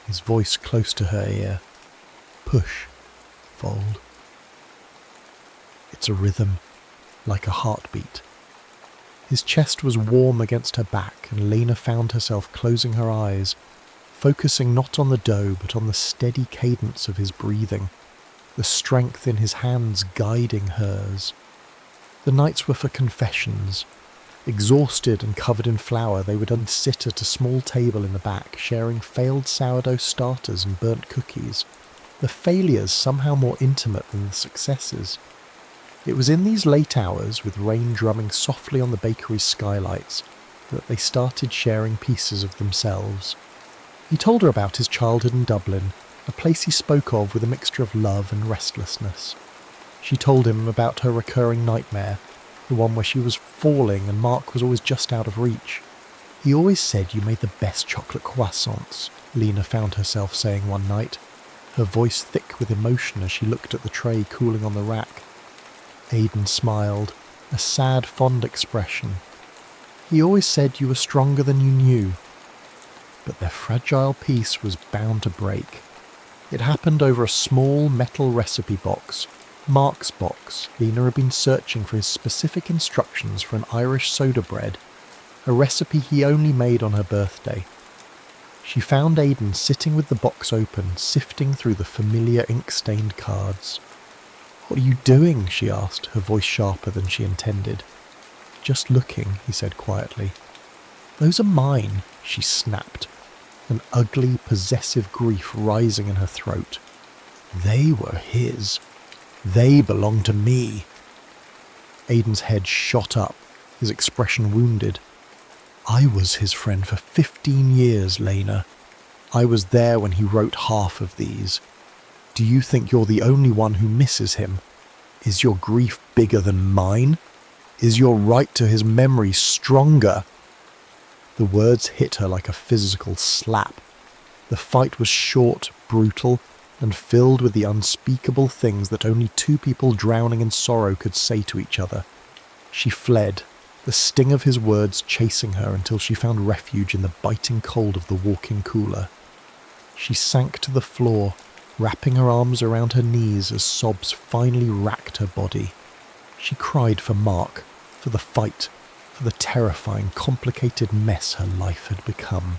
his voice close to her ear. "Push, fold. It's a rhythm, like a heartbeat." His chest was warm against her back, and Lena found herself closing her eyes, focusing not on the dough but on the steady cadence of his breathing, the strength in his hands guiding hers. The nights were for confessions. Exhausted and covered in flour, they would sit at a small table in the back, sharing failed sourdough starters and burnt cookies, the failures somehow more intimate than the successes. It was in these late hours, with rain drumming softly on the bakery's skylights, that they started sharing pieces of themselves. He told her about his childhood in Dublin, a place he spoke of with a mixture of love and restlessness. She told him about her recurring nightmare, the one where she was falling and Mark was always just out of reach. "He always said you made the best chocolate croissants," Lena found herself saying one night, her voice thick with emotion as she looked at the tray cooling on the rack. Aidan smiled, a sad, fond expression. "He always said you were stronger than you knew." But their fragile peace was bound to break. It happened over a small metal recipe box, Mark's box. Lena had been searching for his specific instructions for an Irish soda bread, a recipe he only made on her birthday. She found Aidan sitting with the box open, sifting through the familiar ink-stained cards. "What are you doing?" she asked, her voice sharper than she intended. "Just looking," he said quietly. "Those are mine," she snapped, an ugly, possessive grief rising in her throat. They were his. They belong to me. Aidan's head shot up, his expression wounded. I was his friend for 15 years, Lena. I was there when he wrote half of these. Do you think you're the only one who misses him? Is your grief bigger than mine? Is your right to his memory stronger? The words hit her like a physical slap. The fight was short, brutal, and filled with the unspeakable things that only two people drowning in sorrow could say to each other. She fled, the sting of his words chasing her until she found refuge in the biting cold of the walk-in cooler. She sank to the floor, wrapping her arms around her knees as sobs finally racked her body. She cried for Mark, for the fight, for the terrifying, complicated mess her life had become.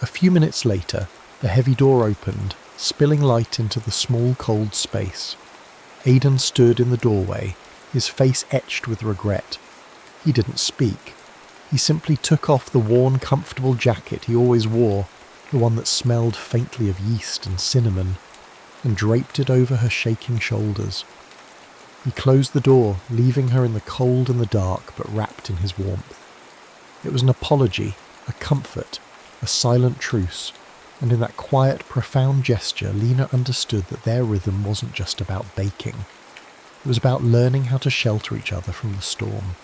A few minutes later, the heavy door opened, spilling light into the small, cold space. Aidan stood in the doorway, his face etched with regret. He didn't speak. He simply took off the worn, comfortable jacket he always wore, the one that smelled faintly of yeast and cinnamon, and draped it over her shaking shoulders. He closed the door, leaving her in the cold and the dark, but wrapped in his warmth. It was an apology, a comfort, a silent truce, and in that quiet, profound gesture, Lena understood that their rhythm wasn't just about baking. It was about learning how to shelter each other from the storm.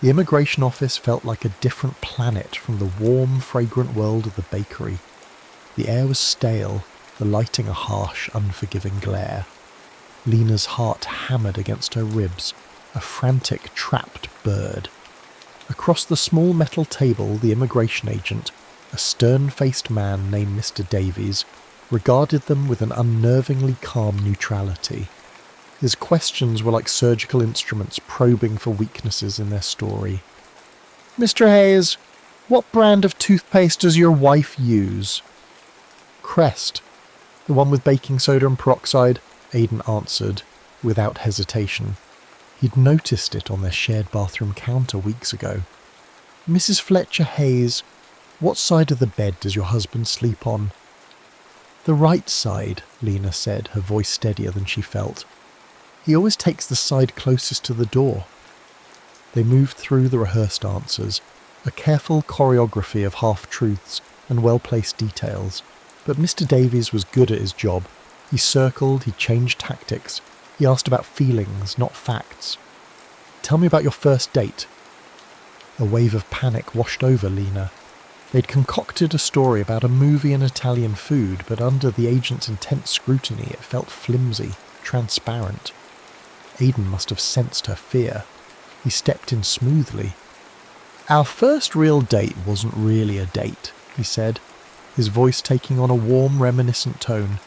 The immigration office felt like a different planet from the warm, fragrant world of the bakery. The air was stale, the lighting a harsh, unforgiving glare. Lena's heart hammered against her ribs, a frantic, trapped bird. Across the small metal table, the immigration agent, a stern-faced man named Mr. Davies, regarded them with an unnervingly calm neutrality. His questions were like surgical instruments probing for weaknesses in their story. "Mr. Hayes, what brand of toothpaste does your wife use?" "Crest, the one with baking soda and peroxide," Aidan answered, without hesitation. He'd noticed it on their shared bathroom counter weeks ago. "Mrs. Fletcher Hayes, what side of the bed does your husband sleep on?" "The right side," Lena said, her voice steadier than she felt. "He always takes the side closest to the door." They moved through the rehearsed answers, a careful choreography of half-truths and well-placed details. But Mr. Davies was good at his job. He circled, he changed tactics. He asked about feelings, not facts. "Tell me about your first date." A wave of panic washed over Lena. They'd concocted a story about a movie and Italian food, but under the agent's intense scrutiny it felt flimsy, transparent. Aidan must have sensed her fear. He stepped in smoothly. "Our first real date wasn't really a date," he said, his voice taking on a warm, reminiscent tone.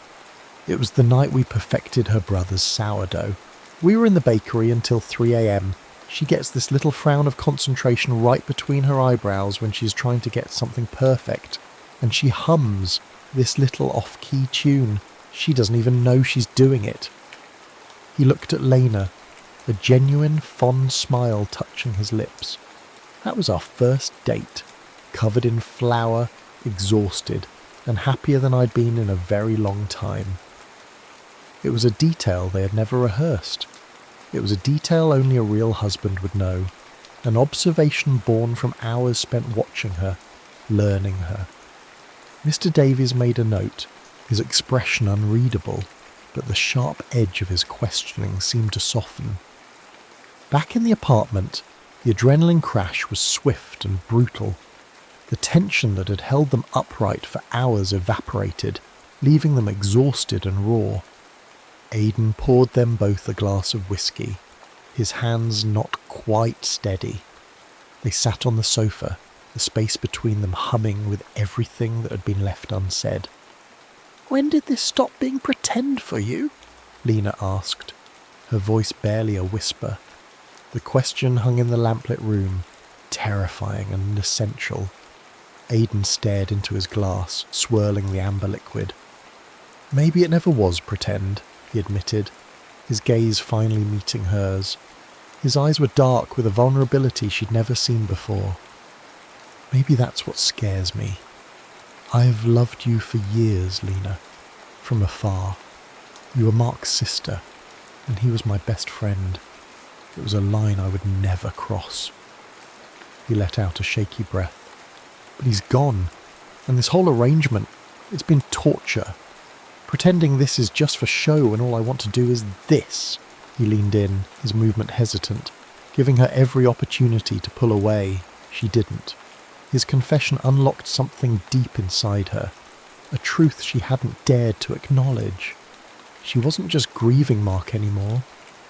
"It was the night we perfected her brother's sourdough. We were in the bakery until 3 a.m. She gets this little frown of concentration right between her eyebrows when she's trying to get something perfect, and she hums this little off-key tune. She doesn't even know she's doing it." He looked at Lena, a genuine, fond smile touching his lips. "That was our first date, covered in flour, exhausted, and happier than I'd been in a very long time." It was a detail they had never rehearsed. It was a detail only a real husband would know, an observation born from hours spent watching her, learning her. Mr. Davies made a note, his expression unreadable, but the sharp edge of his questioning seemed to soften. Back in the apartment, the adrenaline crash was swift and brutal. The tension that had held them upright for hours evaporated, leaving them exhausted and raw. Aidan poured them both a glass of whiskey, his hands not quite steady. They sat on the sofa, the space between them humming with everything that had been left unsaid. "When did this stop being pretend for you?" Lena asked, her voice barely a whisper. The question hung in the lamplit room, terrifying and essential. Aidan stared into his glass, swirling the amber liquid. "Maybe it never was pretend," he admitted, his gaze finally meeting hers. His eyes were dark with a vulnerability she'd never seen before. "Maybe that's what scares me. I've loved you for years, Lena, from afar. You were Mark's sister. and he was my best friend. It was a line I would never cross. He let out a shaky breath. But he's gone, and this whole arrangement, it's been torture. Pretending this is just for show and all I want to do is this. He leaned in, his movement hesitant, giving her every opportunity to pull away. She didn't. His confession unlocked something deep inside her, a truth she hadn't dared to acknowledge. She wasn't just grieving Mark anymore.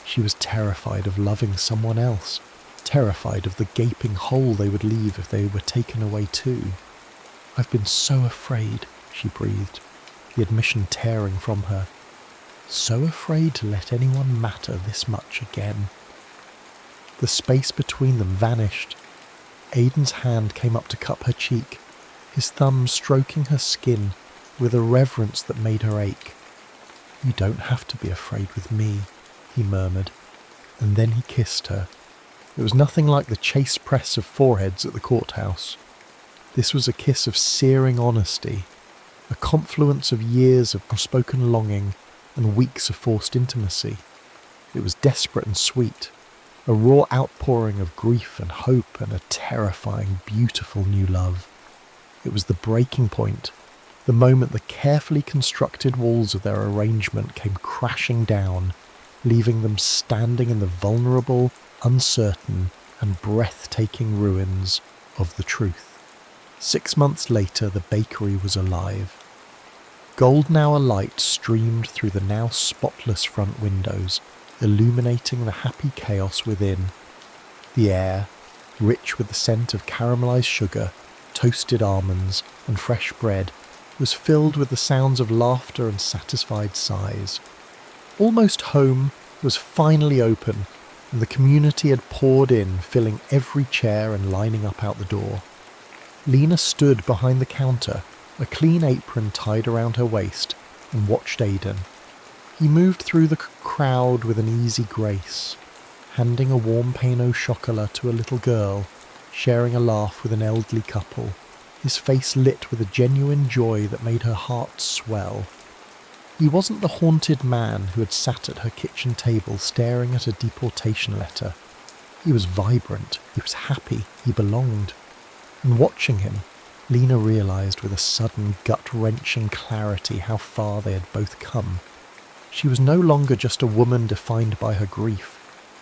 She was terrified of loving someone else, terrified of the gaping hole they would leave if they were taken away too. "I've been so afraid," she breathed, the admission tearing from her. So afraid to let anyone matter this much again. The space between them vanished. Aidan's hand came up to cup her cheek, his thumb stroking her skin with a reverence that made her ache. "You don't have to be afraid with me," he murmured, and then he kissed her. It was nothing like the chaste press of foreheads at the courthouse. This was a kiss of searing honesty, a confluence of years of unspoken longing and weeks of forced intimacy. It was desperate and sweet, a raw outpouring of grief and hope and a terrifying, beautiful new love. It was the breaking point, the moment the carefully constructed walls of their arrangement came crashing down, leaving them standing in the vulnerable, uncertain, and breathtaking ruins of the truth. 6 months later, the bakery was alive. Golden hour light streamed through the now spotless front windows, illuminating the happy chaos within. The air, rich with the scent of caramelized sugar, toasted almonds, and fresh bread, was filled with the sounds of laughter and satisfied sighs. Almost Home was finally open, and the community had poured in, filling every chair and lining up out the door. Lena stood behind the counter, a clean apron tied around her waist, and watched Aidan. He moved through the crowd with an easy grace, handing a warm pain au chocolat to a little girl, sharing a laugh with an elderly couple, his face lit with a genuine joy that made her heart swell. He wasn't the haunted man who had sat at her kitchen table staring at a deportation letter. He was vibrant, he was happy, he belonged. And watching him, Lena realised with a sudden gut-wrenching clarity how far they had both come. She was no longer just a woman defined by her grief.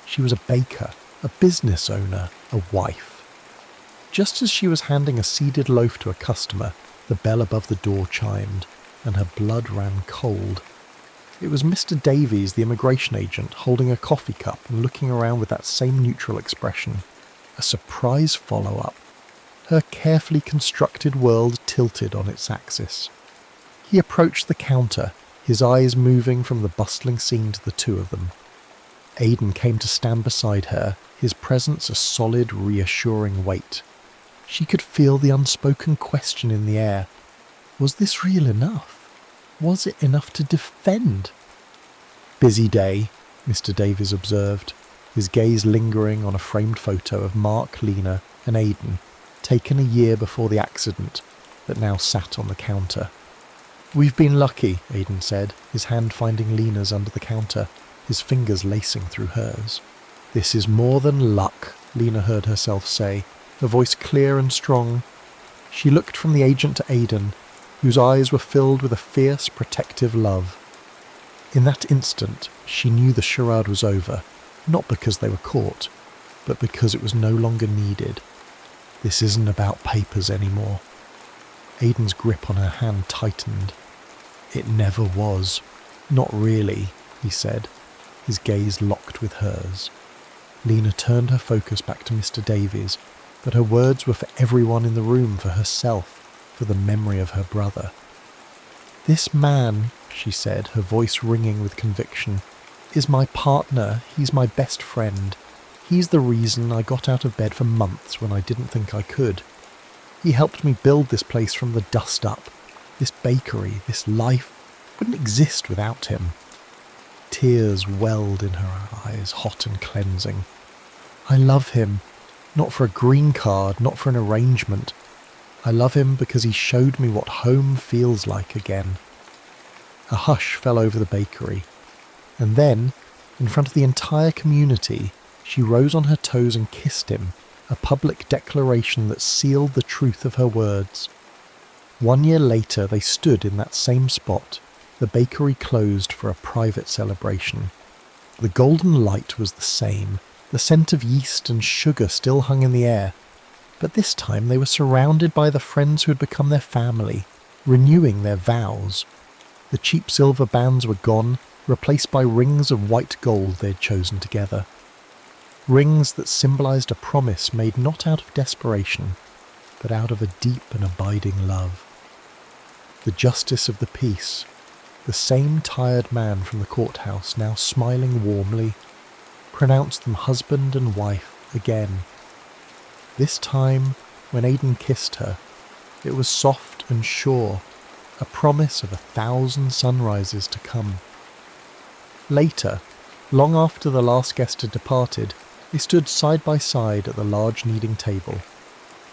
She was a baker, a business owner, a wife. Just as she was handing a seeded loaf to a customer, the bell above the door chimed, and her blood ran cold. It was Mr. Davies, the immigration agent, holding a coffee cup and looking around with that same neutral expression. A surprise follow-up. Her carefully constructed world tilted on its axis. He approached the counter, his eyes moving from the bustling scene to the two of them. Aidan came to stand beside her, his presence a solid, reassuring weight. She could feel the unspoken question in the air. Was this real enough? Was it enough to defend? "Busy day," Mr. Davies observed, his gaze lingering on a framed photo of Mark, Lena, and Aidan, taken a year before the accident, that now sat on the counter. "We've been lucky," Aidan said, his hand finding Lena's under the counter, his fingers lacing through hers. "This is more than luck," Lena heard herself say, her voice clear and strong. She looked from the agent to Aidan, whose eyes were filled with a fierce, protective love. In that instant, she knew the charade was over, not because they were caught, but because it was no longer needed. This isn't about papers anymore. Aidan's grip on her hand tightened. "It never was. Not really," he said, his gaze locked with hers. Lena turned her focus back to Mr. Davies, but her words were for everyone in the room, for herself, for the memory of her brother. "This man," she said, her voice ringing with conviction, "is my partner. He's my best friend. He's the reason I got out of bed for months when I didn't think I could. He helped me build this place from the dust up. This bakery, this life, wouldn't exist without him." Tears welled in her eyes, hot and cleansing. "I love him, not for a green card, not for an arrangement. I love him because he showed me what home feels like again." A hush fell over the bakery, and then, In front of the entire community, she rose on her toes and kissed him, a public declaration that sealed the truth of her words. 1 year later, they stood in that same spot, the bakery closed for a private celebration. The golden light was the same, the scent of yeast and sugar still hung in the air, but this time they were surrounded by the friends who had become their family, renewing their vows. The cheap silver bands were gone, replaced by rings of white gold they had chosen together. Rings that symbolized a promise made not out of desperation, but out of a deep and abiding love. The justice of the peace, the same tired man from the courthouse now smiling warmly, pronounced them husband and wife again. This time, when Aidan kissed her, it was soft and sure, a promise of 1,000 sunrises to come. Later, long after the last guest had departed, they stood side by side at the large kneading table.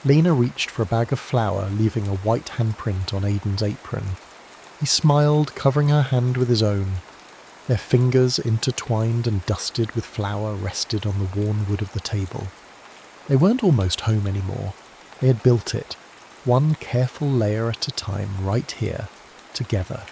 Lena reached for a bag of flour, leaving a white handprint on Aidan's apron. He smiled, covering her hand with his own. Their fingers, intertwined and dusted with flour, rested on the worn wood of the table. They weren't almost home anymore. They had built it, one careful layer at a time, right here, together.